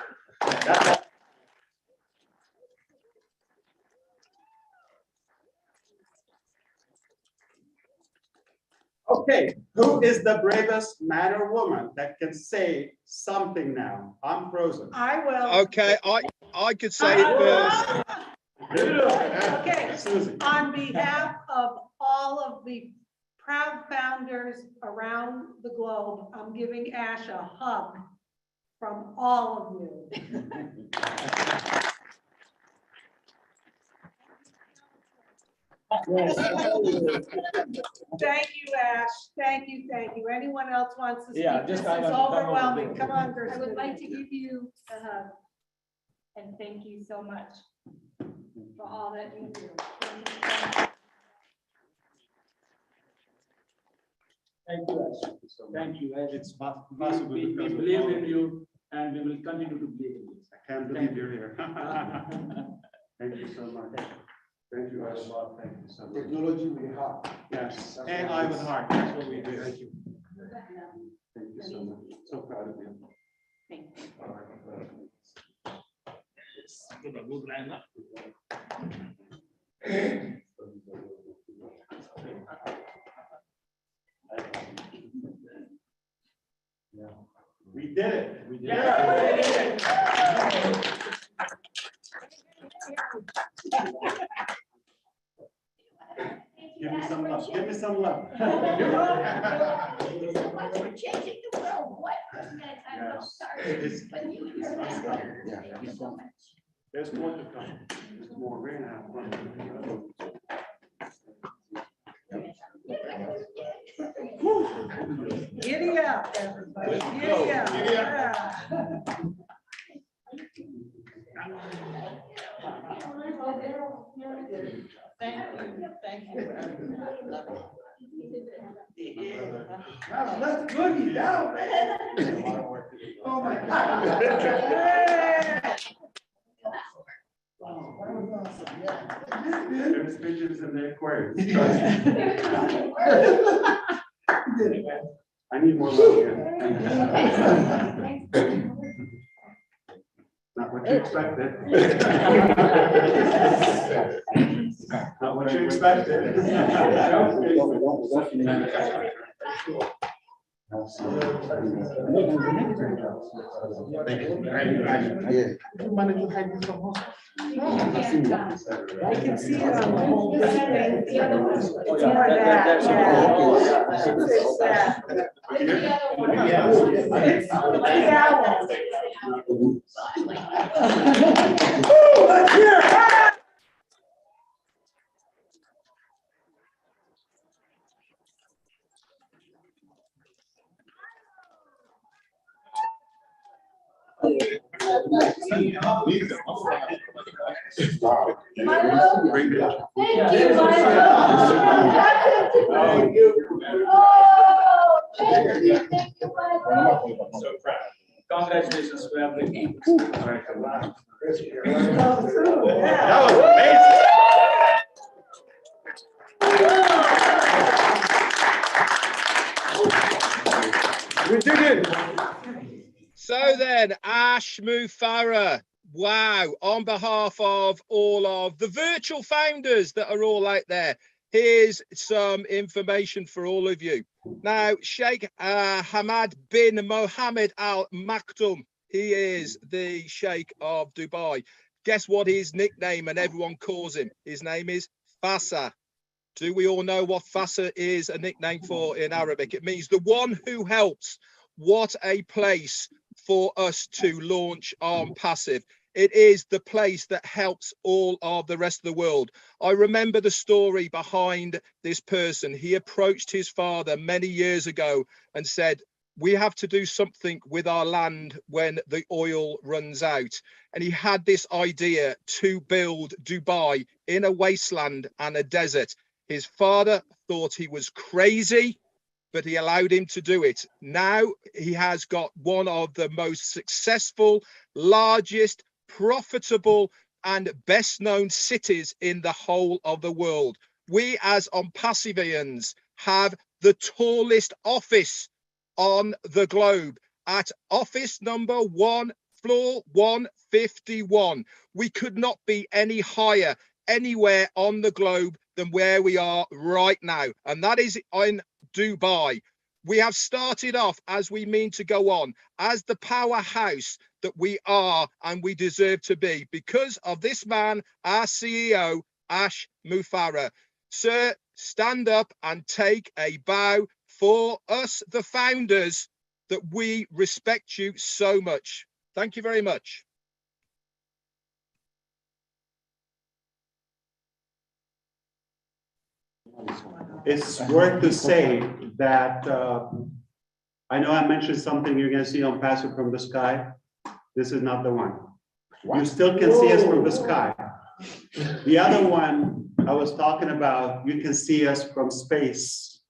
S22: Okay, who is the bravest man or woman that can say something now? I'm frozen.
S6: I will.
S3: Okay, I could say it first.
S6: Okay, on behalf of all of the proud founders around the globe, I'm giving Ash a hug from all of you. Thank you, Ash. Thank you. Anyone else wants to speak?
S15: Yeah,
S6: This
S15: just
S6: is overwhelming. Come on,
S5: I
S6: Gertrude.
S5: would like to give you a hug and thank you so much for all that you do. Thank you so much.
S15: Thank you, Ash. Thank you. It's possible. We believe in you and we will continue to believe in you.
S22: I can't believe you're here. Thank you so much. Thank you, Ash. Thank you so much.
S23: Technology with heart.
S22: Yes, AI with heart. That's what we do. Thank you. Thank you so much. So proud of you.
S5: Thank you.
S22: We did it. We did
S6: it.
S22: Give me some love. Give me some love.
S5: We're changing the world. What?
S22: There's more to come. There's more. We're gonna have fun.
S6: Giddy up, everybody. Giddy up. Yeah. Thank you.
S23: Now, let's boogie down, man. Oh, my God.
S6: Yeah.
S23: Oh, that was awesome. Yeah.
S22: pigeons in the aquarium. Trust me. I need more love here. Not what you expected. Not what you expected.
S6: I can see it on the whole thing. It's more that, it's the owl. Let's hear it.
S15: So proud. Congratulations to everyone.
S22: That was amazing. We did it.
S3: So then, Ash Mufarah, wow, on behalf of all of the virtual founders that are all out there, here's some information for all of you. Now, Sheikh Hamad bin Mohammed Al Maktoum, he is the Sheikh of Dubai. Guess what his nickname and everyone calls him? His name is Fassa. Do we all know what Fassa is a nickname for in Arabic? It means the one who helps. What a place for us to launch ONPASSIVE. It is the place that helps all of the rest of the world. I remember the story behind this person. He approached his father many years ago and said, we have to do something with our land when the oil runs out. And he had this idea to build Dubai in a wasteland and a desert. His father thought he was crazy, but he allowed him to do it. Now he has got one of the most successful, largest, profitable, and best known cities in the whole of the world. We as ONPASSIVians have the tallest office on the globe at office number 1, floor 151. We could not be any higher anywhere on the globe than where we are right now, and that is in Dubai. We have started off as we mean to go on, as the powerhouse that we are and we deserve to be, because of this man, our CEO, Ash Mufarah. Sir, stand up and take a bow for us, the founders, that we respect you so much. Thank you very much.
S22: It's worth to say that I know I mentioned something you're going to see ONPASSIVE from the sky. This is not the one. You still can see us from the sky. The other one I was talking about, you can see us from space,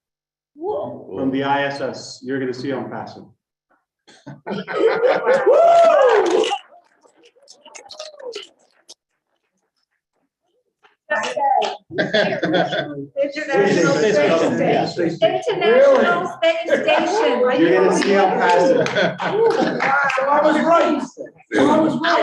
S22: from the ISS. You're going to see ONPASSIVE.
S6: International Space Station. International Space Station.
S22: You're going to see ONPASSIve.
S6: So I was right. I was right.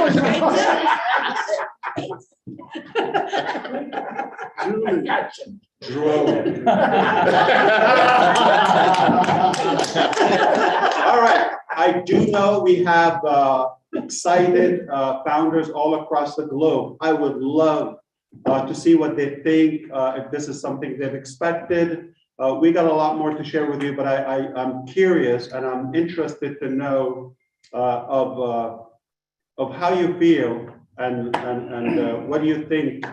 S22: All right. I do know we have excited founders all across the globe. I would love to see what they think, if this is something they've expected. We got a lot more to share with you, but I'm curious and I'm interested to know of how you feel and what do you think.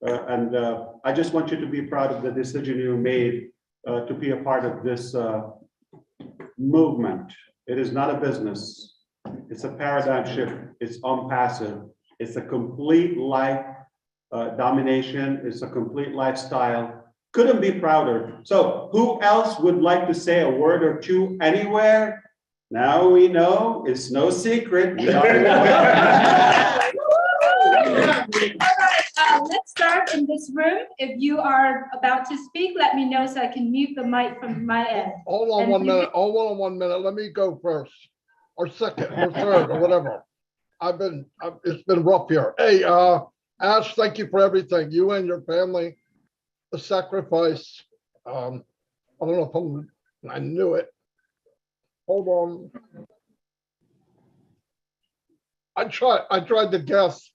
S22: I just want you to be proud of the decision you made to be a part of this movement. It is not a business. It's a paradigm shift. It's ONPASSIVE. It's a complete life domination. It's a complete lifestyle. Couldn't be prouder. So who else would like to say a word or two anywhere? Now we know it's no secret. We are
S5: Let's start start in this room. If you are about to speak, let me know so I can mute the mic from my end.
S1: Hold on
S5: And
S1: one
S5: you-
S1: minute, hold on 1 minute. Let me go first, or second, or third, or whatever. It's been rough here. Hey, Ash, thank you for everything. You and your family, the sacrifice. I don't know if I knew it. Hold on. I tried to guess,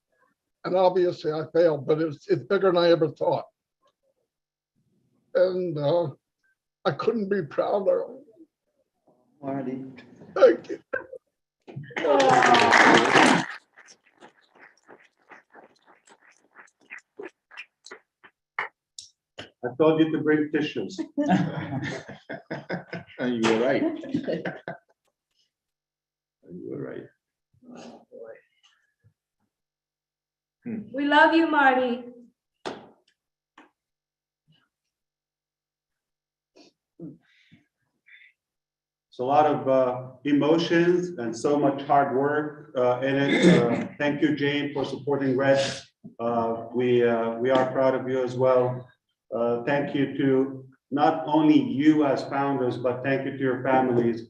S1: and obviously I failed, but it's bigger than I ever thought. And I couldn't be prouder.
S23: Marty.
S1: Thank you.
S22: I told you to bring tissues.
S21: You were right. You were right.
S5: We love you, Marty.
S22: It's a lot of emotions and so much hard work in it. Thank you, Jane, for supporting Red. We are proud of you as well. Thank you to not only you as founders, but thank you to your families.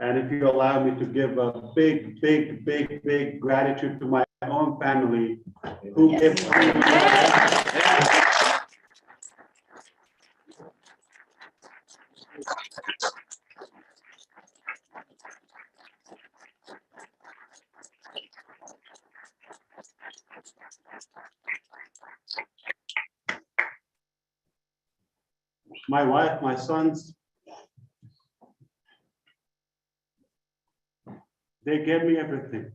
S22: And if you allow me to give a big, big, big, big gratitude to my own family who gave my wife, my sons. They gave me everything.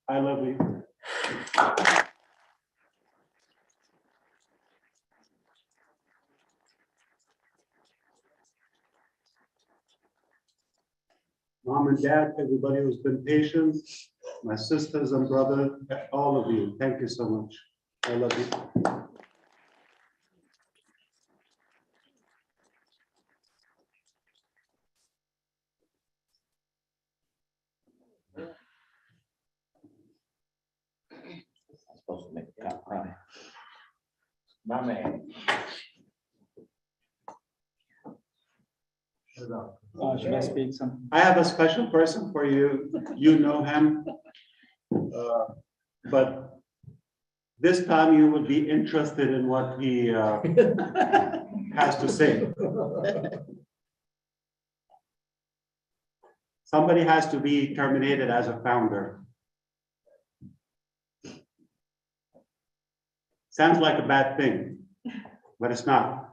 S22: I love you. Mom and dad, everybody who's been patient, my sisters and brothers, all of you, thank you so much. I love you.
S23: Supposed to make a cop cry. My man.
S15: Should I speak something?
S22: I have a special person for you. You know him. But this time you will be interested in what he has to say. Somebody has to be terminated as a founder. Sounds like a bad thing, but it's not.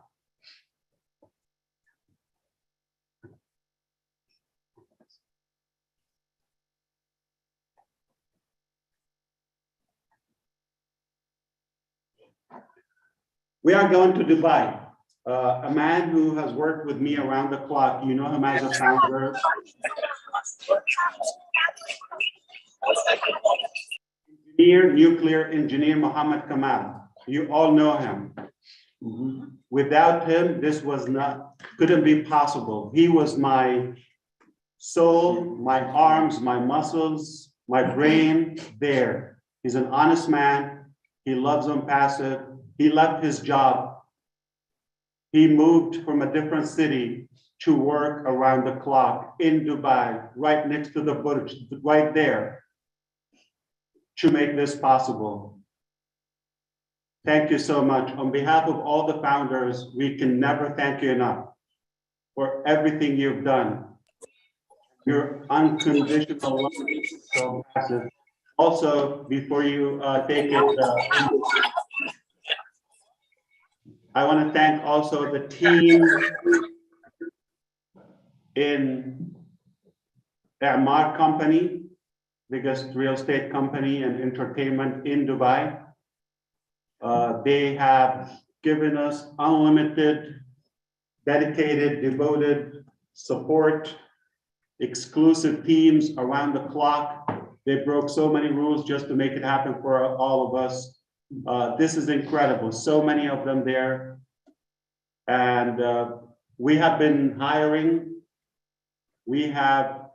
S22: We are going to Dubai. A man who has worked with me around the clock, you know him as a founder. Nuclear engineer Muhammad Kamal. You all know him. Without him, this couldn't be possible. He was my soul, my arms, my muscles, my brain there. He's an honest man. He loves ONPASSIVE. He left his job. He moved from a different city to work around the clock in Dubai, right next to the Burj, right there, to make this possible. Thank you so much. On behalf of all the founders, we can never thank you enough for everything you've done. Your unconditional love is so massive. Also, before you take it, I want to thank also the team in Emaar Company, biggest real estate company and entertainment in Dubai. They have given us unlimited, dedicated, devoted support, exclusive teams around the clock. They broke so many rules just to make it happen for all of us. This is incredible. So many of them there. And we have been hiring. We have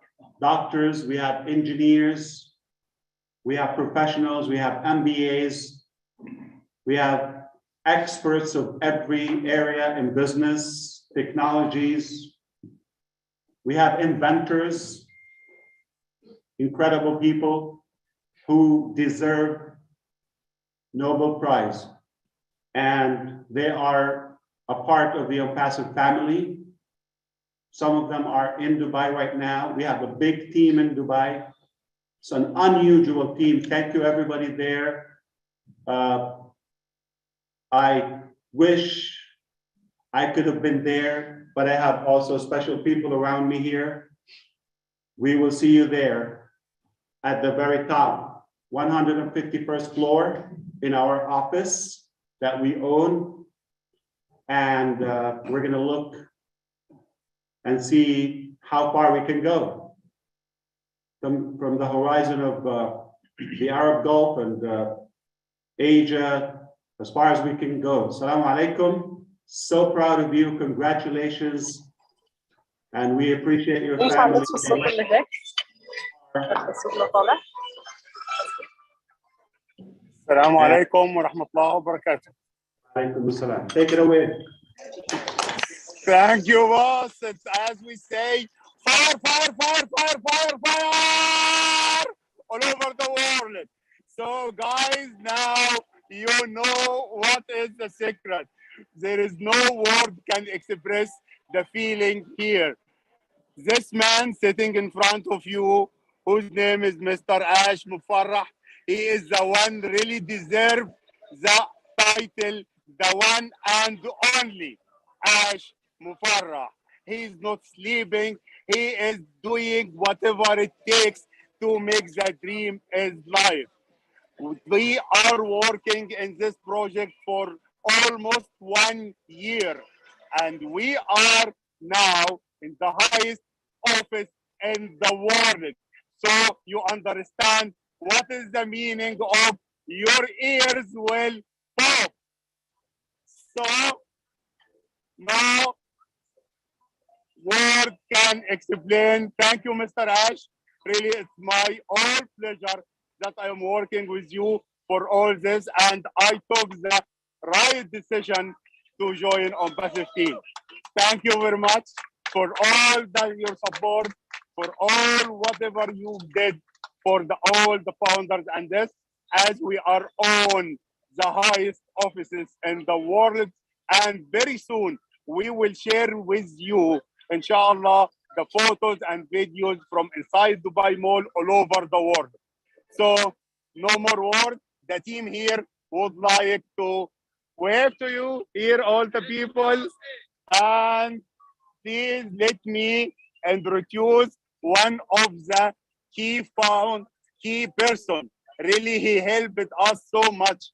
S22: doctors, we have engineers, We have professionals, we have MBAs, we have experts of every area in business, technologies. We have inventors, incredible people who deserve Nobel Prize. And they are a part of the ONPASSIVE family. Some of them are in Dubai right now. We have a big team in Dubai. It's an unusual team. Thank you, everybody there. I wish I could have been there, but I have also special people around me here. We will see you there at the very top, 151st floor in our office that we own. And we're going to look and see how far we can go from the horizon of the Arab Gulf and Asia, as far as we can go. Assalamu alaikum. So proud of you. Congratulations. And we appreciate your family.
S4: Assalamu alaikum wa rahmatullahi wa barakatuh.
S22: Alaikum assalam. Take it away.
S4: Thank you, boss. It's as we say, fire, fire, fire, fire, fire, fire all over the world. So guys, now you know what is the secret. There is no word can express the feeling here. This man sitting in front of you, whose name is Mr. Ash Mufarrah, he is the one really deserve the title, the one and only Ash Mufarrah. He is not sleeping. He is doing whatever it takes to make the dream is life. We are working in this project for almost 1 year, and we are now in the highest office in the world. So you understand what is the meaning of your ears will pop. So now word can explain. Thank you, Mr. Ash. Really, it's my all pleasure that I am working with you for all this, and I took the right decision to join ONPASSIVE team. Thank you very much for all your support, for all whatever you did for all the founders and this, as we are on the highest offices in the world, and very soon we will share with you, inshallah, the photos and videos from inside Dubai Mall all over the world. So no more words. The team here would like to wave to you here, all the people, and please let me introduce one of the key person. Really, he helped us so much,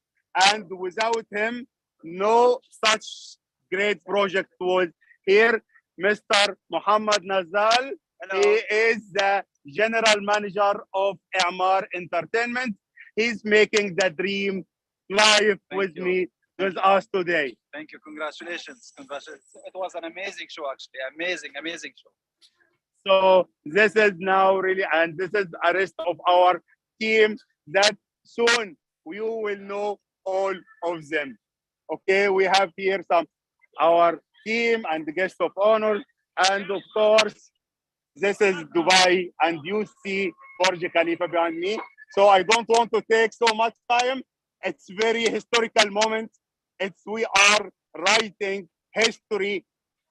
S4: and without him, no such great project was here. Mr. Muhammad Nazal. Hello. He is the general manager of I'mar Entertainment. He's making the dream live with us today.
S19: Thank you. Congratulations. Congratulations. It was an amazing show, actually. Amazing, amazing show.
S4: So this is now really, and this is a rest of our team that soon you will know all of them. Okay, we have here our team and the guest of honor, and of course, this is Dubai, and you see Burj Khalifa behind me. So I don't want to take so much time. It's very historical moment. We are writing history,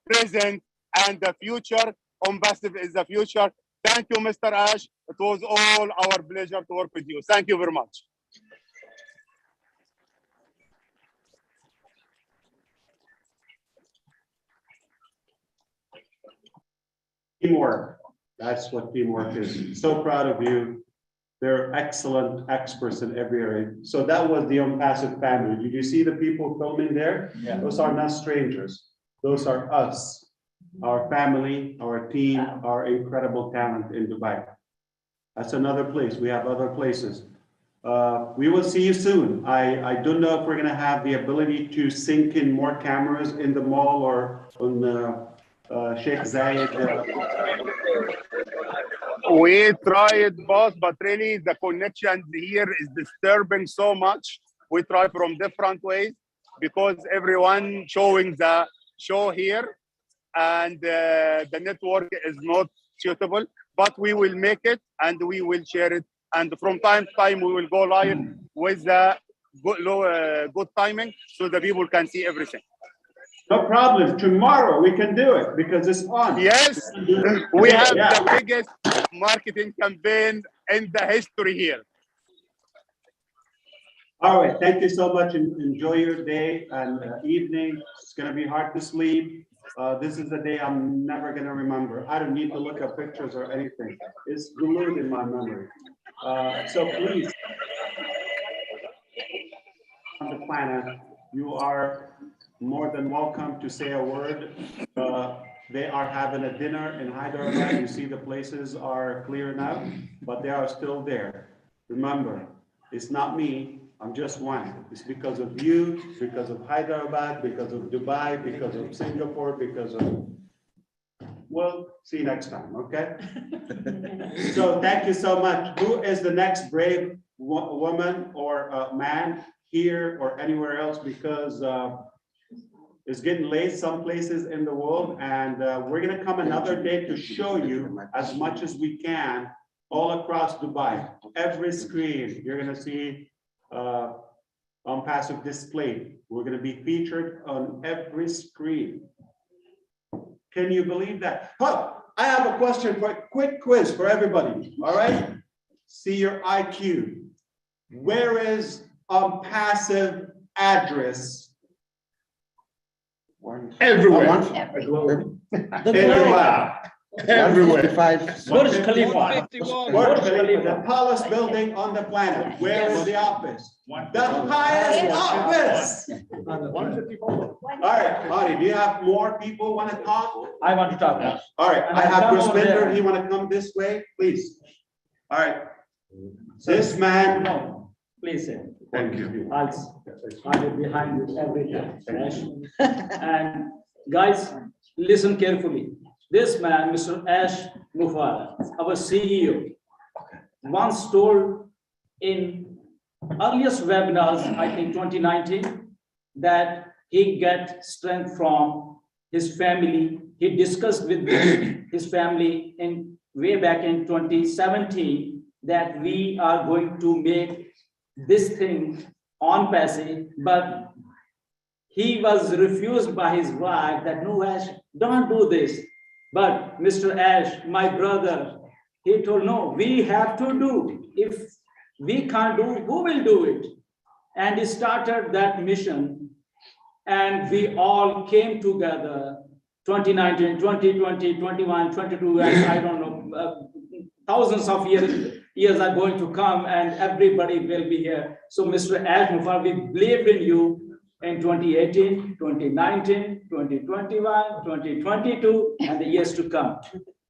S4: present, and the future. ONPASSIVE is the future. Thank you, Mr. Ash. It was all our pleasure to work with you. Thank you very much.
S22: Teamwork. That's what teamwork is. So proud of you. They're excellent experts in every area. So that was the ONPASSIVE family. Did you see the people filming there? Yeah. Those are not strangers. Those are us, our family, our team, our incredible talent in Dubai. That's another place. We have other places. We will see you soon. I don't know if we're going to have the ability to sync in more cameras in the mall or on Sheikh Zayed.
S4: We tried both, but really the connection here is disturbing so much. We try from different ways because everyone showing the show here and the network is not suitable, but we will make it and we will share it. And from time to time, we will go live with the good timing so the people can see everything.
S22: No problem. Tomorrow we can do it because it's on.
S4: Yes, we have the biggest marketing campaign in the history here.
S22: All right. Thank you so much. Enjoy your day and evening. It's going to be hard to sleep. This is a day I'm never going to remember. I don't need to look at pictures or anything. It's glued in my memory. So please, on the planet, you are more than welcome to say a word. They are having a dinner in Hyderabad. You see the places are clear now, but they are still there. Remember, it's not me. I'm just one. It's because of you, because of Hyderabad, because of Dubai, because of Singapore, because of, well, see you next time, okay? So thank you so much. Who is the next brave woman or man here or anywhere else? Because it's getting late some places in the world, and we're gonna come another day to show you as much as we can all across Dubai. Every screen, you're gonna see ONPASSIVE display. We're gonna be featured on every screen. Can you believe that? Oh, I have a question for a quick quiz for everybody, all right? See your IQ. Where is ONPASSIVE address?
S21: Everywhere.
S22: Everywhere.
S21: Burj
S22: Khalifa. The tallest building on the planet. Where is the office? The highest office. All right, Marty, do you have more people want to talk?
S15: I want to talk now.
S22: All right, I have Ruspinder. He want to come this way, please. All right. This man.
S15: No, please.
S22: Thank you.
S15: I'll be behind you every time. And guys, listen carefully. This man, Mr. Ash Mufara, our CEO, once told in earliest webinars, I think 2019, that he get strength from his family. He discussed with his family in way back in 2017 that we are going to make this thing ONPASSIVE, but he was refused by his wife that no, Ash, don't do this. But Mr. Ash, my brother, he told, no, we have to do. If we can't do, who will do it? And he started that mission. And we all came together, 2019, 2020, 21, 22, and I don't know, thousands of years are going to come and everybody will be here. So Mr. Ash Mufar, we believed in you in 2018, 2019, 2021, 2022, and the years to come.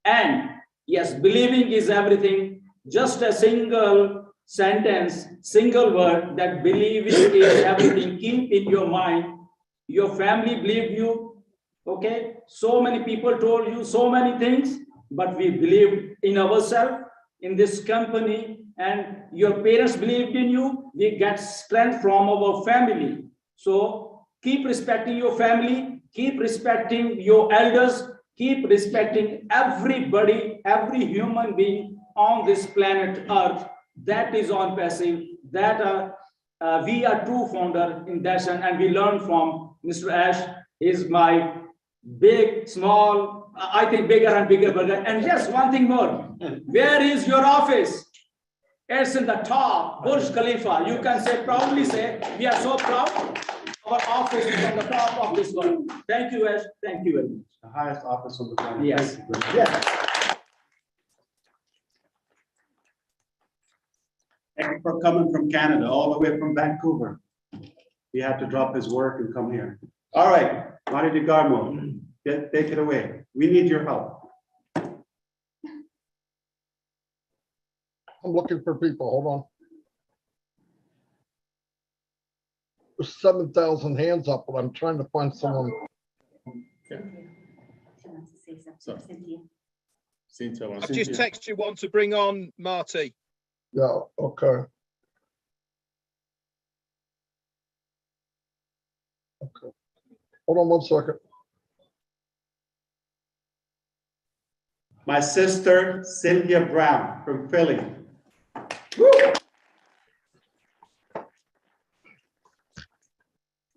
S15: And yes, believing is everything. Just a single sentence, single word, that believing is everything. Keep in your mind. Your family believed you, okay? So many people told you so many things, but we believed in ourselves, in this company, and your parents believed in you. We get strength from our family. So keep respecting your family, keep respecting your elders, keep respecting everybody, every human being on this planet Earth. That is ONPASSIVE. That we are true founder in that, and we learn from Mr. Ash. Is my big, small, I think bigger and bigger brother. And yes, one thing more. Where is your office? It's in the top, Burj Khalifa. You can say, proudly say, we are so proud. Our office is on the top of this world. Thank you, Ash. Thank you very much.
S22: The highest office on the planet.
S15: Yes.
S22: Thank you for coming from Canada, all the way from Vancouver. He had to drop his work and come here. All right, Marty DeGarmo, take it away. We need your help.
S1: I'm looking for people. Hold on. There's 7,000 hands up, but I'm trying to find someone.
S3: I've just texted you one to bring on, Marty.
S1: Yeah, okay. Okay. Hold on 1 second.
S22: My sister, Cynthia Brown from Philly. Woo!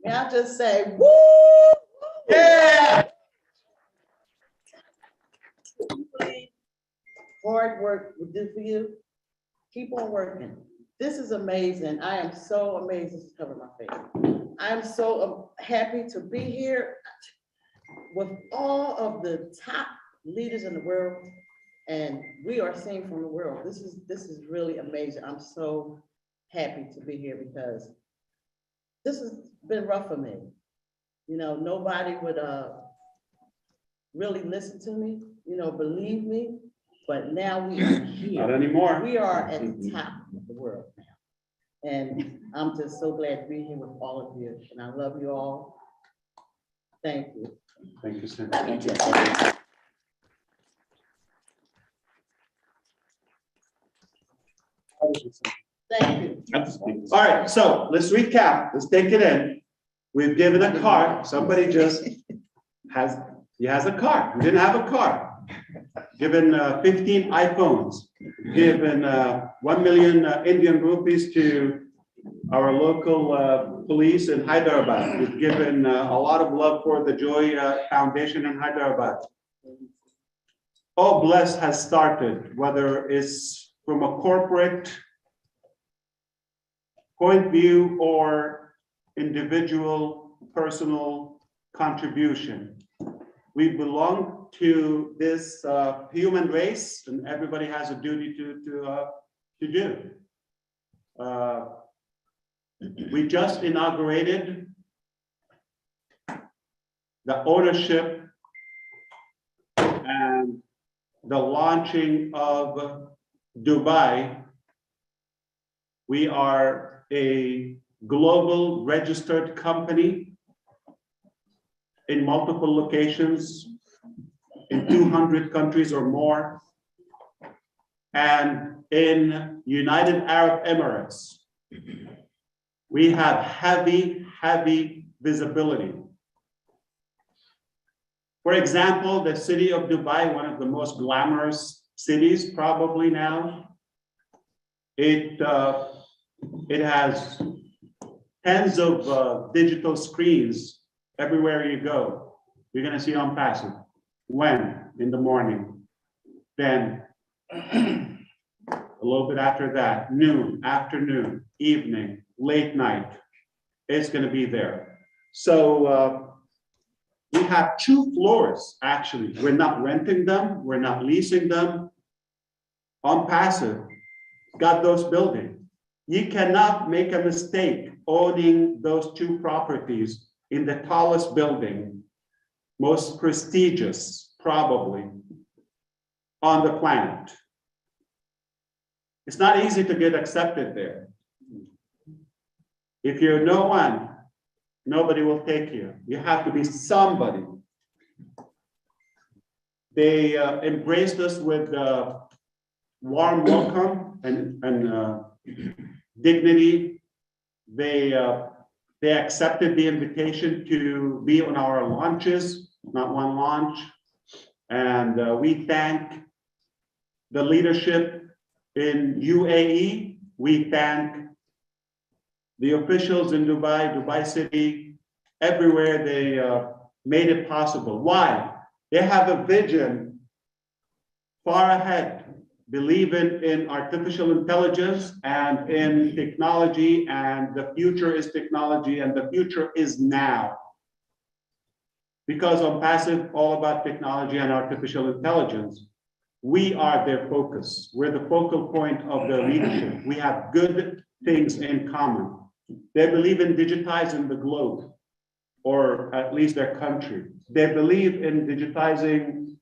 S8: May I just say, woo!
S22: Yeah!
S8: Hard work will do for you. Keep on working. This is amazing. I am so amazed. This is covering my face. I'm so happy to be here with all of the top leaders in the world, and we are seeing from the world. This is really amazing. I'm so happy to be here because this has been rough for me. You know, nobody would really listen to me, you know, believe me, but now we are here.
S22: Not anymore.
S8: We are at the top of the world now. And I'm just so glad to be here with all of you, and I love you all. Thank you.
S22: Thank you, Cynthia.
S8: Thank you. Thank you.
S22: All right, so let's recap. Let's take it in. We've given a car. Somebody just has a car. We didn't have a car. Given 15 iPhones. Given 1 million Indian rupees to our local police in Hyderabad. We've given a lot of love for the Joy Foundation in Hyderabad. Oh, Bless has started, whether it's from a corporate point of view or individual personal contribution. We belong to this human race, and everybody has a duty to do. We just inaugurated the ownership and the launching of Dubai. We are a global registered company in multiple locations in 200 countries or more, and in United Arab Emirates. We have heavy visibility. For example, the city of Dubai, one of the most glamorous cities probably now, it has tens of digital screens everywhere you go. You're gonna see ONPASSIVE. When? In the morning. Then a little bit after that, noon, afternoon, evening, late night. It's gonna be there. So we have 2 floors, actually. We're not renting them, we're not leasing them. ONPASSIVE got those buildings. You cannot make a mistake owning those 2 properties in the tallest building, most prestigious, probably, on the planet. It's not easy to get accepted there. If you're no one, nobody will take you. You have to be somebody. They embraced us with warm welcome and dignity. They accepted the invitation to be on our launches, not one launch. And we thank the leadership in UAE. We thank the officials in Dubai, Dubai City, everywhere they made it possible. Why? They have a vision far ahead, believing in artificial intelligence and in technology, and the future is technology, and the future is now. Because ONPASSIVE, all about technology and artificial intelligence, we are their focus. We're the focal point of their leadership. We have good things in common. They believe in digitizing the globe, or at least their country. They believe in digitizing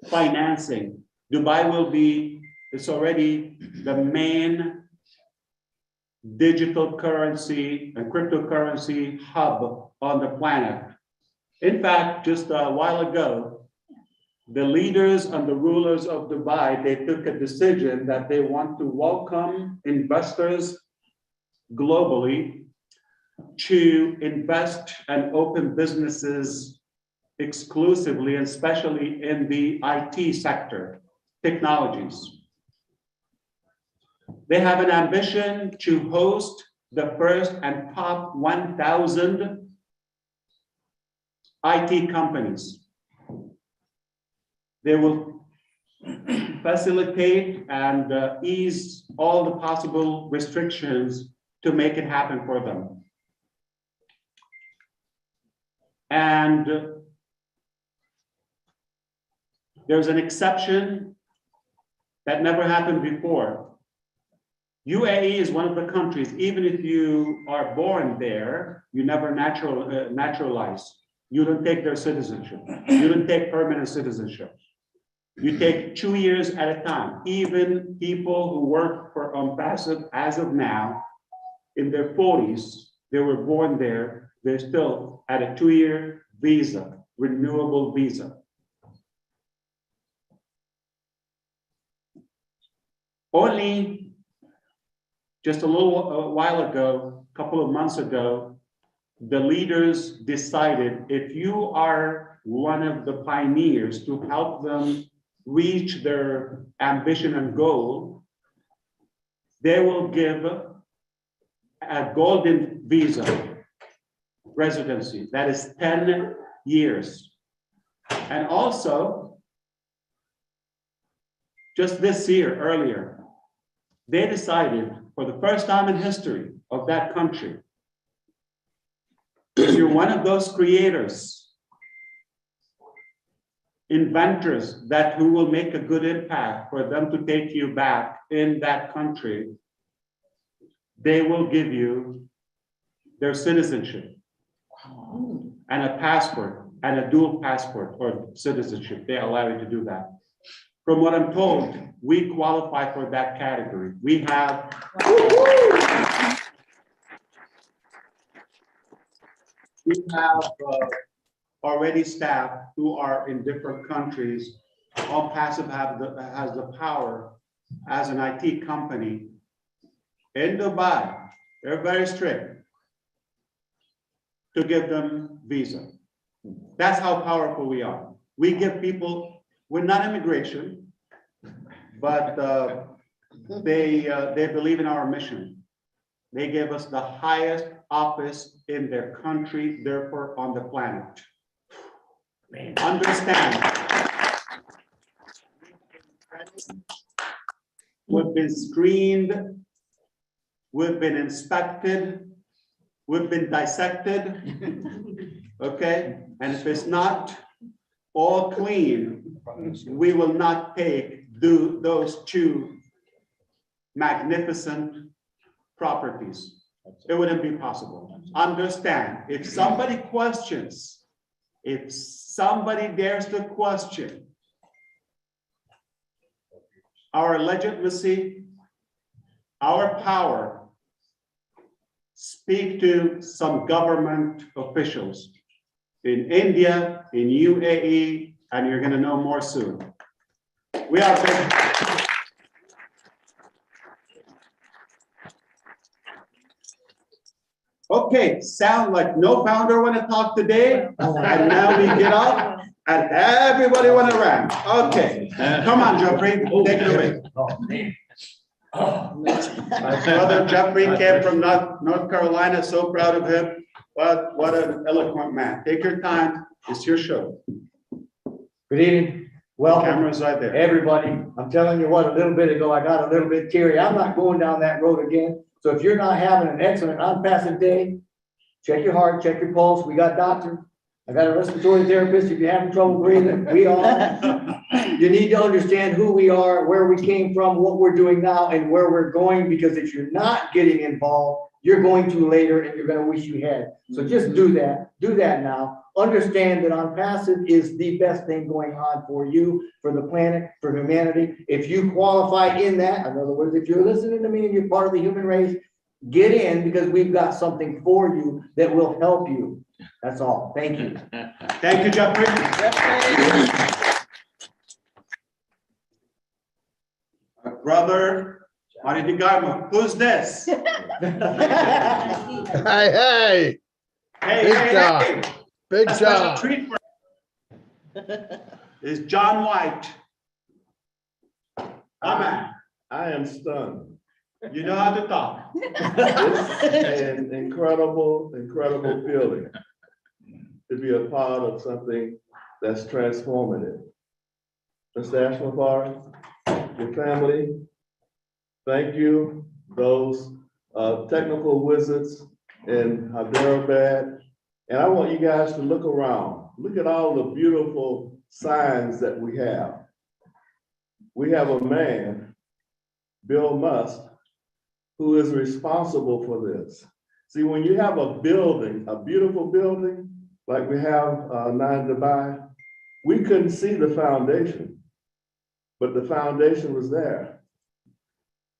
S22: financing. Dubai will be, it's already the main digital currency and cryptocurrency hub on the planet. In fact, just a while ago, the leaders and the rulers of Dubai, they took a decision that they want to welcome investors globally to invest and open businesses exclusively and especially in the IT sector, technologies. They have an ambition to host the first and top 1,000 IT companies. They will facilitate and ease all the possible restrictions to make it happen for them. And there's an exception that never happened before. UAE is one of the countries, even if you are born there, you never naturalize. You don't take their citizenship. You don't take permanent citizenship. You take 2 years at a time. Even people who work for ONPASSIVE as of now, in their 40s, they were born there, they're still at a 2-year visa, renewable visa. Only just a little while ago, a couple of months ago, the leaders decided if you are one of the pioneers to help them reach their ambition and goal, they will give a golden visa residency. That is 10 years. And also, just this year, earlier, they decided for the first time in history of that country, if you're one of those creators, inventors who will make a good impact for them to take you back in that country, they will give you their citizenship and a passport and a dual passport or citizenship. They allow you to do that. From what I'm told, we qualify for that category. We have already staff who are in different countries. ONPASSIVE has the power as an IT company in Dubai. They're very strict to give them visa. That's how powerful we are. We give people, we're not immigration, but they believe in our mission. They gave us the highest office in their country, therefore on the planet. Man. Understand. We've been screened, we've been inspected, we've been dissected, okay? And if it's not all clean, we will not take those two magnificent properties. It wouldn't be possible. Understand, if somebody questions, if somebody dares to question our legitimacy, our power, speak to some government officials in India, in UAE, and you're going to know more soon. We are big. Okay, sound like no founder want to talk today, and now we get up and everybody want to rant. Okay, come on, Jeffrey, take it away. My brother Jeffrey came from North Carolina, so proud of him. What an eloquent man. Take your time, it's your show.
S9: Good evening. Welcome,
S22: camera's right there.
S9: Everybody. I'm telling you what, a little bit ago, I got a little bit teary. I'm not going down that road again. So if you're not having an excellent ONPASSIVE day, check your heart, check your pulse. We got doctor. I got a respiratory therapist. If you're having trouble breathing, we are. You need to understand who we are, where we came from, what we're doing now, and where we're going, because if you're not getting involved, you're going to later and you're going to wish you had. So just do that. Do that now. Understand that ONPASSIVE is the best thing going on for you, for the planet, for humanity. If you qualify in that, in other words, if you're listening to me and you're part of the human race, get in, because we've got something for you that will help you. That's all. Thank you.
S22: Thank you, Jeffrey. brother Marty DeGarmo. Who's this?
S1: Hey, hey, big job, big
S22: A special
S1: job.
S22: treat for is John White.
S10: I am stunned.
S22: You know how to talk.
S10: It's an incredible feeling to be a part of something that's transformative. Mr. Ashmafar, your family, thank you. Those technical wizards in Hyderabad. And I want you guys to look around. Look at all the beautiful signs that we have. We have a man, Bill Musk, who is responsible for this. See, when you have a building, a beautiful building, like we have 9 Dubai, we couldn't see the foundation, but the foundation was there.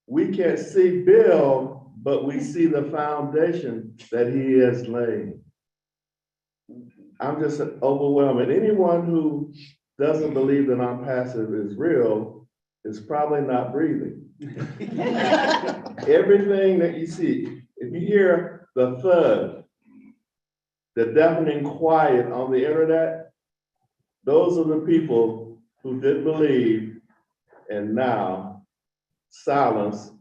S10: We can't see Bill, but we see the foundation that he has laid. I'm just overwhelmed. And anyone who doesn't believe that ONPASSIVE is real is probably not breathing. Everything that you see, if you hear the thud, the deafening quiet on the internet, those are the people who didn't believe, and now silence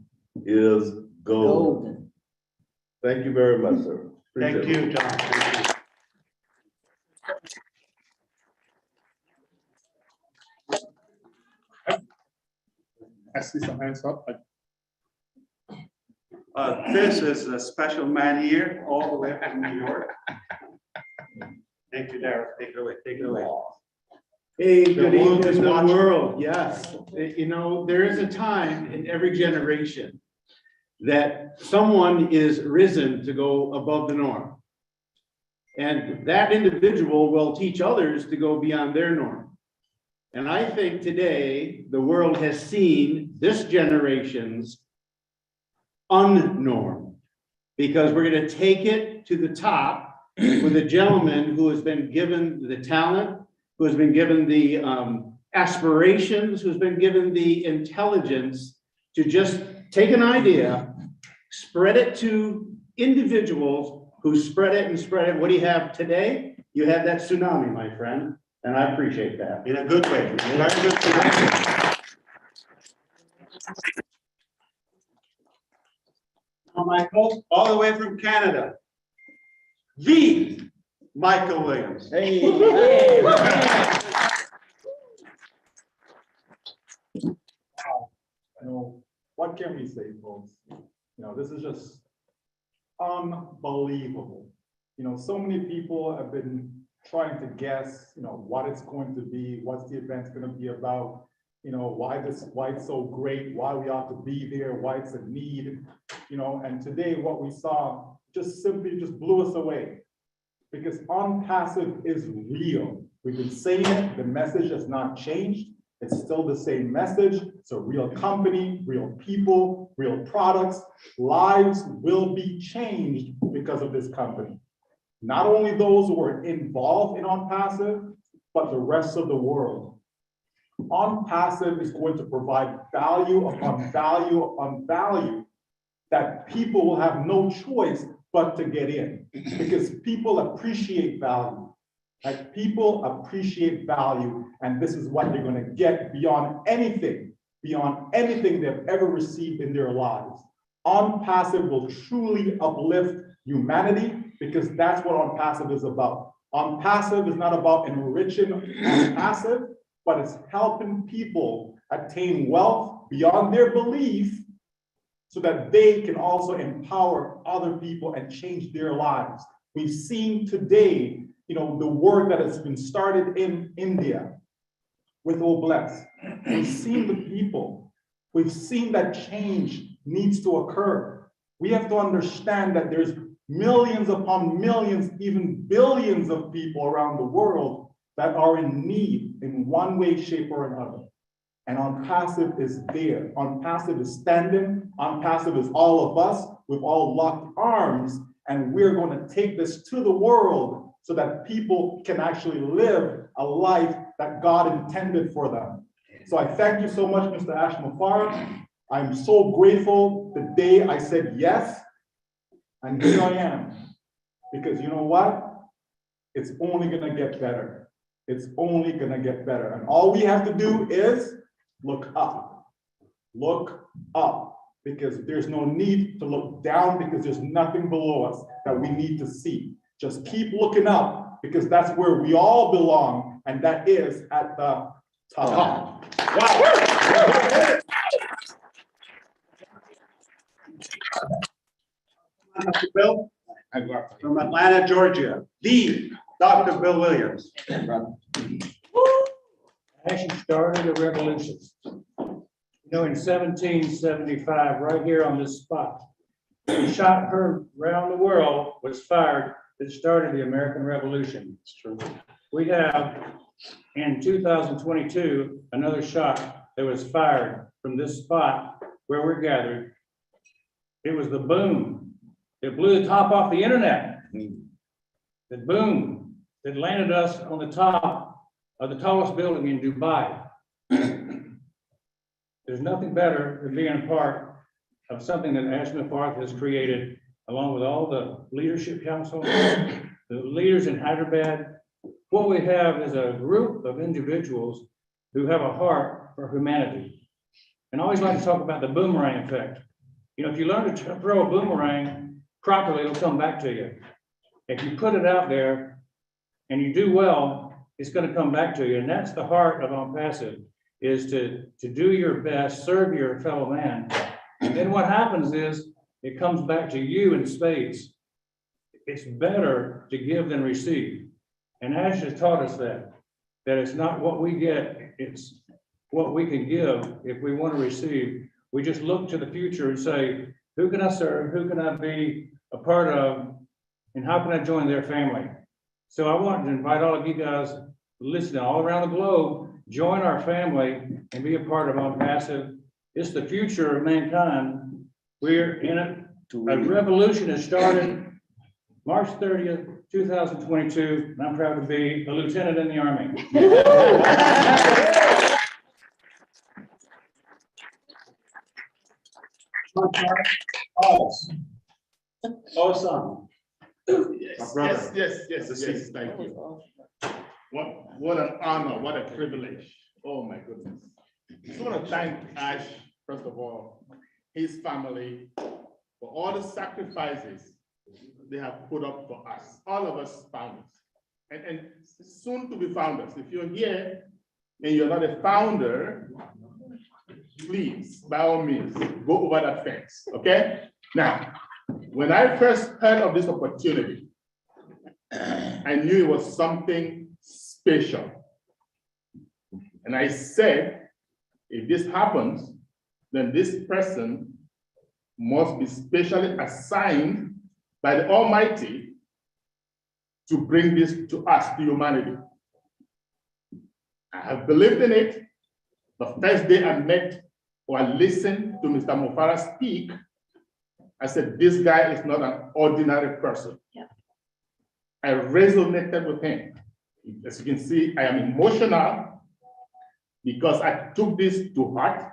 S10: is golden. Thank you very much, sir.
S22: Thank you, John. Thank you.
S11: I see some hands up.
S22: This is a special man here, all the way from New York. Thank you, Darren. Take it away. Take it away.
S20: Hey,
S22: The
S20: good
S22: world
S20: evening,
S22: is
S20: the
S22: watching.
S20: world, yes. You know, there is a time in every generation that someone is risen to go above the norm. And that individual will teach others to go beyond their norm. And I think today, the world has seen this generation's unnorm, because we're gonna take it to the top with a gentleman who has been given the talent, who has been given the aspirations, who's been given the intelligence to just take an idea, spread it to individuals who spread it and spread it. What do you have today? You have that tsunami, my friend, and I appreciate that.
S22: In a good way. Very good. Now, Michael, all the way from Canada, the Michael Williams.
S20: Hey.
S11: You know, what can we say, folks? You know, this is just unbelievable. You know, so many people have been trying to guess, you know, what it's going to be, what's the event's going to be about, you know, why it's so great, why we ought to be there, why it's a need, you know, and today what we saw just simply just blew us away, because ONPASSIVE is real. We've been saying it, the message has not changed. It's still the same message. It's a real company, real people, real products. Lives will be changed because of this company. Not only those who are involved in ONPASSIVE, but the rest of the world. ONPASSIVE is going to provide value upon value upon value that people will have no choice but to get in, because people appreciate value. Like, people appreciate value, and this is what they're going to get beyond anything they've ever received in their lives. ONPASSIVE will truly uplift humanity, because that's what ONPASSIVE is about. ONPASSIVE is not about enriching ONPASSIVE, but it's helping people attain wealth beyond their belief, so that they can also empower other people and change their lives. We've seen today, you know, the work that has been started in India with Oblets. We've seen the people. We've seen that change needs to occur. We have to understand that there's millions upon millions, even billions of people around the world that are in need in one way, shape, or another. And ONPASSIVE is there. ONPASSIVE is standing. ONPASSIVE is all of us. We've all locked arms, and we're going to take this to the world so that people can actually live a life that God intended for them. So I thank you so much, Mr. Ashmafar. I'm so grateful the day I said yes, and here I am. Because you know what? It's only gonna get better. It's only gonna get better. And all we have to do is look up. Look up. Because there's no need to look down, because there's nothing below us that we need to see. Just keep looking up, because that's where we all belong, and that is at the top. Wow.
S22: Dr. Bill, from Atlanta, Georgia, the Dr. Bill Williams.
S15: She started a revolution. You know, in 1775, right here on this spot, a shot heard around the world was fired that started the American Revolution. It's true. We have, in 2022, another shot that was fired from this spot where we're gathered. It was the boom. It blew the top off the internet. The boom that landed us on the top of the tallest building in Dubai. There's nothing better than being a part of something that Ash Mufarth has created, along with all the leadership council, the leaders in Hyderabad. What we have is a group of individuals who have a heart for humanity. And I always like to talk about the boomerang effect. You know, if you learn to throw a boomerang properly, it'll come back to you. If you put it out there and you do well, it's going to come back to you. And that's the heart of ONPASSIVE, is to do your best, serve your fellow man. And then what happens is it comes back to you in spades. It's better to give than receive. And Ash has taught us that it's not what we get, it's what we can give if we want to receive. We just look to the future and say, who can I serve? Who can I be a part of? And how can I join their family? So I want to invite all of you guys listening all around the globe, join our family and be a part of ONPASSIVE. It's the future of mankind. We're in it. A revolution has started March 30th, 2022, and I'm proud to be a lieutenant in the Army.
S22: Awesome.
S12: Yes, thank you. What an honor, what a privilege. Oh my goodness. I just want to thank Ash, first of all, his family, for all the sacrifices they have put up for us, all of us founders, and soon to be founders. If you're here and you're not a founder, please, by all means, go over that fence, okay? Now, when I first heard of this opportunity, I knew it was something special. And I said, if this happens, then this person must be specially assigned by the Almighty to bring this to us, to humanity. I have believed in it. The first day I met or I listened to Mr. Mufarah speak, I said, this guy is not an ordinary person. Yeah. I resonated with him. As you can see, I am emotional because I took this to heart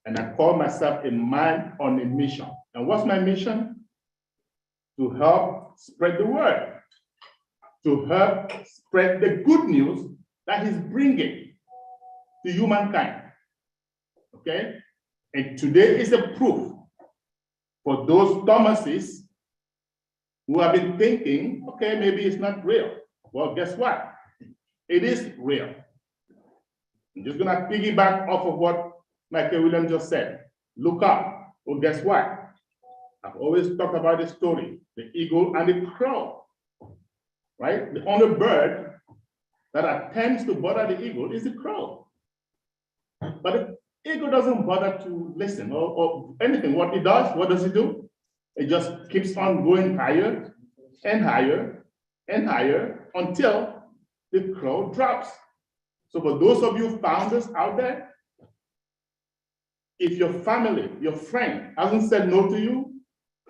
S12: and I call myself a man on a mission. And what's my mission? To help spread the word, to help spread the good news that he's bringing to humankind. Okay? And today is a proof for those Thomases who have been thinking, okay, maybe it's not real. Well, guess what? It is real. I'm just gonna piggyback off of what Michael Williams just said. Look up. Well, guess what? I've always talked about the story, the eagle and the crow, right? The only bird that attempts to bother the eagle is the crow. But the eagle doesn't bother to listen or anything. What it does, what does it do? It just keeps on going higher and higher and higher until the crow drops. So for those of you founders out there, if your family, your friend hasn't said no to you,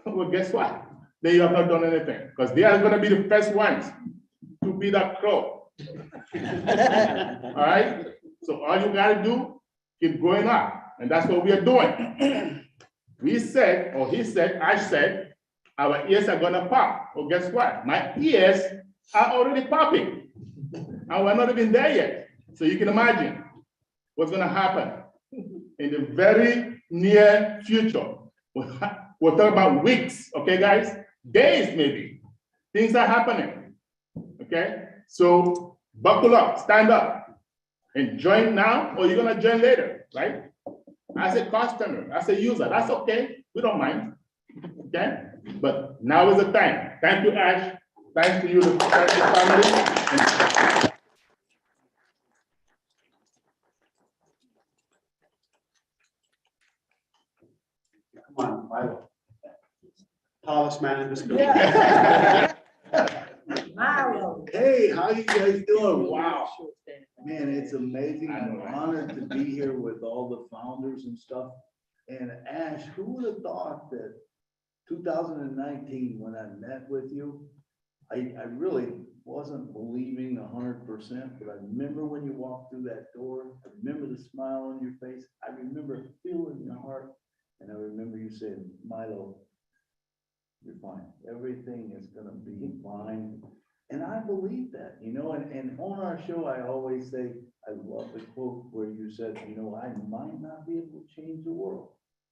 S12: well, guess what? They have not done anything because they are going to be the first ones to be that crow. All right? So all you got to do, keep going up And that's what we are doing. We said, or he said, I said, our ears are gonna pop. Well, guess what? My ears are already popping. And we're not even there yet. So you can imagine what's gonna happen in the very near future. We're talking about weeks, okay, guys? Days, maybe. Things are happening, okay? So buckle up, stand up, and join now, or you're gonna join later, right? As a customer, as a user, that's okay. We don't mind, okay? But now is the time. Thank you, Ash. Thanks to you, the family.
S22: Come on, Milo. Tallest man in this building.
S6: Milo.
S13: Hey, how you guys doing? Wow. Man, it's amazing. I'm honored to be here with all the founders and stuff. And Ash, who would have thought that 2019, when I met with you, I really wasn't believing 100%, but I remember when you walked through that door, I remember the smile on your face, I remember feeling your heart, and I remember you saying, Milo, you're fine. Everything is gonna be fine. And I believe that, you know, and on our show, I always say, I love the quote where you said, you know, I might not be able to change the world,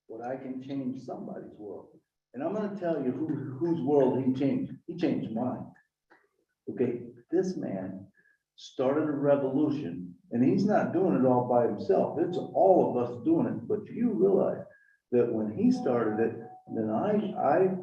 S13: but I can change somebody's world. And I'm gonna tell you whose world he changed. He changed mine. Okay, this man started a revolution, and he's not doing it all by himself. It's all of us doing it. But you realize that when he started it, then I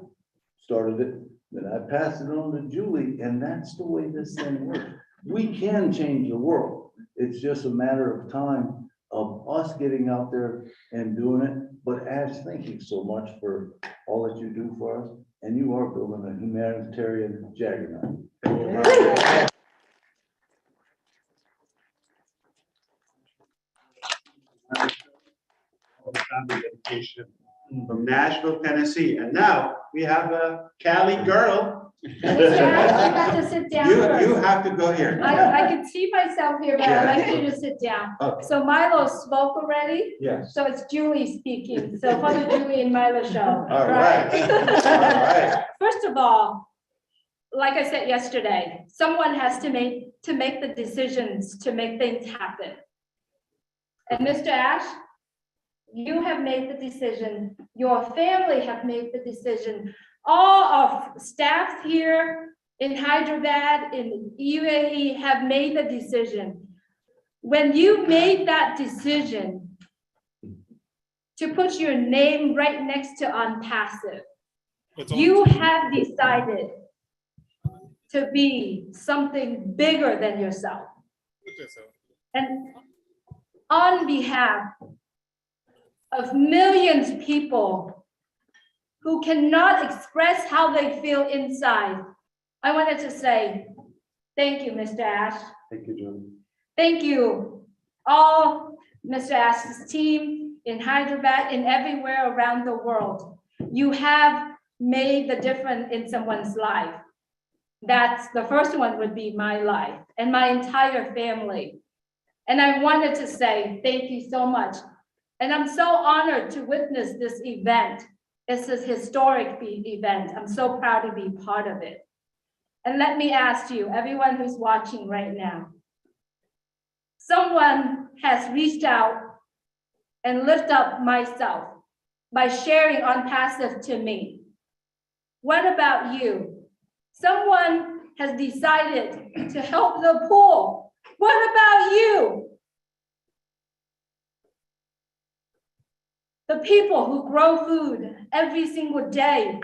S13: started it, then I passed it on to Julie, and that's the way this thing works. We can change the world. It's just a matter of time of us getting out there and doing it. But Ash, thank you so much for all that you do for us. And you are building a humanitarian juggernaut.
S22: Family dedication from Nashville, Tennessee. And now we have a Cali girl.
S5: I have to sit down first.
S22: You have to go here.
S5: I can see myself here, but I'd like you to sit down.
S22: Okay.
S5: So Milo spoke already?
S22: Yes.
S5: So it's Julie speaking. So for the Julie and Milo show.
S22: All right. All right.
S5: First of all, like I said yesterday, someone has to make the decisions to make things happen. And Mr. Ash, you have made the decision, your family have made the decision, all of staff here in Hyderabad, in UAE have made the decision. When you made that decision to put your name right next to ONPASSIVE, you have decided to be something bigger than yourself. And on behalf of millions of people who cannot express how they feel inside, I wanted to say, thank you, Mr. Ash.
S22: Thank you, Julie.
S5: Thank you, all Mr. Ash's team in Hyderabad and everywhere around the world. You have made the difference in someone's life. That's the first one would be my life and my entire family. And I wanted to say thank you so much. And I'm so honored to witness this event. It's a historic event. I'm so proud to be part of it. And let me ask you, everyone who's watching right now, someone has reached out and lifted up myself by sharing ONPASSIVE to me. What about you? Someone has decided to help the poor. What about you? The people who grow food every single day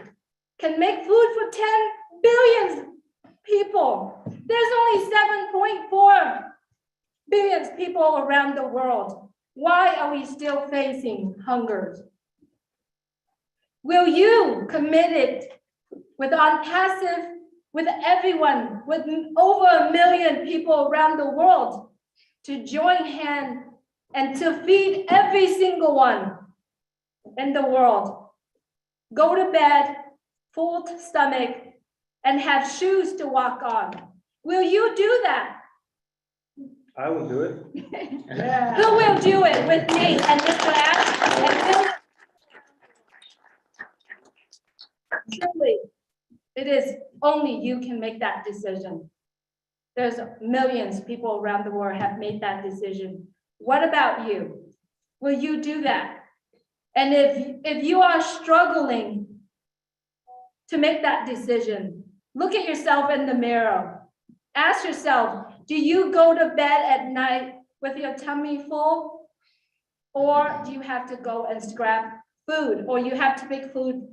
S5: can make food for 10 billion people. There's only 7.4 billion people around the world. Why are we still facing hunger? Will you commit it with ONPASSIVE, with everyone, with over 1 million people around the world to join hands and to feed every single one in the world? Go to bed, full stomach, and have shoes to walk on. Will you do that?
S22: I will do it.
S5: Who will do it with me and Mr. Ash? Truly, it is only you can make that decision. There's millions of people around the world have made that decision. What about you? Will you do that? And if you are struggling to make that decision, look at yourself in the mirror. Ask yourself, do you go to bed at night with your tummy full? Or do you have to go and grab food? Or you have to make food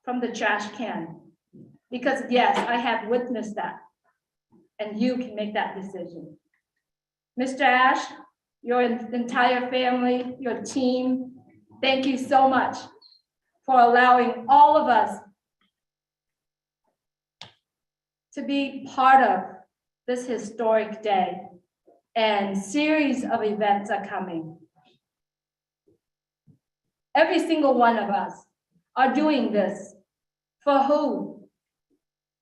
S5: from the trash can? Because yes, I have witnessed that. And you can make that decision. Mr. Ash, your entire family, your team, thank you so much for allowing all of us to be part of this historic day, and series of events are coming. Every single one of us are doing this. For who?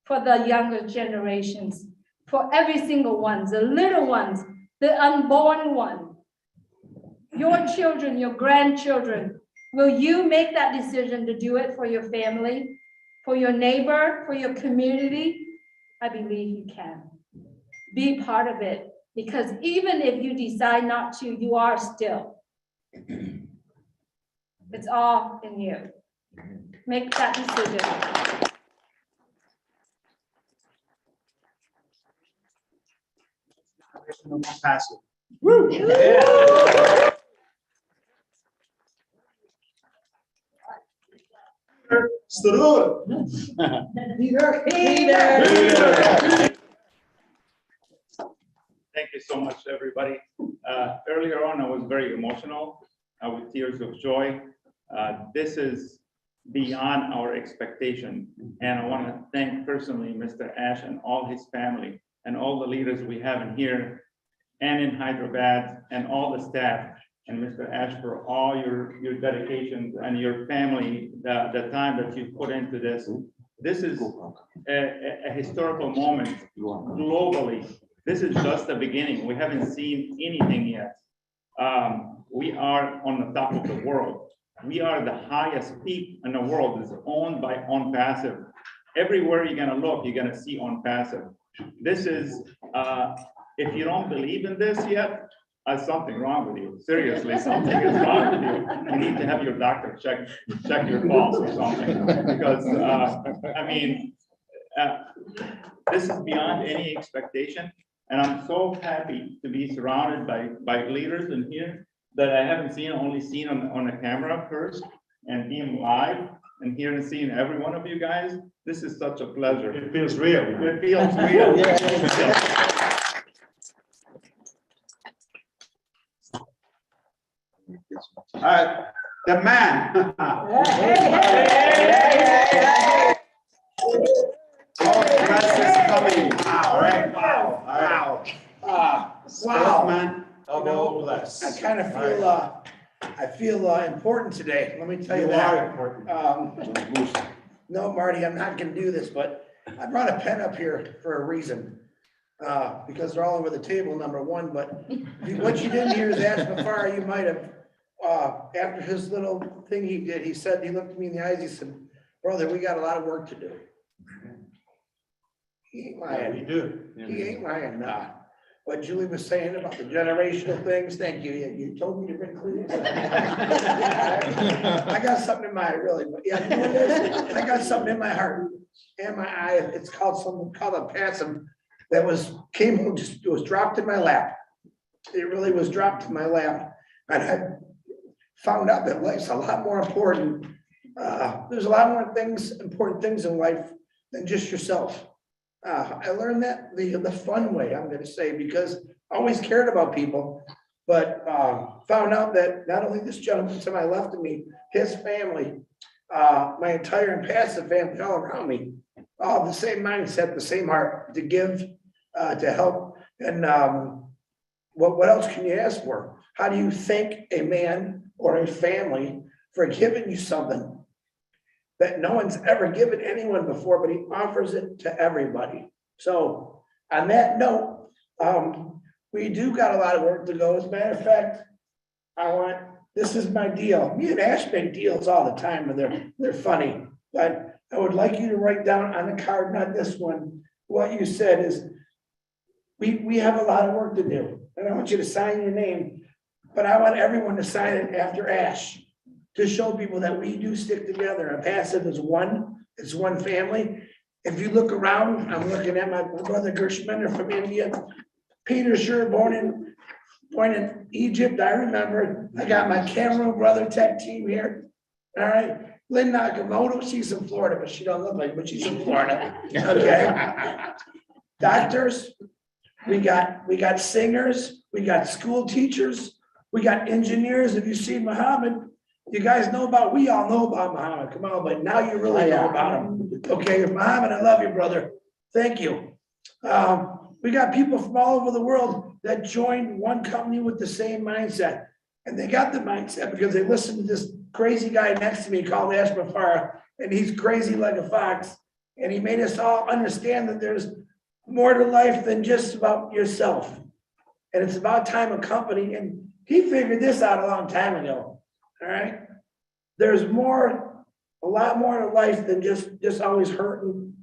S5: For the younger generations, for every single one, the little ones, the unborn one, your children, your grandchildren. Will you make that decision to do it for your family, for your neighbor, for your community? I believe you can. Be part of it, because even if you decide not to, you are still. It's all in you. Make that decision.
S22: Passive.
S5: Woo!
S21: Thank you so much, everybody. Earlier on, I was very emotional with tears of joy. This is beyond our expectation. And I want to thank personally Mr. Ash and all his family and all the leaders we have in here and in Hyderabad and all the staff and Mr. Ash for all your dedications and your family, the time that you put into this. This is a historical moment globally. This is just the beginning. We haven't seen anything yet. We are on the top of the world. We are the highest peak in the world. It's owned by ONPASSIVE. Everywhere you're gonna look, you're gonna see ONPASSIVE. This is, if you don't believe in this yet, something wrong with you. Seriously, something is wrong with you. You need to have your doctor check your pulse or something. Because, I mean, this is beyond any expectation. And I'm so happy to be surrounded by leaders in here that I haven't seen, only seen on the camera first, and being live and here and seeing every one of you guys. This is such a pleasure.
S22: It feels real.
S21: It feels real.
S22: All right, the man. Francis coming. Wow, right? Wow.
S14: Wow.
S22: Man.
S14: You know, I kind of feel, I feel important today. Let me tell you that.
S22: You are important.
S14: No, Marty, I'm not gonna do this, but I brought a pen up here for a reason. Because they're all over the table, number one, but what you didn't hear is Ash Mafara, you might have, after his little thing he did, he said, he looked at me in the eyes, he said, brother, we got a lot of work to do. He ain't lying.
S22: We do.
S14: He ain't lying, what Julie was saying about the generational things, thank you. You told me to bring clues. I got something in my, really, but yeah, you know what it is? I got something in my heart and my eye. It's called something called Unpassive. That was dropped in my lap. It really was dropped in my lap. And I found out that life's a lot more important. There's a lot more important things in life than just yourself. I learned that the fun way, I'm gonna say, because I always cared about people, but found out that not only this gentleman to my left of me, his family, my entire Unpassive family all around me, all the same mindset, the same heart to give, to help. And what else can you ask for? How do you thank a man or a family for giving you something that no one's ever given anyone before, but he offers it to everybody? So on that note, We do got a lot of work to go. As a matter of fact, this is my deal. Me and Ash make deals all the time, and they're funny. But I would like you to write down on the card, not this one, what you said is, we have a lot of work to do. And I want you to sign your name, but I want everyone to sign it after Ash to show people that we do stick together. Unpassive is one, it's one family. If you look around, I'm looking at my brother Gershman from India. Peter Sure, born in Egypt, I remember. I got my Cameroon brother tech team here. All right. Lynn Nakamoto, she's in Florida, but she don't look like it, but she's in Florida. Okay. Doctors, we got singers, we got school teachers, we got engineers. If you see Muhammad, you guys know about, we all know about Muhammad. Come on, but now you really know about him. Okay, Muhammad, I love you, brother. Thank you. We got people from all over the world that joined one company with the same mindset. And they got the mindset because they listened to this crazy guy next to me called Ash Mafara, and he's crazy like a fox. And he made us all understand that there's more to life than just about yourself. And it's about time of company. And he figured this out a long time ago. All right. There's more, a lot more to life than just always hurting.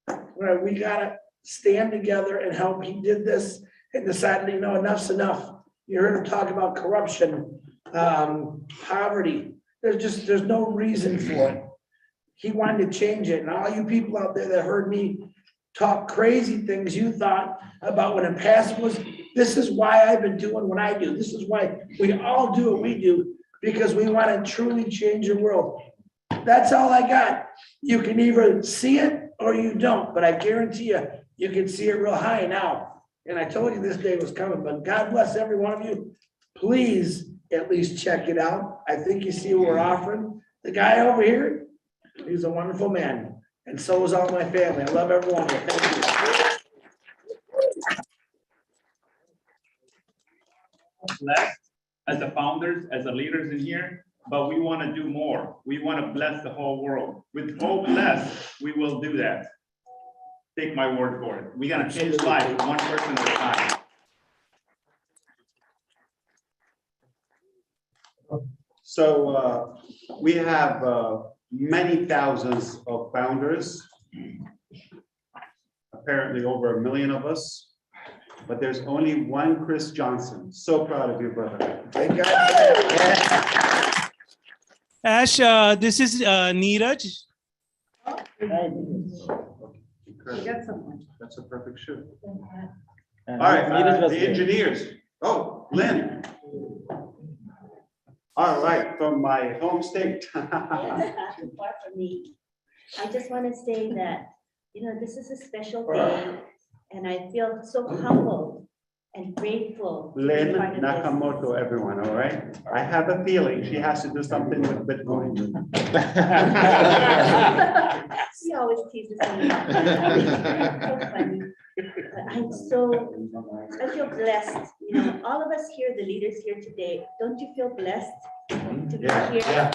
S14: Right? We gotta stand together and help. He did this and decided, you know, enough's enough. You heard him talk about corruption, poverty. There's no reason for it. He wanted to change it. And all you people out there that heard me talk crazy things you thought about what Unpassive was, this is why I've been doing what I do. This is why we all do what we do, because we want to truly change the world. That's all I got. You can either see it or you don't, but I guarantee you, you can see it real high now. And I told you this day was coming, but God bless every one of you. Please at least check it out. I think you see what we're offering. The guy over here, he's a wonderful man. And so is all my family. I love everyone. Thank you.
S21: Blessed as the founders, as the leaders in here, but we want to do more. We want to bless the whole world. With Go Bless, we will do that. Take my word for it. We're going to change lives one person at a time.
S22: So we have many thousands of founders, apparently over 1 million of us, but there's only one Chris Johnson. So proud of you, brother.
S14: Thank God.
S7: Ash, this is Neeraj.
S22: That's a perfect shoot. All right, the engineers. Oh, Lynn. All right, from my home state.
S16: Far from me. I just want to say that, you know, this is a special day, and I feel so humbled and grateful.
S22: Lynn Nakamoto, everyone, all right? I have a feeling she has to do something with Bitcoin.
S16: She always teases me. So funny. But I feel blessed. You know, all of us here, the leaders here today, don't you feel blessed to be here?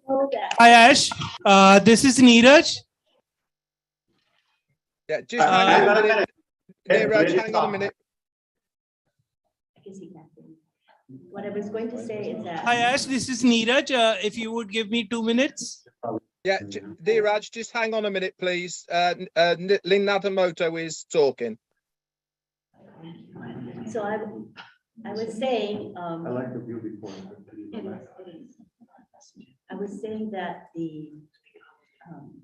S16: Know that.
S7: Hi, Ash. This is Neeraj.
S3: Yeah, just hang on a minute. Neeraj, hang on a minute.
S16: What I was going to say is that.
S7: Hi, Ash. This is Neeraj. If you would give me 2 minutes.
S3: Yeah, Neeraj, just hang on a minute, please. Lynn Nakamoto is talking.
S16: So I was saying.
S22: I like the view before.
S16: I was saying that the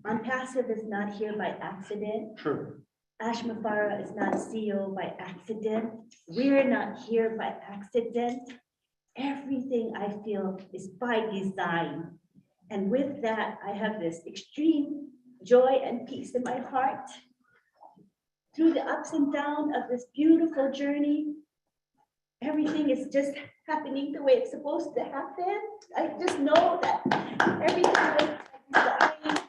S16: Unpassive is not here by accident.
S22: True.
S16: Ash Mafara is not CEO by accident. We're not here by accident. Everything I feel is by design. And with that, I have this extreme joy and peace in my heart. Through the ups and downs of this beautiful journey, everything is just happening the way it's supposed to happen. I just know that everything is designed.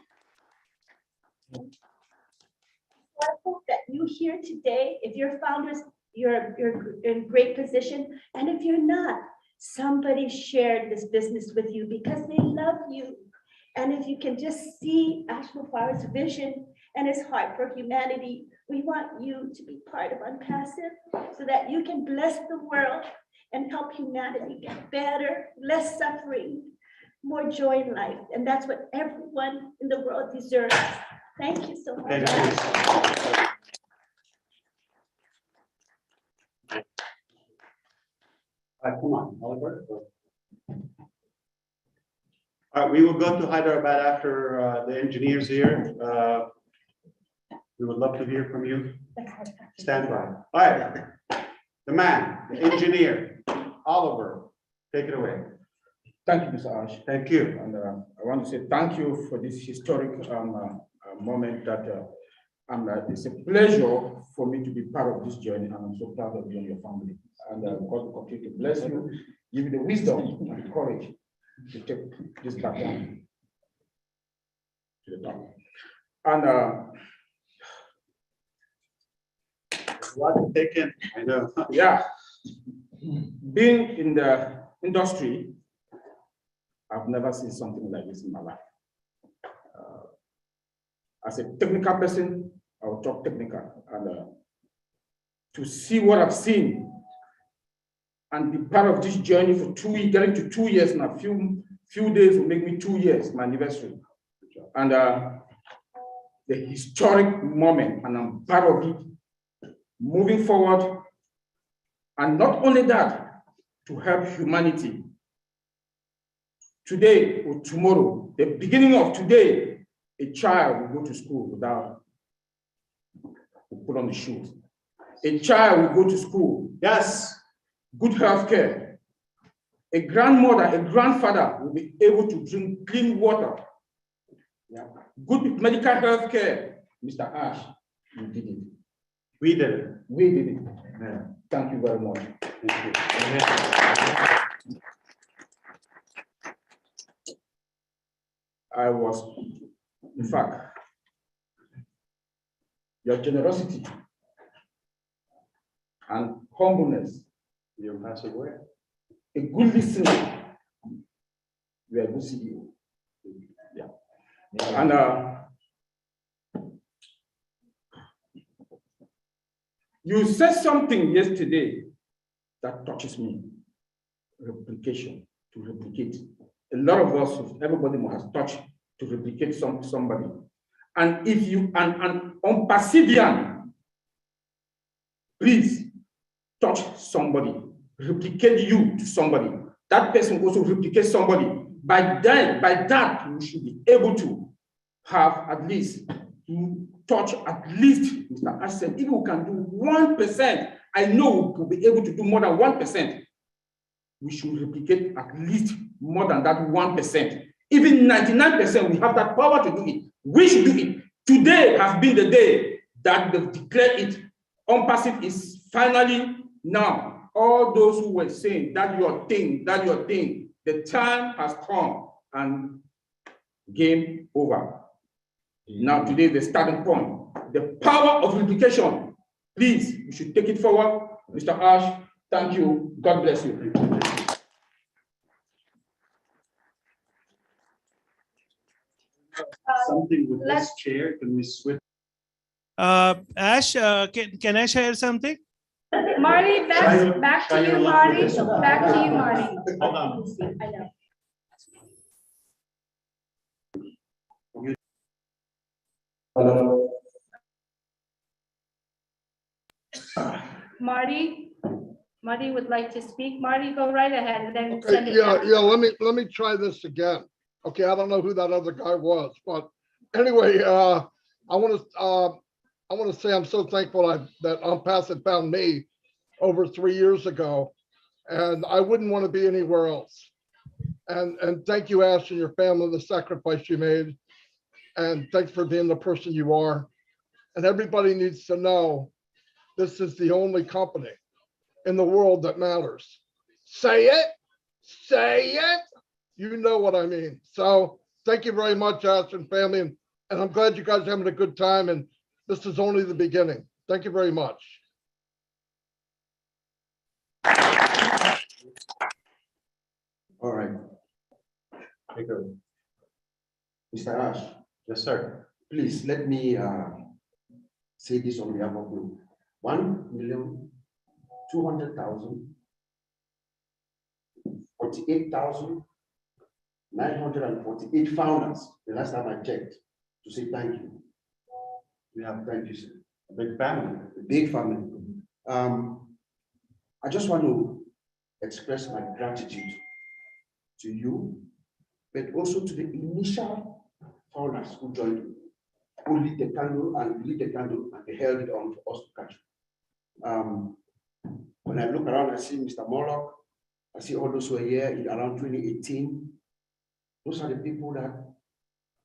S16: I hope that you here today, if you're founders, you're in great position. And if you're not, somebody shared this business with you because they love you. And if you can just see Ash Mafara's vision and his heart for humanity, We want you to be part of Unpassive so that you can bless the world and help humanity get better, less suffering, more joy in life. And that's what everyone in the world deserves. Thank you so much.
S22: Come on, Oliver. All right, we will go to Hyderabad after the engineers here. We would love to hear from you. Stand by. All right, the man, the engineer, Oliver, take it away.
S2: Thank you, Mr. Ash.
S22: Thank you.
S2: And I want to say thank you for this historic moment that it's a pleasure for me to be part of this journey, and I'm so proud of you and your family. And God will continue to bless you, give you the wisdom and the courage to take this background to the top. And
S22: what taken, I know.
S2: Yeah, being in the industry, I've never seen something like this in my life. As a technical person, I will talk technical, and to see what I've seen and be part of this journey for 2 years, getting to 2 years now, few days will make me 2 years, my anniversary. And the historic moment, and I'm part of it, moving forward. And not only that, to help humanity. Today or tomorrow, the beginning of today, a child will go to school without put on the shoes. A child will go to school. Yes. Good health care. A grandmother, a grandfather will be able to drink clean water. Yeah. Good medical health care. Mr. Ash, you did it.
S22: We did it.
S2: We did it. Yeah. Thank you very much.
S22: Thank you. Amen.
S2: I was, in fact, your generosity and humbleness.
S22: Your passive way.
S2: A good listener. You are a good CEO. Yeah. And you said something yesterday that touches me. Replication, to replicate. A lot of us, everybody has touched to replicate somebody. And if you, an ONPASSIVE, please touch somebody, replicate you to somebody. That person also replicate somebody. By that, you should be able to have at least, to touch at least, Mr. Ash said, if we can do 1%, I know we'll be able to do more than 1%. We should replicate at least more than that 1%. Even 99%, we have that power to do it. We should do it. Today has been the day that they've declared it. ONPASSIVE is finally now. All those who were saying that your thing, the time has come and game over. Now today is the starting point. The power of replication. Please, you should take it forward. Mr. Ash, thank you. God bless you.
S22: Something with this chair, can we switch?
S7: Ash, can I share something?
S5: Marty, back to you, Marty. Back to you, Marty.
S22: Hold on.
S5: I know.
S22: Hello.
S5: Marty would like to speak. Marty, go right ahead and then send it.
S1: Yeah,
S5: back.
S1: yeah, let me try this again. Okay, I don't know who that other guy was, but anyway, I want to say I'm so thankful that ONPASSIVE found me over 3 years ago, and I wouldn't want to be anywhere else. And thank you, Ash, and your family, the sacrifice you made, and thanks for being the person you are. And everybody needs to know this is the only company in the world that matters. Say it, say it. You know what I mean. So thank you very much, Ash and family. And I'm glad you guys are having a good time. And this is only the beginning. Thank you very much.
S22: All right. Take it.
S17: Mr. Ash,
S22: Yes, sir.
S17: please let me
S22: say this on behalf of you. 1,200,000, 48,948 founders, the last time I checked, to say thank you. We have thank you, sir.
S20: A big family.
S22: A big family. I just want to express my gratitude to you, but also to the initial founders who joined me, who lit the candle and they held it on for us to catch. When I look around, I see Mr. Morlock, I see all those who were here in around 2018. Those are the people that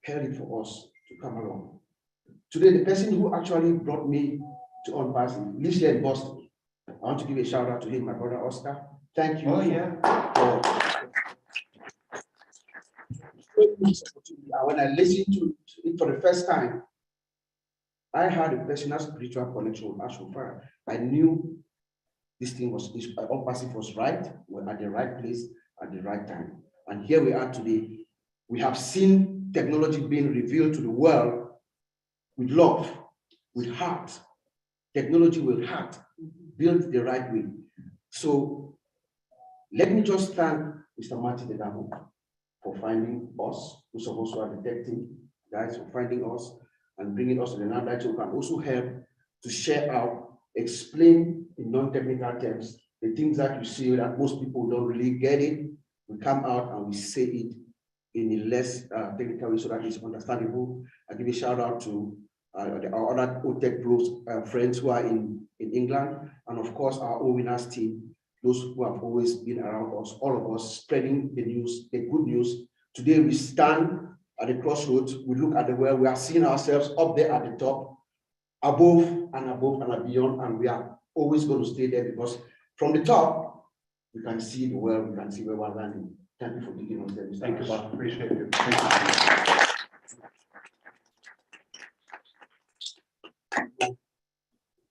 S22: held it for us to come along. Today, the person who actually brought me to ONPASSIVE lives here in Boston. I want to give a shout out to him, my brother Oscar. Thank you.
S20: Oh, yeah.
S22: When I listened to it for the first time, I had a personal spiritual connection with Ash Mufara. I knew this thing was, ONPASSIVE was right. We're at the right place at the right time. And here we are today. We have seen technology being revealed to the world with love, with heart. Technology with heart, built the right way. So let me just thank Mr. Martin Dedamo for finding us, those of us who are detecting guys, for finding us and bringing us to the limelight, so we can also help to share out, explain in non-technical terms, the things that you see that most people don't really get it. We come out and we say it in a less technical way so that it's understandable. I give a shout out to our other OTech Pros friends who are in England, and of course our O-Winners team, those who have always been around us, all of us spreading the news, the good news. Today we stand at the crossroads, we look at the world, we are seeing ourselves up there at the top, above and beyond, and we are always going to stay there because from the top, we can see the world, we can see where we're landing. Thank you for taking us there.
S20: Thank you, Bob. Appreciate it.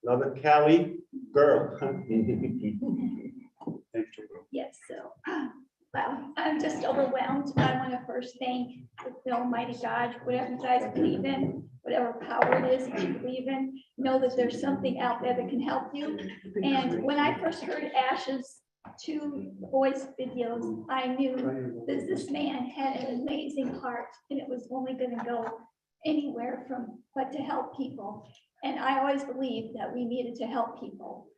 S20: Love it, Callie, girl.
S17: Yes, so, well, I'm just overwhelmed. I want to first thank the Almighty God, whatever you guys believe in, whatever power it is that you believe in, know that there's something out there that can help you. And when I first heard Ash's 2 voice videos, I knew that this man had an amazing heart, and it was only going to go anywhere from but to help people. And I always believed that we needed to help people,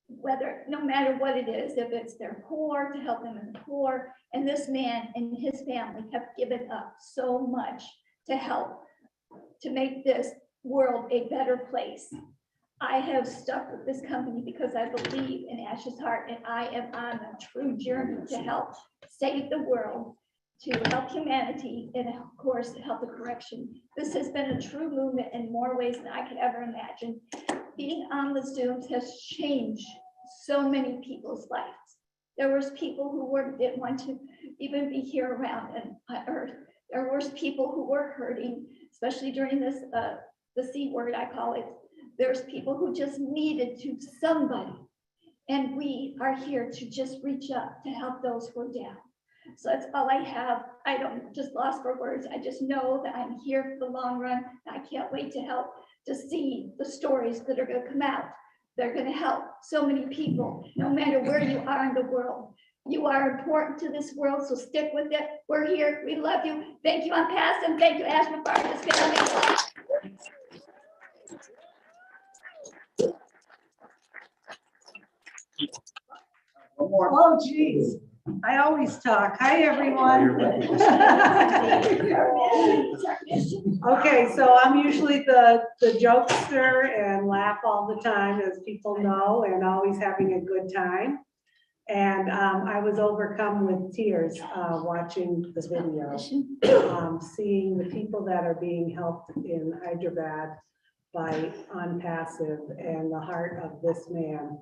S17: whether, no matter what it is, if it's they're poor, to help them in the poor. And this man and his family have given up so much to help to make this world a better place. I have stuck with this company because I believe in Ash's heart, and I am on a true journey to help save the world, to help humanity, and of course, to help the correction. This has been a true movement in more ways than I could ever imagine. Being on the Zooms has changed so many people's lives. There was people who didn't want to even be here around on Earth. There was people who were hurting, especially during this, the C word, I call it. There's people who just needed to somebody. And we are here to just reach up to help those who are down. So that's all I have. I don't just lost for words. I just know that I'm here for the long run. And I can't wait to help to see the stories that are going to come out. They're going to help so many people, no matter where you are in the world. You are important to this world, so stick with it. We're here. We love you. Thank you, ONPASSIVE, and thank you, Ash Mufara. It's been amazing.
S6: Oh, geez. I always talk. Hi, everyone. Okay, so I'm usually the jokester and laugh all the time, as people know, and always having a good time. And I was overcome with tears watching the video, seeing the people that are being helped in Hyderabad by ONPASSIVE and the heart of this man.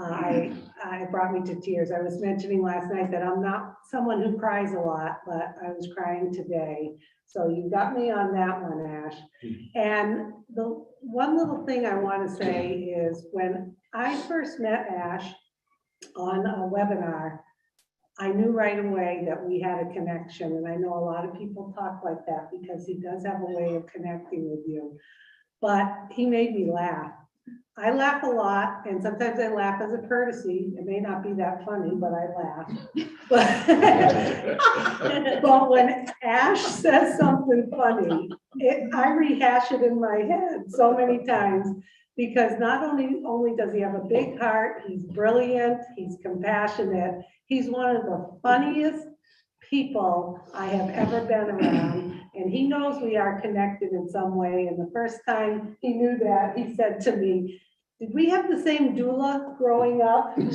S6: It brought me to tears. I was mentioning last night that I'm not someone who cries a lot, but I was crying today. So you got me on that one, Ash. And the one little thing I want to say is when I first met Ash on a webinar, I knew right away that we had a connection. And I know a lot of people talk like that because he does have a way of connecting with you. but he made me laugh. I laugh a lot, and sometimes I laugh as a courtesy. It may not be that funny, but I laugh. But when Ash says something funny, I rehash it in my head so many times, because not only does he have a big heart, he's brilliant, he's compassionate, he's one of the funniest people I have ever been around, and he knows we are connected in some way. And the first time he knew that, he said to me, "Did we have the same doula growing up?" And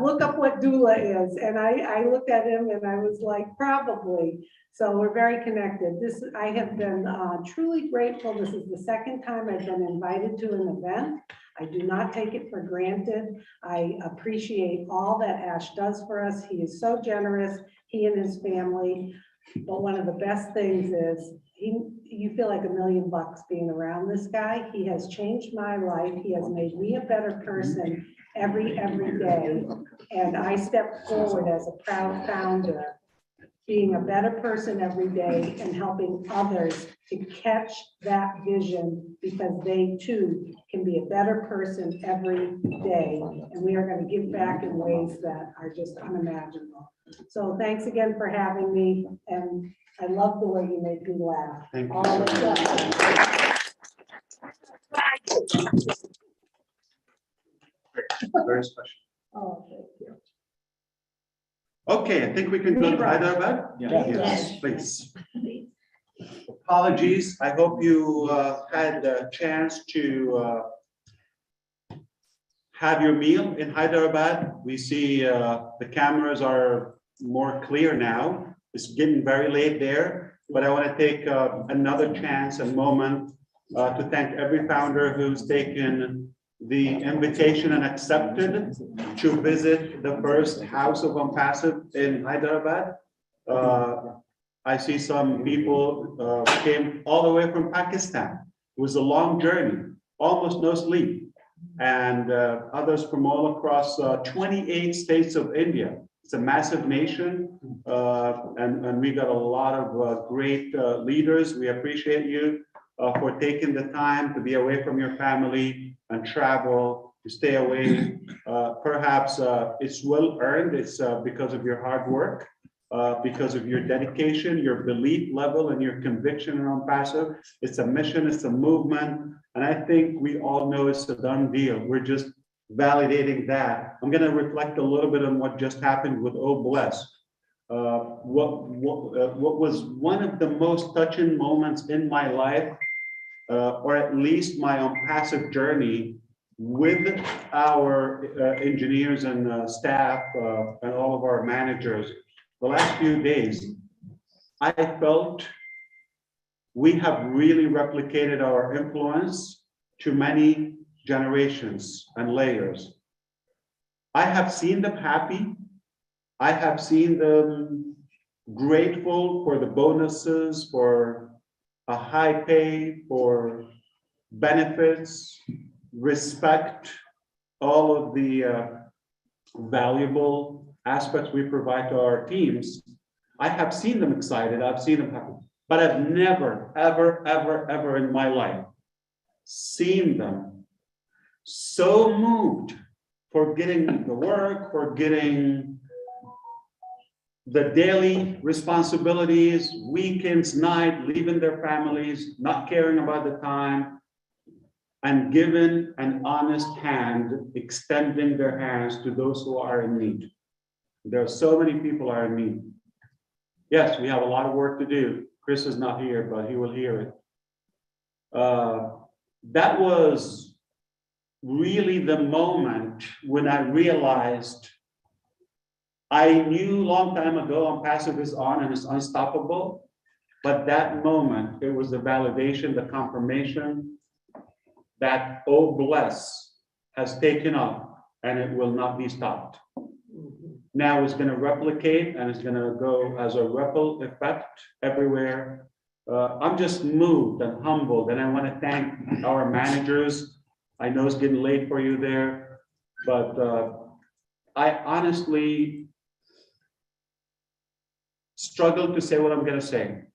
S6: look up what doula is. And I looked at him and I was like, probably. So we're very connected. I have been truly grateful. This is the second time I've been invited to an event. I do not take it for granted. I appreciate all that Ash does for us. He is so generous, he and his family. But one of the best things is you feel like $1 million being around this guy. He has changed my life. He has made me a better person every day. And I step forward as a proud founder, being a better person every day and helping others to catch that vision, because they too can be a better person every day. And we are going to give back in ways that are just unimaginable. So thanks again for having me. And I love the way you make me laugh.
S22: Thank you.
S6: All the time.
S22: Very special.
S6: Oh, thank you.
S22: Okay, I think we can go to Hyderabad. Yes, please. Apologies. I hope you had a chance to have your meal in Hyderabad. We see the cameras are more clear now. It's getting very late there, but I want to take another chance and moment to thank every founder who's taken the invitation and accepted to visit the first house of ONPASSIVE in Hyderabad. I see some people came all the way from Pakistan. It was a long journey, almost no sleep. And others from all across 28 states of India. It's a massive nation, and we got a lot of great leaders. We appreciate you for taking the time to be away from your family and travel, to stay away. Perhaps it's well earned. It's because of your hard work, because of your dedication, your belief level, and your conviction around ONPASSIVE. It's a mission, it's a movement, and I think we all know it's a done deal. We're just validating that. I'm going to reflect a little bit on what just happened with Oh Bless. What was one of the most touching moments in my life, or at least my ONPASSIVE journey with our engineers and staff and all of our managers. The last few days, I felt we have really replicated our influence to many generations and layers. I have seen them happy. I have seen them grateful for the bonuses, for a high pay, for benefits, respect, all of the valuable aspects we provide to our teams. I have seen them excited. I've seen them happy, but I've never, ever in my life seen them so moved for getting the work, for getting the daily responsibilities, weekends, night, leaving their families, not caring about the time, and giving an honest hand, extending their hands to those who are in need. There are so many people are in need. Yes, we have a lot of work to do. Chris is not here, but he will hear it. That was really the moment when I realized I knew a long time ago ONPASSIVE is on and it's unstoppable, but that moment, it was the validation, the confirmation that Oh Bless has taken up and it will not be stopped. Now it's going to replicate and it's going to go as a ripple effect everywhere. I'm just moved and humbled, and I want to thank our managers. I know it's getting late for you there, but I honestly struggle to say what I'm going to say.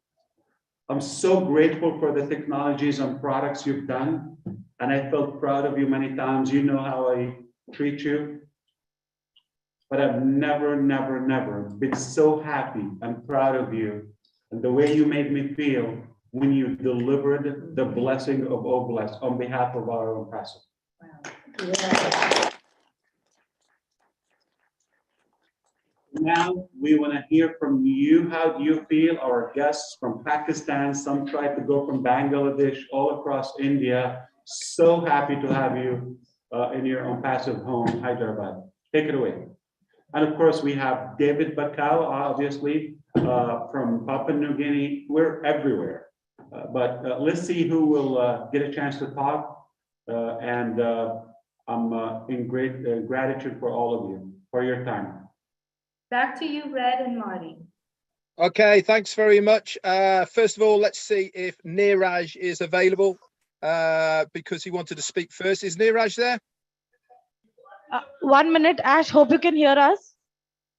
S22: I'm so grateful for the technologies and products you've done. And I felt proud of you many times. You know how I treat you. But I've never, never, never been so happy and proud of you and the way you made me feel when you delivered the blessing of Oblast on behalf of our own pastor. Now we want to hear from you. How do you feel? Our guests from Pakistan, some tried to go from Bangladesh, all across India. So happy to have you in your ONPASSIVE home, Hyderabad. Take it away. And of course, we have David Bakau, obviously, from Papua New Guinea. We're everywhere. But let's see who will get a chance to talk. I'm in great gratitude for all of you, for your time.
S5: Back to you, Red and Marty.
S3: Okay, thanks very much. First of all, let's see if Neeraj is available because he wanted to speak first. Is Neeraj there?
S18: 1 minute, Ash. Hope you can hear us.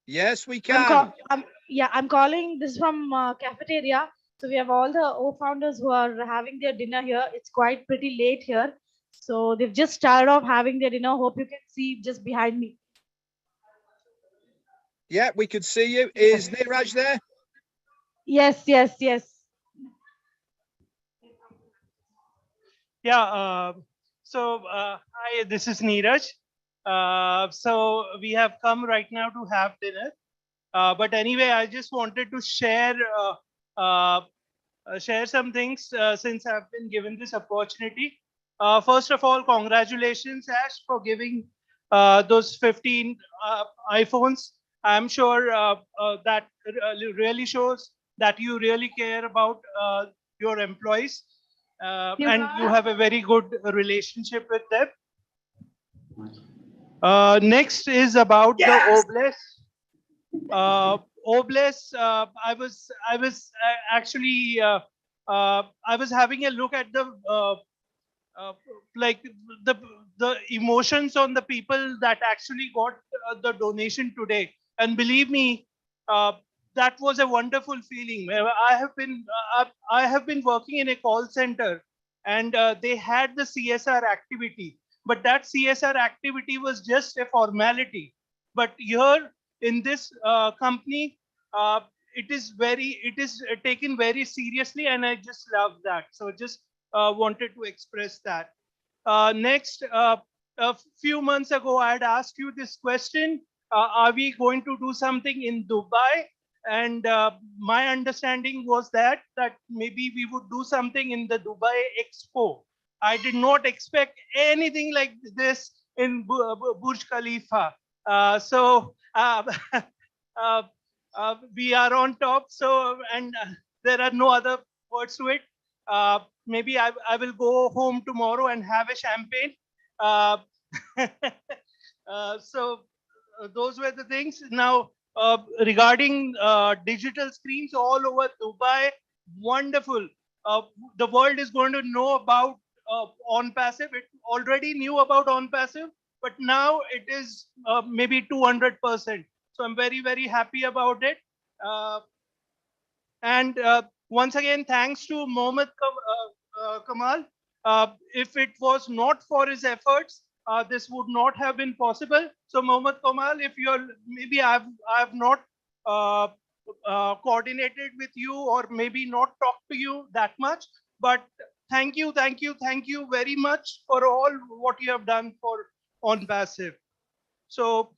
S3: Yes, we can.
S18: I'm calling this from cafeteria. So we have all the O-founders who are having their dinner here. It's quite pretty late here. So they've just started off having their dinner. Hope you can see just behind me.
S3: Yeah, we could see you. Is Neeraj there?
S18: Yes.
S7: Yeah, hi, this is Neeraj. So we have come right now to have dinner. But anyway, I just wanted to share some things since I've been given this opportunity. First of all, congratulations, Ash, for giving those 15 iPhones. I'm sure that really shows that you really care about your employees and you have a very good relationship with them. Next is about the Oblast. Oblast, I was having a look at the like the emotions on the people that actually got the donation today, and believe me, that was a wonderful feeling. I have been working in a call center, and they had the CSR activity, but that CSR activity was just a formality. But here in this company, it is taken very seriously, and I just love that. So just wanted to express that. Next, a few months ago, I had asked you this question: are we going to do something in Dubai? And my understanding was that maybe we would do something in the Dubai Expo. I did not expect anything like this in Burj Khalifa. We are on top. So, and there are no other words to it. Maybe I will go home tomorrow and have a champagne. Those were the things. Now, regarding digital screens all over Dubai, wonderful. The world is going to know about ONPASSIVE. It already knew about ONPASSIVE, but now it is maybe 200%. So I'm very, very happy about it. Once again, thanks to Mohammed Kamal. If it was not for his efforts, this would not have been possible. So Mohammed Kamal, if you're, maybe I have not coordinated with you, or maybe not talked to you that much, but thank you very much for all what you have done for ONPASSIVE. So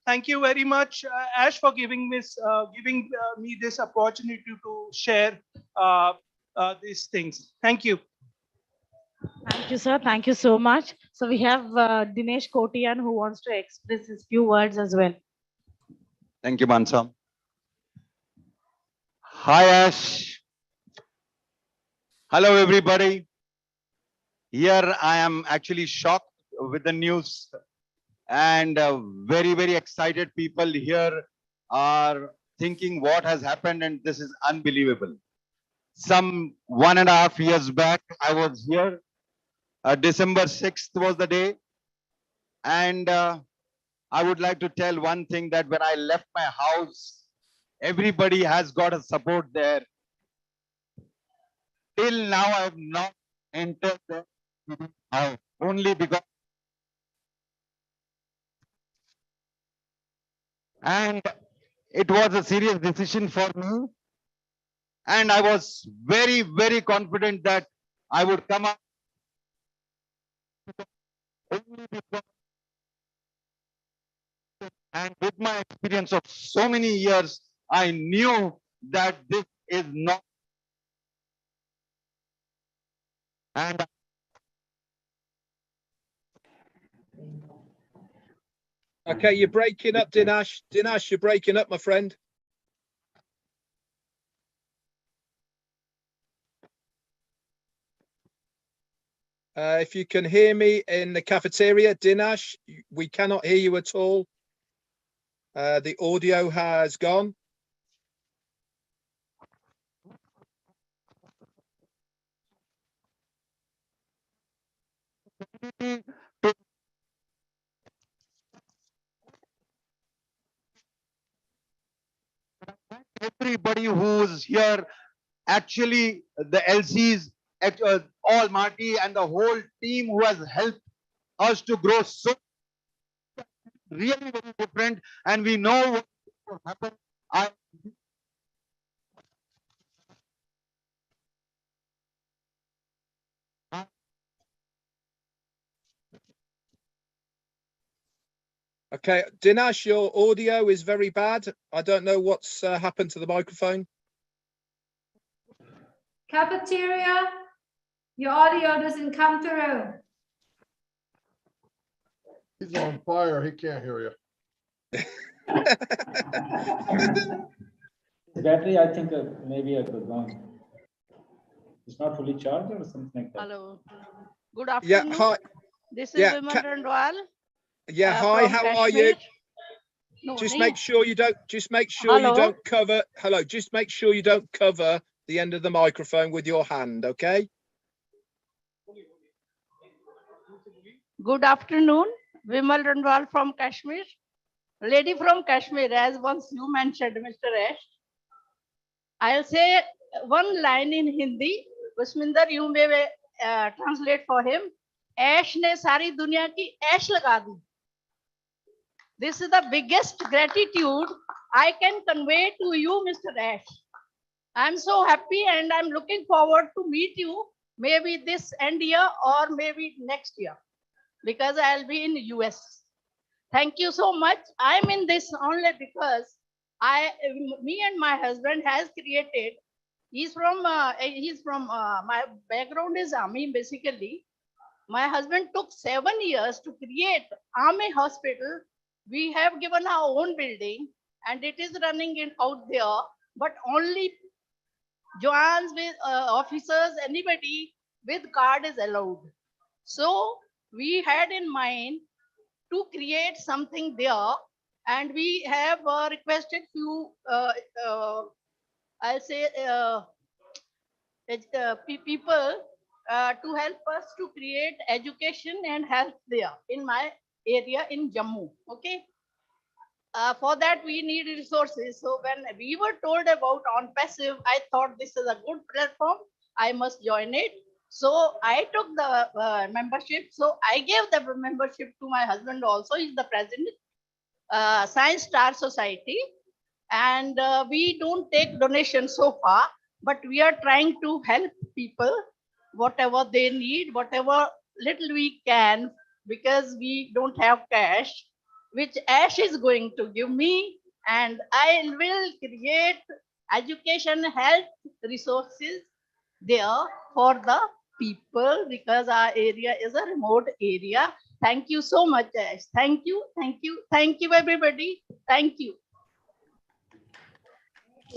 S7: thank you very much, Ash, for giving me this opportunity to share these things. Thank you.
S18: Thank you, sir. Thank you so much. So we have Dinesh Kotian who wants to express his few words as well.
S19: Thank you, Mansa. Hi, Ash. Hello, everybody. Here I am actually shocked with the news, and very, very excited people here are thinking what has happened, and this is unbelievable. Some 1.5 years back, I was here. December 6th was the day. And I would like to tell one thing, that when I left my house, everybody has got a support there. till now I have not entered the house, only because. And it was a serious decision for me. And I was very, very confident that I would come up only because, and with my experience of so many years, I knew that this is not. And
S3: Okay, you're breaking up, Dinesh. Dinesh, you're breaking up, my friend. If you can hear me in the cafeteria, Dinesh, we cannot hear you at all. The audio has gone.
S19: Everybody who's here, actually the LCs, all Marty and the whole team who has helped us to grow so really very different, and we know what will happen.
S3: Okay, Dinesh, your audio is very bad. I don't know what's happened to the microphone.
S5: Cafeteria, your audio doesn't come through.
S1: He's on fire. He can't hear you.
S4: Battery, I think maybe I could go. It's not fully charged or something like that.
S8: Hello. Good
S3: Yeah,
S8: afternoon.
S3: hi.
S8: This is
S3: Yeah,
S8: Vimal Randwal.
S3: Yeah, hi,
S8: from
S3: how are
S8: Kashmir.
S3: you?
S8: No,
S3: Just
S8: nahi.
S3: make sure you don't, just make sure you
S8: Hello?
S3: don't cover, hello, just make sure you don't cover the end of the microphone with your hand, okay?
S8: Good afternoon. Vimal Randwal from Kashmir. Lady from Kashmir, as once you mentioned, Mr. Ash. I'll say one line in Hindi. Usminder, you may translate for him. Ash ne sari dunya ki ash laga di. This is the biggest gratitude I can convey to you, Mr. Ash. I'm so happy and I'm looking forward to meet you maybe this end year or maybe next year because I'll be in US. Thank you so much. I'm in this only because me and my husband has created. He's from my background is army basically. My husband took 7 years to create army hospital. We have given our own building and it is running in out there, but only Joans with officers, anybody with card is allowed. So we had in mind to create something there, and we have requested few, I'll say, people to help us to create education and health there in my area in Jammu. Okay. For that we need resources. So when we were told about ONPASSIVE, I thought this is a good platform. I must join it. So I took the membership. So I gave the membership to my husband also. He's the president, Science Star Society. And we don't take donations so far, but we are trying to help people, whatever they need, whatever little we can, because we don't have cash, which Ash is going to give me, and I will create education health resources there for the people because our area is a remote area. Thank you so much, Ash. Thank you, thank you, thank you, everybody. Thank you.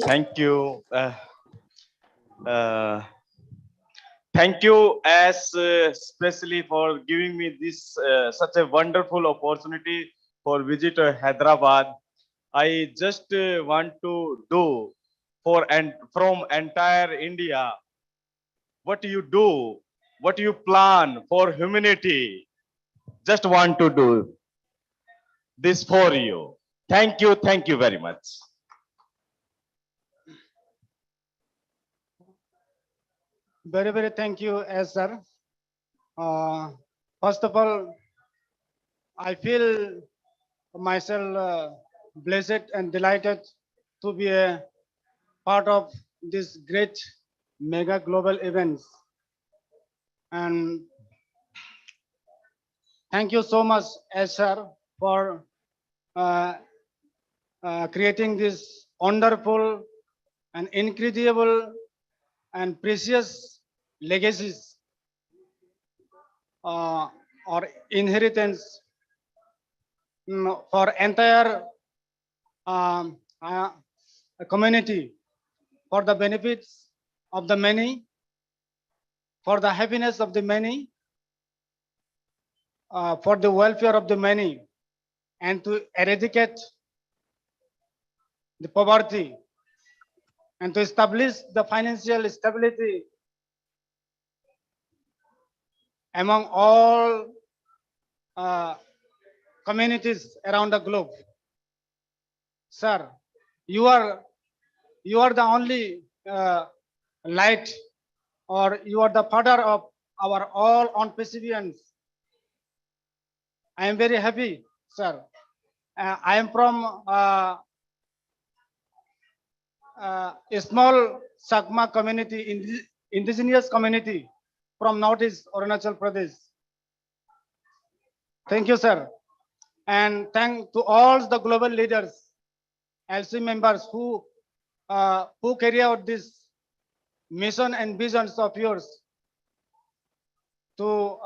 S23: Thank you. Thank you, as especially for giving me this such a wonderful opportunity for visit Hyderabad. I just want to do for and from entire India. What you do, what you plan for humanity. Just want to do this for you. Thank you very much.
S9: Very, very thank you, sir. First of all, I feel myself blessed and delighted to be a part of this great mega global events. And thank you so much, sir, for creating this wonderful and incredible and precious legacies or inheritance for entire community, for the benefits of the many, for the happiness of the many, for the welfare of the many, and to eradicate the poverty and to establish the financial stability among all communities around the globe. Sir, you are the only light, or you are the father of our all ONPASSIVians. I am very happy, sir. I am from a small Sakma community, indigenous community from Northeast Arunachal Pradesh. Thank you, sir. And thank to all the global leaders, LC members who carry out this mission and visions of yours to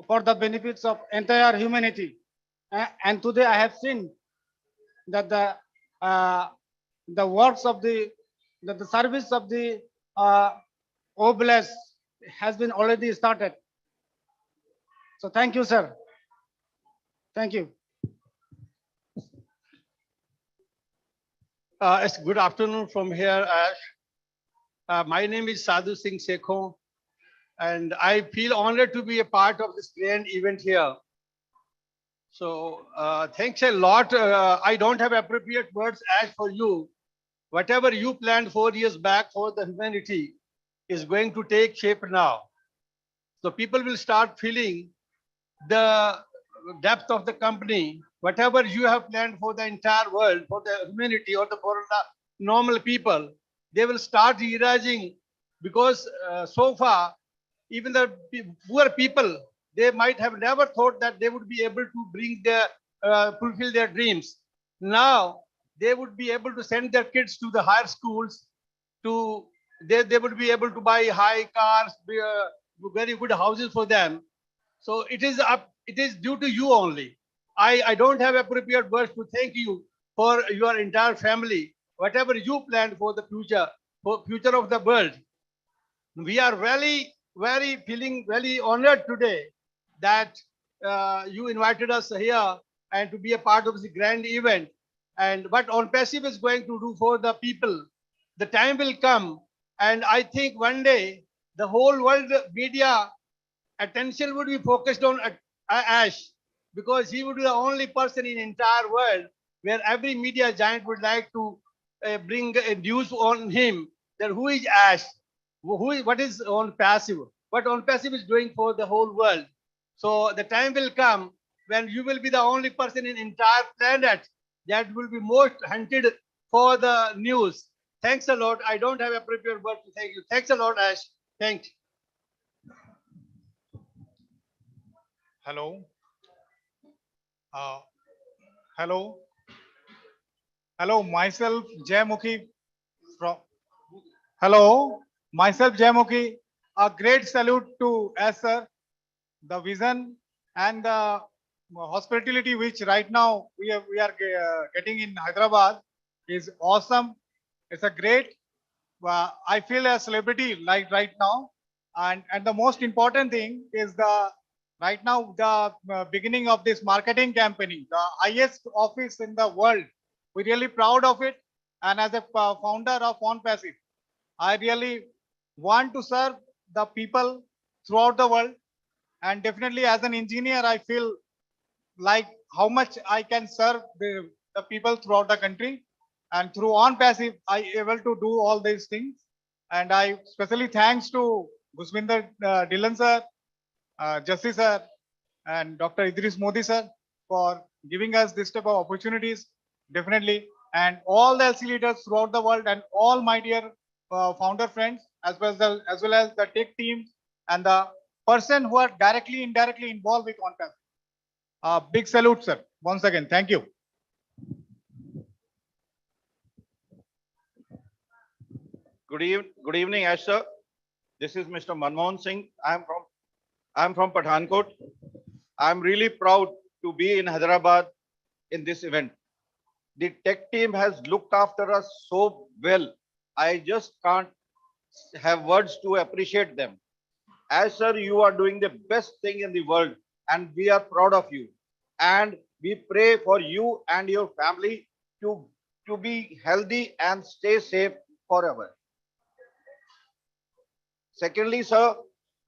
S9: for the benefits of entire humanity. And today I have seen that the works of the service of the Oblast has been already started. So thank you, sir. Thank you.
S10: It's good afternoon from here, Ash. My name is Sadhu Singh Sekho, and I feel honored to be a part of this grand event here. So thanks a lot. I don't have appropriate words, Ash, for you. Whatever you planned 4 years back for the humanity is going to take shape now. So people will start feeling the depth of the company. Whatever you have planned for the entire world, for the humanity or for the normal people, they will start realizing, because so far, even the poor people, they might have never thought that they would be able to bring their, fulfill their dreams. Now, they would be able to send their kids to the higher schools, they would be able to buy high cars, very good houses for them. So it is due to you only. I don't have appropriate words to thank you for your entire family, whatever you planned for the future of the world. We are feeling very honored today that you invited us here and to be a part of this grand event. And what ONPASSIVE is going to do for the people, the time will come, and I think one day the whole world media attention would be focused on Ash, because he would be the only person in entire world where every media giant would like to bring news on him, that who is Ash, what is ONPASSIVE, what ONPASSIVE is doing for the whole world. So the time will come when you will be the only person in entire planet that will be most hunted for the news. Thanks a lot. I don't have appropriate word to thank you. Thanks a lot, Ash. Thanks.
S11: Hello. Hello. Hello, myself Jayamukhi from. Hello, myself Jayamukhi. A great salute to us, sir. The vision and the hospitality which right now we are getting in Hyderabad is awesome. It's a great. I feel a celebrity like right now, and the most important thing is the right now the beginning of this marketing campaign, the highest office in the world. We're really proud of it, and as a founder of ONPASSIVE, I really want to serve the people throughout the world, and definitely as an engineer, I feel like how much I can serve the people throughout the country, and through ONPASSIVE, I able to do all these things. And I especially thanks to Guswinder Dillon sir, Jassi sir, and Dr. Idris Modi sir for giving us this type of opportunities, definitely. And all the LC leaders throughout the world and all my dear founder friends, as well as the tech team and the person who are directly, indirectly involved with ONPASSIVE. Big salute, sir. Once again, thank you.
S12: Good evening, Ash sir. This is Mr. Manmohan Singh. I'm from Pathankot. I'm really proud to be in Hyderabad in this event. The tech team has looked after us so well. I just can't have words to appreciate them. As sir, you are doing the best thing in the world and we are proud of you. And we pray for you and your family to be healthy and stay safe forever. Secondly, sir,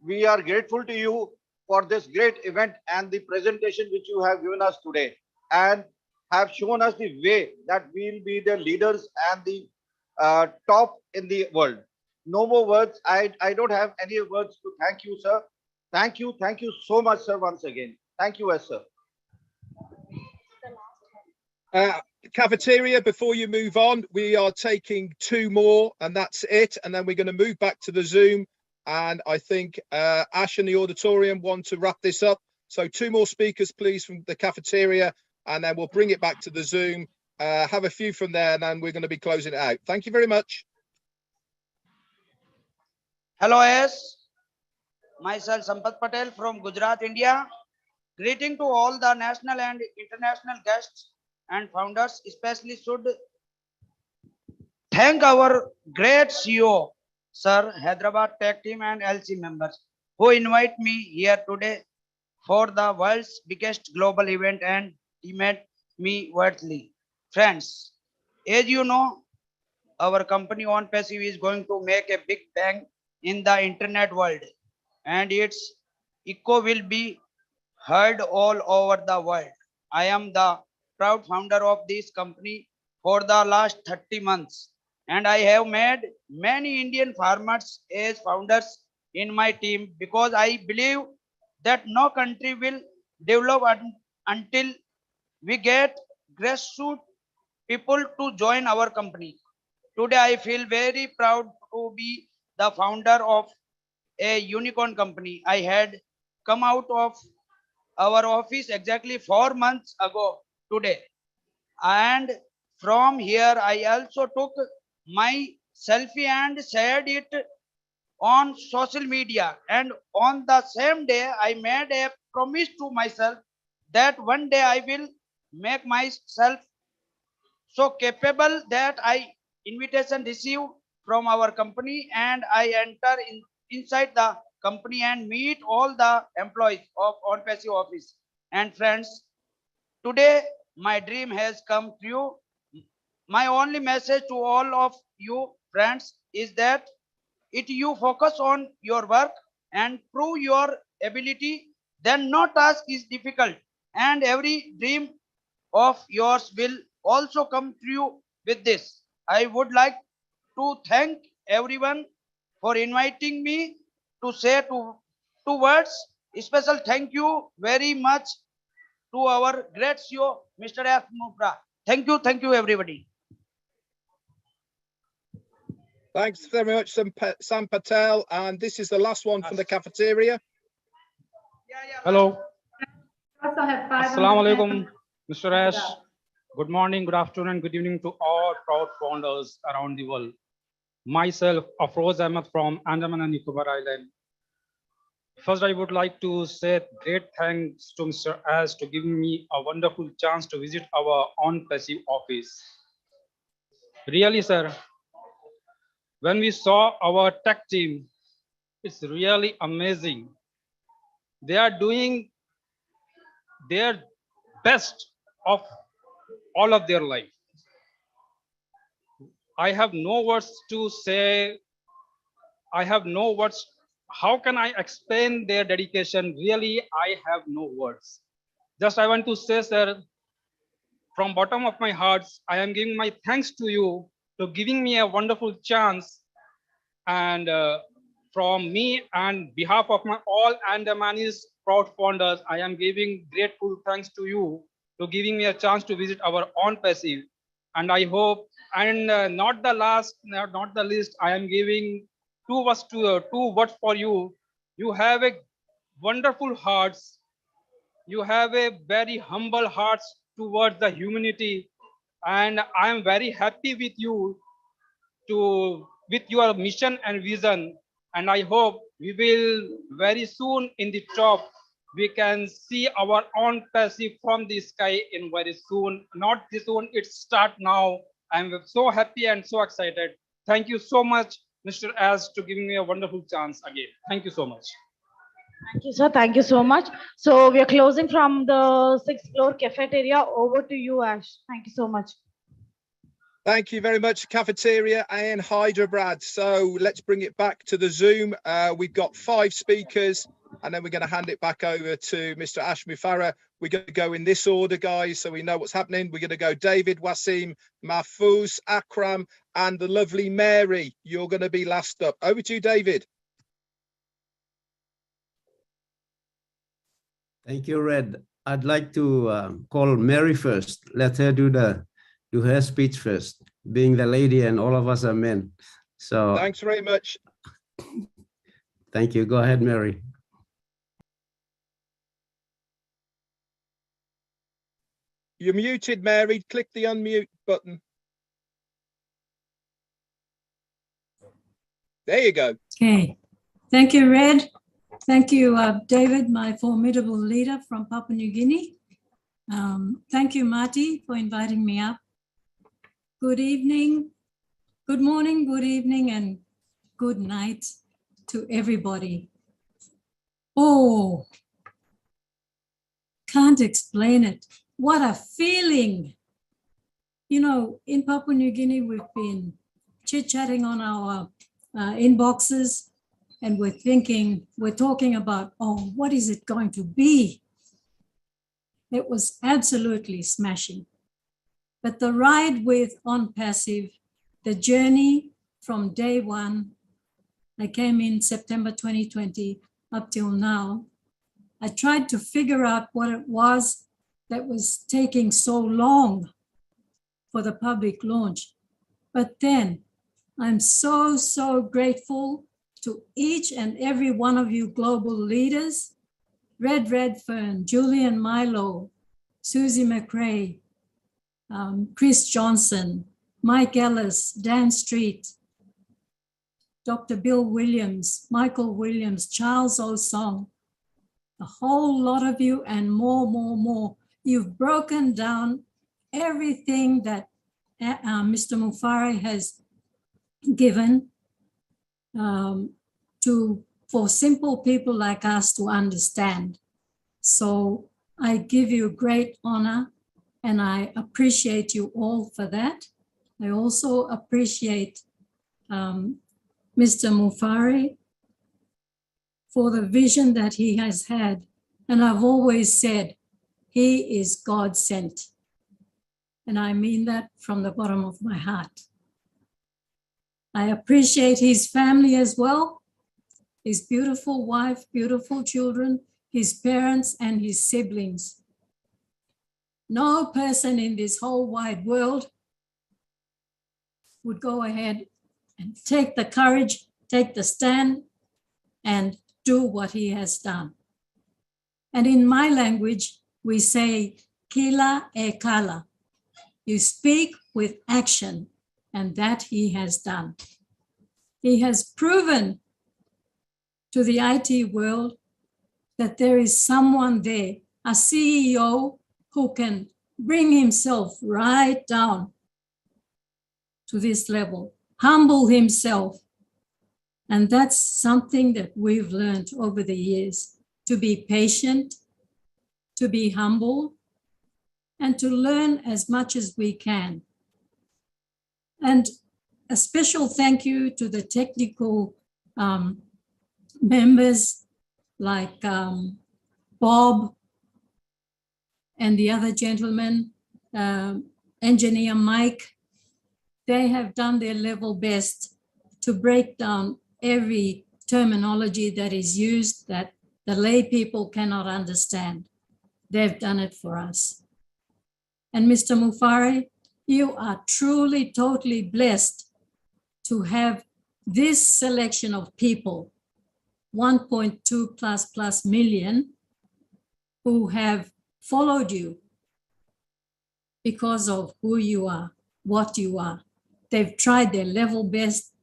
S12: we are grateful to you for this great event and the presentation which you have given us today and have shown us the way that we will be the leaders and the top in the world. No more words. I don't have any words to thank you, sir. Thank you so much, sir, once again. Thank you, sir.
S3: Cafeteria, before you move on, we are taking 2 more and that's it. And then we're going to move back to the Zoom. And I think Ash and the auditorium want to wrap this up. So 2 more speakers, please, from the cafeteria, and then we'll bring it back to the Zoom. Have a few from there, and then we're going to be closing it out. Thank you very much.
S13: Hello, yes. Myself, Sampath Patel from Gujarat, India. Greeting to all the national and international guests and founders, especially should thank our great CEO, Sir, Hyderabad Tech Team and LC members who invite me here today for the world's biggest global event and deemed me worthy. Friends, as you know, our company ONPASSIVE is going to make a big bang in the internet world and its echo will be heard all over the world. I am the proud founder of this company for the last 30 months. And I have made many Indian farmers as founders in my team because I believe that no country will develop until we get grassroots people to join our company. Today, I feel very proud to be the founder of a unicorn company. I had come out of our office exactly 4 months ago today. And from here, I also took my selfie and shared it on social media. And on the same day, I made a promise to myself that one day I will make myself so capable that I invitation receive from our company and I enter inside the company and meet all the employees of ONPASSIVE office. And friends, today my dream has come true. My only message to all of you friends is that if you focus on your work and prove your ability, then no task is difficult and every dream of yours will also come true with this. I would like to thank everyone for inviting me to say two words. Special thank you very much to our great CEO, Mr. F. Mufra. Thank you everybody.
S3: Thanks very much, Sam Patel. And this is the last one from the cafeteria.
S15: Hello.
S5: Also have 5
S15: Assalamu alaikum, Mr. Ash. Good morning, good afternoon, good evening to all proud founders around the world. Myself, Afroz Ahmed from Andaman and Nicobar Island. First, I would like to say great thanks to Mr. Ash to giving me a wonderful chance to visit our ONPASSIVE office. Really, sir, when we saw our tech team, it's really amazing. They are doing their best of all of their life. I have no words to say. I have no words. How can I explain their dedication? Really, I have no words. Just I want to say, sir, from bottom of my heart, I am giving my thanks to you to giving me a wonderful chance And from me and behalf of my all Andamanese proud founders, I am giving grateful thanks to you to giving me a chance to visit our ONPASSIVE. And I hope, and not the last, not the least, I am giving two words for you. You have a wonderful hearts. You have a very humble hearts towards the humanity. And I am very happy with you with your mission and vision. And I hope we will very soon in the top, we can see our own passive from the sky in very soon. Not this soon, it start now. I'm so happy and so excited. Thank you so much, Mr. Ash, to giving me a wonderful chance again. Thank you so much.
S18: Thank you, sir. Thank you so much. So we are closing from the 6th floor cafeteria. Over to you, Ash. Thank you so much.
S3: Thank you very much, cafeteria and Hyderabad. So let's bring it back to the Zoom. We've got 5 speakers, and then we're going to hand it back over to Mr. Ash Mufara. We're going to go in this order, guys, so we know what's happening. We're going to go David, Wasim, Mahfouz, Akram, and the lovely Mary. You're going to be last up. Over to you, David.
S14: Thank you, Red. I'd like to call Mary first. Let her do her speech first, being the lady and all of us are men. So
S3: thanks very much.
S14: Thank you. Go ahead, Mary.
S3: You're muted, Mary. Click the unmute button. There you go.
S16: Okay. Thank you, Red. Thank you, David, my formidable leader from Papua New Guinea. Thank you, Marty, for inviting me up. Good evening, good morning, good evening, and good night to everybody. Oh, can't explain it. What a feeling. You know, in Papua New Guinea, we've been chit-chatting on our inboxes, and we're talking about, oh, what is it going to be? It was absolutely smashing. But the ride with ONPASSIVE, the journey from day one, I came in September 2020 up till now, I tried to figure out what it was that was taking so long for the public launch. But then I'm so, so grateful to each and every one of you global leaders, Red Redfern, Julian Milo, Susie McRae, Chris Johnson, Mike Ellis, Dan Street, Dr. Bill Williams, Michael Williams, Charles Osong, a whole lot of you and more. You've broken down everything that Mr. Mufari has given for simple people like us to understand. So I give you great honor and I appreciate you all for that. I also appreciate Mr. Mufari for the vision that he has had. And I've always said, he is God sent. And I mean that from the bottom of my heart. I appreciate his family as well, his beautiful wife, beautiful children, his parents and his siblings. No person in this whole wide world would go ahead and take the courage, take the stand and do what he has done. And in my language, we say, kila e kala. You speak with action, and that he has done. He has proven to the IT world that there is someone there, a CEO who can bring himself right down to this level, humble himself. And that's something that we've learned over the years, to be patient, to be humble, and to learn as much as we can. And a special thank you to the technical members like Bob and the other gentleman, engineer Mike. They have done their level best to break down every terminology that is used that the lay people cannot understand. They've done it for us. And Mr. Mufari, you are truly, totally blessed to have this selection of people, 1.2 plus million, who have followed you because of who you are, what you are. They've tried their level best.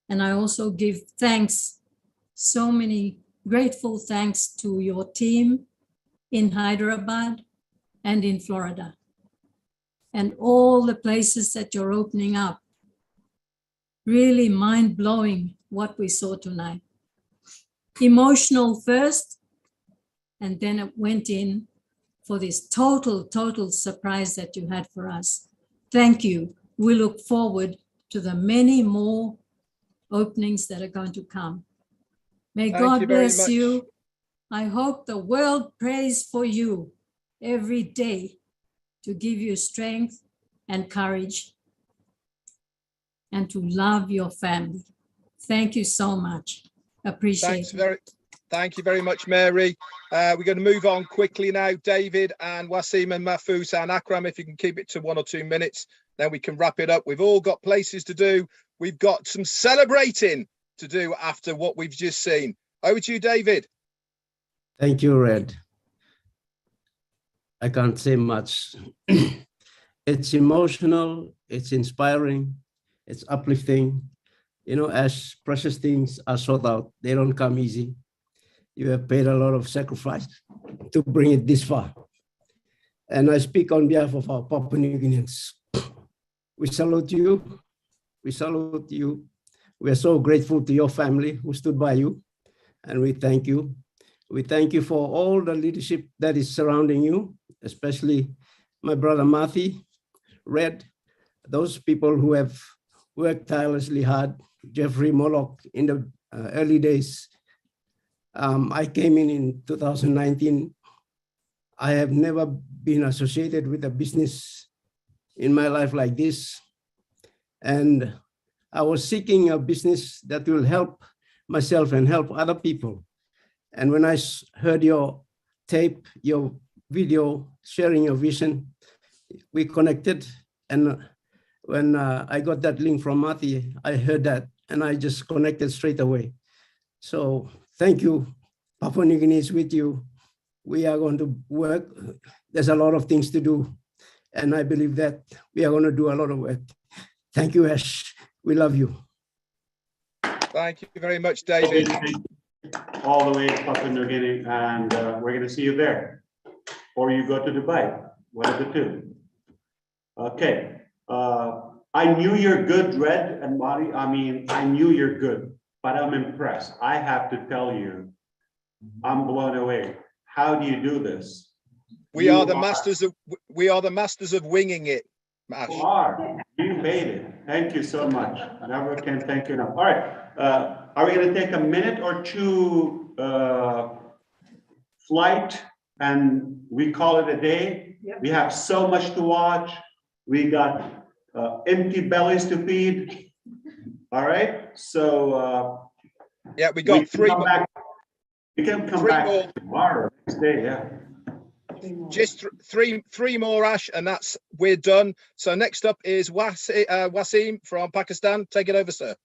S16: And I also give thanks, so many grateful thanks to your team in Hyderabad and in Florida, and all the places that you're opening up. Really mind-blowing what we saw tonight. Emotional first, and then it went in for this total surprise that you had for us. Thank you. We look forward to the many more openings that are going to come. May
S3: Thank
S16: God
S3: you very
S16: bless
S3: much.
S16: you. I hope the world prays for you every day to give you strength and courage and to love your family. Thank you so much. Appreciate it.
S3: Thank you very much, Mary. We're going to move on quickly now. David and Wasim and Mahfouz and Akram, if you can keep it to 1 or 2 minutes, then we can wrap it up. We've all got places to do. We've got some celebrating to do after what we've just seen. Over to you, David.
S14: Thank you, Red. I can't say much. It's emotional, it's inspiring, it's uplifting. You know, as precious things are sought out, they don't come easy. You have paid a lot of sacrifice to bring it this far. And I speak on behalf of our Papua New Guineans. We salute you. We salute you. We are so grateful to your family who stood by you. And we thank you. We thank you for all the leadership that is surrounding you, especially my brother Mathi, Red, those people who have worked tirelessly hard, Jeffrey Moloch in the early days. I came in 2019. I have never been associated with a business in my life like this. And I was seeking a business that will help myself and help other people. And when I heard your tape, your video, sharing your vision, we connected. And when I got that link from Mati, I heard that and I just connected straight away. So thank you. Papua New Guinea is with you. We are going to work. There's a lot of things to do. And I believe that we are going to do a lot of work. Thank you, Ash. We love you.
S3: Thank you very much, David.
S22: All the way to Papua New Guinea, and we're going to see you there. Or you go to Dubai, one of the two. Okay. I knew you're good, Red and Mari. I mean, I knew you're good, but I'm impressed. I have to tell you, I'm blown away. How do you do this?
S3: We are the masters of winging it, Ash.
S22: You are. You made it. Thank you so much. Never can thank you enough. All right. Are we going to take a minute or two flight and we call it a day? Yep. We have so much to watch. We got empty bellies to feed. All right. So
S3: yeah, we got three more.
S22: We can come back tomorrow, next day. Yeah.
S3: Just three more, Ash, and we're done. So next up is Wasim from Pakistan. Take it over, sir.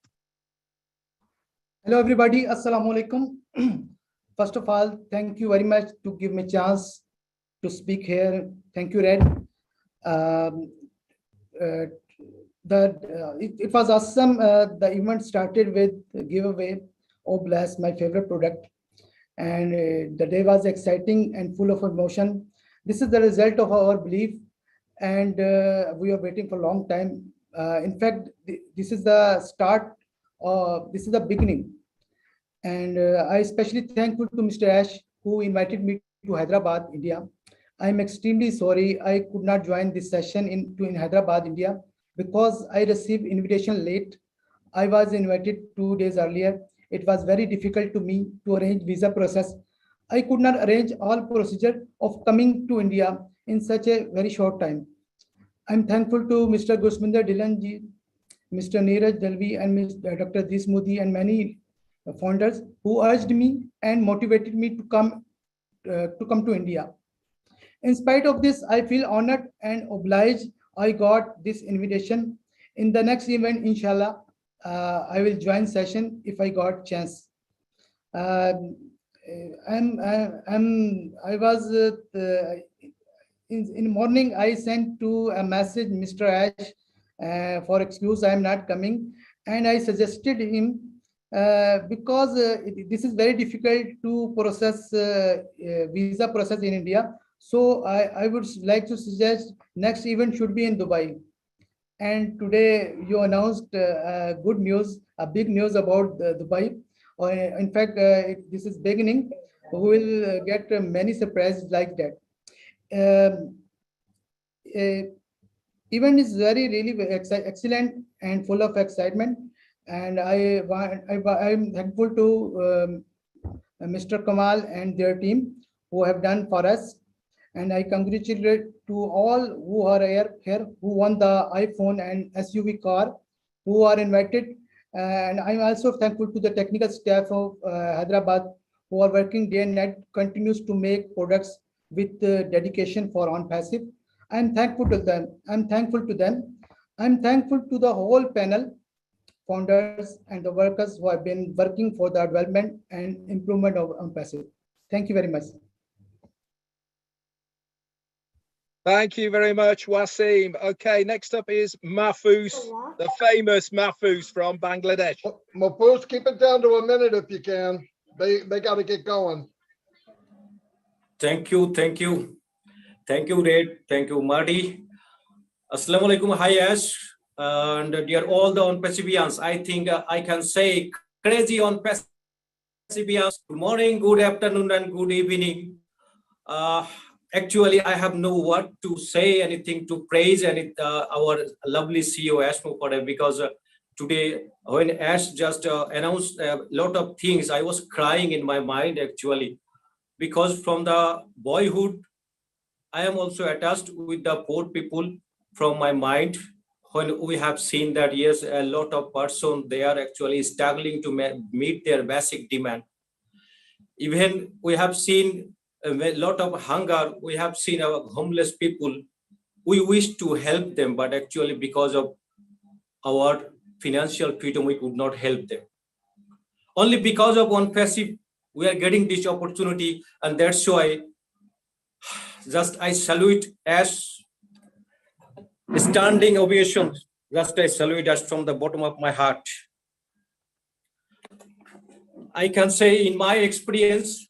S2: Hello, everybody. Assalamu alaikum. First of all, thank you very much to give me a chance to speak here. Thank you, Red. It was awesome. The event started with a giveaway of Blast, my favorite product. And the day was exciting and full of emotion. This is the result of our belief, and we are waiting for a long time. In fact, this is the start, this is the beginning. And I especially thankful to Mr. Ash, who invited me to Hyderabad, India. I'm extremely sorry I could not join this session in Hyderabad, India, because I received invitation late. I was invited 2 days earlier. It was very difficult to me to arrange visa process. I could not arrange all procedure of coming to India in such a very short time. I'm thankful to Mr. Gusminder Dhillon ji Mr. Neeraj Dalvi and Dr. Dismudi and many founders who urged me and motivated me to come to India. In spite of this, I feel honored and obliged I got this invitation. In the next event, inshallah, I will join session if I got chance. I was in morning. I sent to a message Mr. Ash for excuse I am not coming, and I suggested him because this is very difficult to process visa process in India. So I would like to suggest next event should be in Dubai. And today you announced good news, a big news about Dubai. In fact, this is beginning. We will get many surprises like that. Event is really excellent and full of excitement. And I'm thankful to Mr. Kamal and their team who have done for us. And I congratulate to all who are here who won the iPhone and SUV car, who are invited. And I'm also thankful to the technical staff of Hyderabad who are working day and night, continues to make products with dedication for ONPASSIVE. I'm thankful to them. I'm thankful to them. I'm thankful to the whole panel, founders and the workers who have been working for the development and improvement of ONPASSIVE. Thank you very much.
S3: Thank you very much, Wasim. Okay, next up is Mahfouz, the famous Mahfouz from Bangladesh.
S1: Mahfouz, keep it down to a minute if you can. They got to get going.
S17: Thank you, Red. Thank you, Marty. Assalamu alaikum, hi Ash, and dear all the ONPASSIVians. I think I can say crazy ONPASSIVians. Good morning, good afternoon, and good evening. Actually, I have no word to say anything to praise our lovely CEO Ash Mukherjee, because today when Ash just announced a lot of things, I was crying in my mind actually, because from the boyhood, I am also attached with the poor people from my mind. When we have seen that yes, a lot of persons, they are actually struggling to meet their basic demand. Even we have seen a lot of hunger. We have seen our homeless people. We wish to help them, but actually because of our financial freedom, we could not help them. Only because of ONPASSIVE, we are getting this opportunity, and that's why just I salute Ash, standing ovation. Just I salute Ash from the bottom of my heart. I can say in my experience,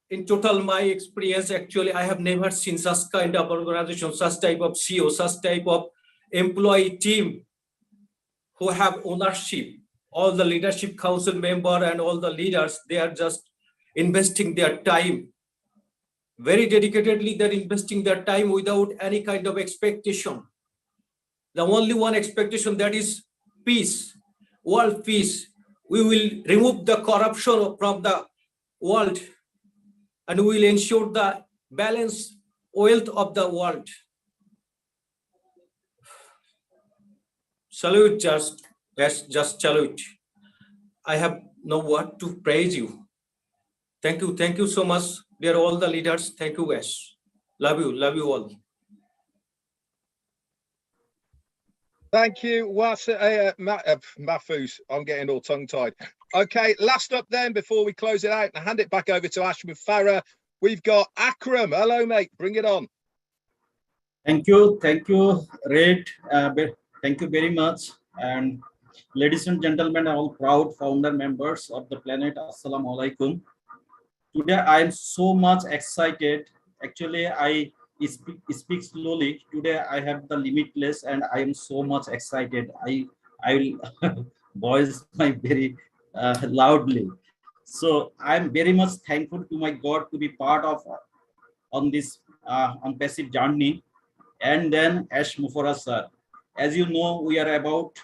S17: in total, my experience, actually, I have never seen such kind of organization, such type of CEO, such type of employee team who have ownership. All the leadership council member and all the leaders, they are just investing their time. Very dedicatedly, they're investing their time without any kind of expectation. The only one expectation, that is peace, world peace. We will remove the corruption from the world, and we will ensure the balanced wealth of the world. Salute, just salute. I have no word to praise you. Thank you so much, dear all the leaders. Thank you, Ash. Love you all.
S3: Thank you, Mahfouz. I'm getting all tongue-tied. Okay, last up then, before we close it out and hand it back over to Ashmid Farah, we've got Akram. Hello, mate. Bring it on.
S20: Thank you, Red. Thank you very much. And ladies and gentlemen, all proud founder members of the planet, Assalamu alaikum. Today, I am so much excited. Actually, I speak slowly. Today, I have the limitless, and I am so much excited. I will voice my very loudly. So I am very much thankful to my God to be part of on this ONPASSIVE journey. And then Ash Mukherjee sir, as you know, we are about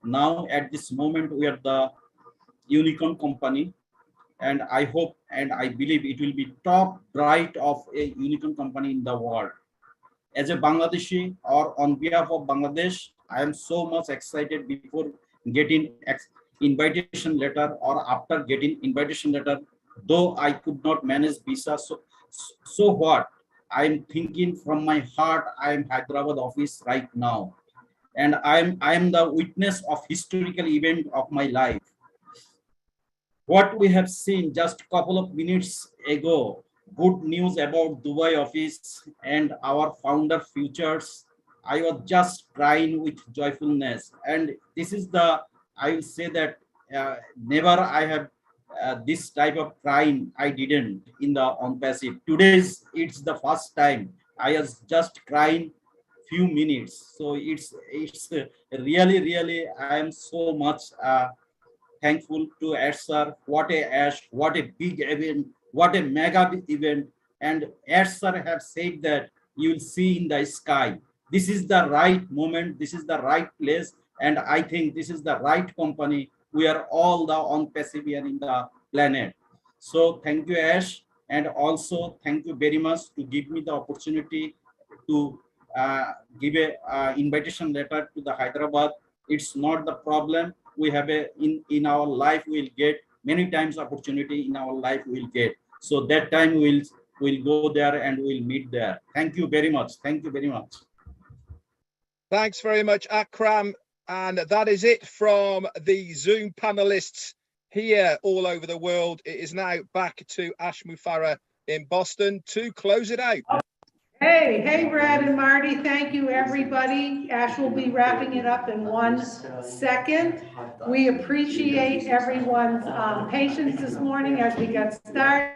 S20: now at this moment, we are the unicorn company. And I hope and I believe it will be top right of a unicorn company in the world. As a Bangladeshi, or on behalf of Bangladesh, I am so much excited before getting invitation letter or after getting invitation letter, though I could not manage visa. So what? I'm thinking from my heart, I am Hyderabad office right now. And I'm the witness of historical event of my life. What we have seen just a couple of minutes ago, good news about Dubai office and our founder futures. I was just crying with joyfulness. And this is I will say that never I have this type of crying I didn't in the ONPASSIVE. Today's it's the first time I was just crying few minutes. So it's really I am so much thankful to Ash sir. What a Ash, what a big event, what a mega event. And Ash sir have said that you will see in the sky. This is the right moment, this is the right place, and I think this is the right company. We are all the ONPASSIVian in the planet. So thank you, Ash, and also thank you very much to give me the opportunity to give a invitation letter to the Hyderabad. It's not the problem. We have in our life we'll get many times opportunity in our life we'll get. So that time we'll go there and we'll meet there. Thank you very much. Thank you very much.
S3: Thanks very much, Akram. And that is it from the Zoom panelists here all over the world. It is now back to Ash Mufareh in Boston to close it out.
S6: Hey, Brad and Marty, thank you, everybody. Ash will be wrapping it up in 1 second. We appreciate everyone's patience this morning as we got started.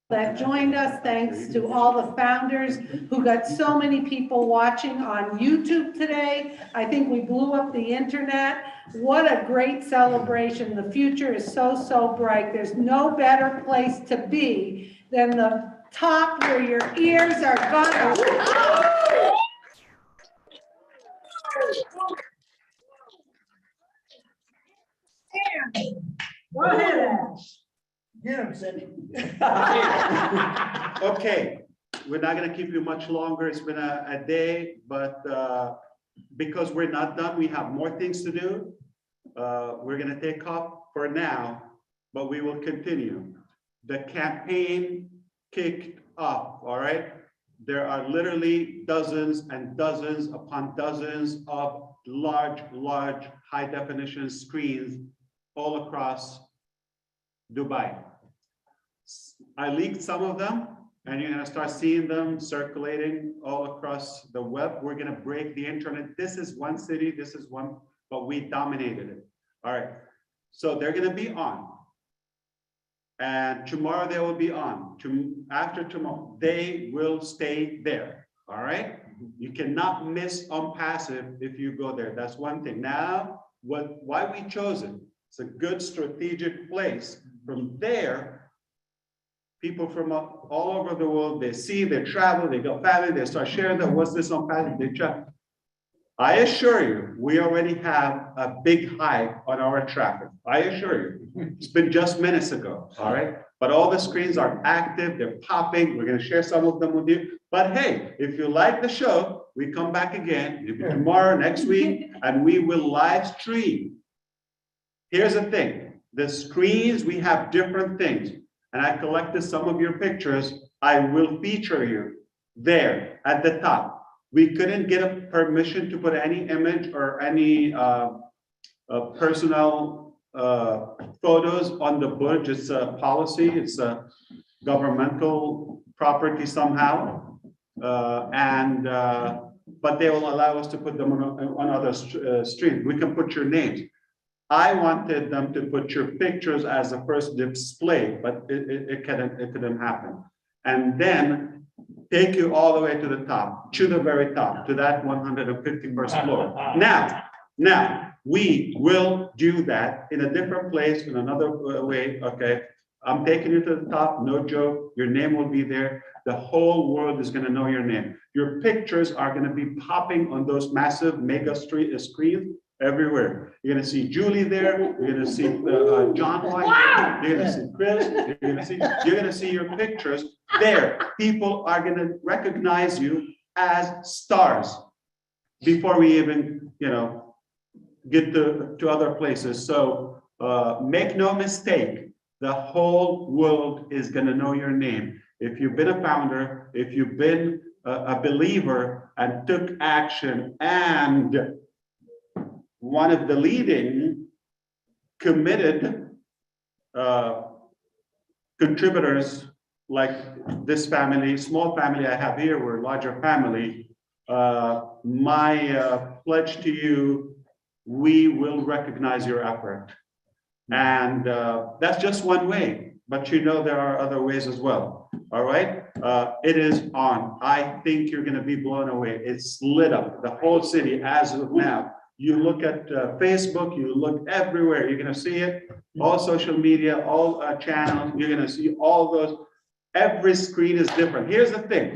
S6: That joined us. Thanks to all the founders who got so many people watching on YouTube today. I think we blew up the internet. What a great celebration. The future is so bright. There's no better place to be than the top where your ears are gonna. Go ahead, Ash.
S22: Get him, Cindy. Okay, we're not gonna keep you much longer. It's been a day, but because we're not done, we have more things to do. We're gonna take off for now, but we will continue. The campaign kicked off, all right? There are literally dozens and dozens upon dozens of large high definition screens all across Dubai. I leaked some of them and you're gonna start seeing them circulating all across the web. We're gonna break the internet. This is one city, this is one, but we dominated it. All right, so they're gonna be on. And tomorrow they will be on. After tomorrow, they will stay there, all right? You cannot miss ONPASSIVE if you go there. That's one thing. Now, why we chose it? It's a good strategic place. From there, people from all over the world, they see, they travel, they go family, they start sharing that, what's this ONPASSIVE, they travel. I assure you, we already have a big hype on our traffic. I assure you, it's been just minutes ago, all right? But all the screens are active, they're popping. We're gonna share some of them with you. But hey, if you like the show, we come back again, maybe tomorrow, next week, and we will live stream. Here's the thing, the screens, we have different things. And I collected some of your pictures. I will feature you there at the top. We couldn't get a permission to put any image or any personal photos on the Burj. It's a policy, it's a governmental property somehow. But they will allow us to put them on other streams. We can put your names. I wanted them to put your pictures as a first display, but it couldn't happen. And then take you all the way to the top, to the very top, to that 151st floor. Now, we will do that in a different place, in another way, okay? I'm taking you to the top, no joke, your name will be there. The whole world is gonna know your name. Your pictures are gonna be popping on those massive mega screens everywhere. You're gonna see Julie there, you're gonna see John White, wow! You're gonna see Chris, you're gonna see your pictures there. People are gonna recognize you as stars. before we even, get to other places. So make no mistake, the whole world is going to know your name. If you've been a founder, if you've been a believer and took action, and one of the leading committed contributors like this family, small family I have here, we're a larger family. My pledge to you, we will recognize your effort. And that's just one way, but there are other ways as well. All right, it is on. I think you're gonna be blown away. It's lit up, the whole city as of now. You look at Facebook, you look everywhere, you're gonna see it. All social media, all channels, you're gonna see all those. Every screen is different. Here's the thing.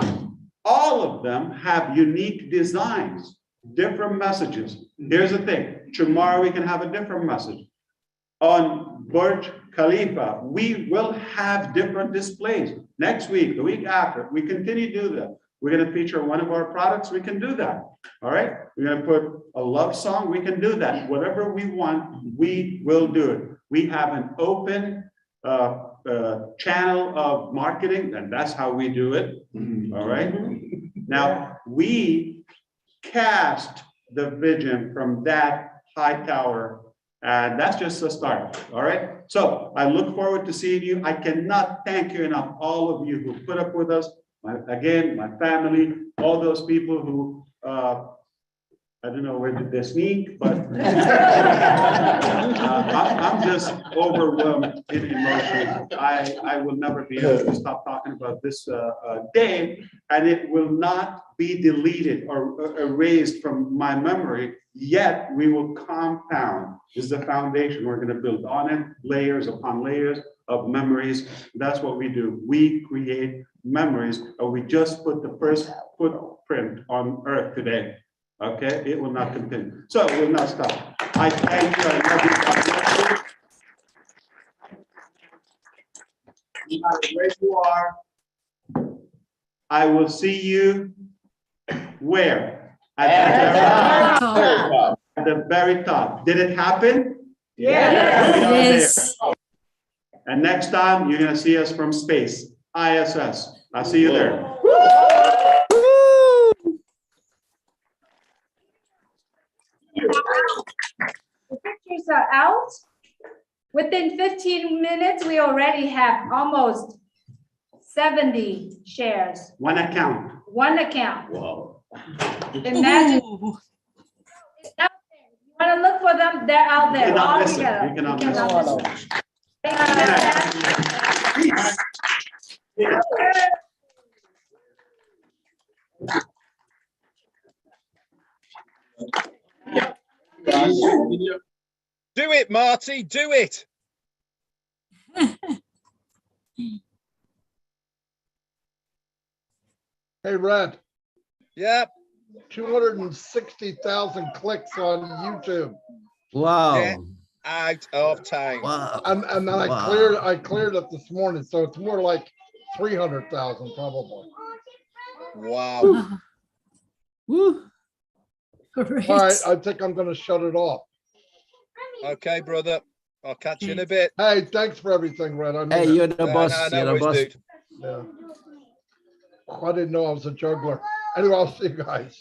S22: All of them have unique designs, different messages. Here's the thing. Tomorrow we can have a different message. On Burj Khalifa, we will have different displays. Next week, the week after, we continue to do that. We're going to feature one of our products, we can do that. All right? We're going to put a love song, we can do that. Whatever we want, we will do it. We have an open channel of marketing, and that's how we do it. All right? Now, we cast the vision from that high tower, and that's just the start. All right? So I look forward to seeing you. I cannot thank you enough, all of you who put up with us. Again, my family, all those people who, I don't know where did they sneak, but I'm just overwhelmed in emotion. I will never be able to stop talking about this day, and it will not be deleted or erased from my memory, yet we will compound. This is the foundation we're going to build on it, layers upon layers of memories. That's what we do. We create memories, and we just put the first footprint on Earth today. Okay, it will not continue. So it will not stop. I thank you. I love you. No matter where you are, I will see you where? At the very top. Did it happen?
S16: Yes.
S22: And next time, you're going to see us from space, ISS. I'll see you there.
S5: The pictures are out. Within 15 minutes, we already have almost 70 shares.
S22: One account.
S5: One account.
S22: Wow.
S5: Imagine. It's out there. You want to look for them? They're out there.
S22: You cannot
S5: All
S22: miss it.
S5: together.
S22: You cannot
S5: You
S22: miss
S3: Do it, Marty, do it.
S1: Hey, Red.
S3: Yep.
S1: 260,000 clicks on YouTube.
S14: Wow.
S3: Get out of town.
S14: Wow.
S1: And then I cleared it this morning, so it's more like 300,000 probably.
S3: Wow.
S14: Woo.
S1: All right, I think I'm going to shut it off.
S3: Okay, brother. I'll catch you in a bit.
S1: Hey, thanks for everything, Red. I mean
S14: Hey,
S1: it.
S14: you're the boss.
S3: No
S14: You're the
S3: worries,
S14: boss.
S3: dude.
S1: Yeah. I didn't know I was a juggler. Anyway, I'll see you guys.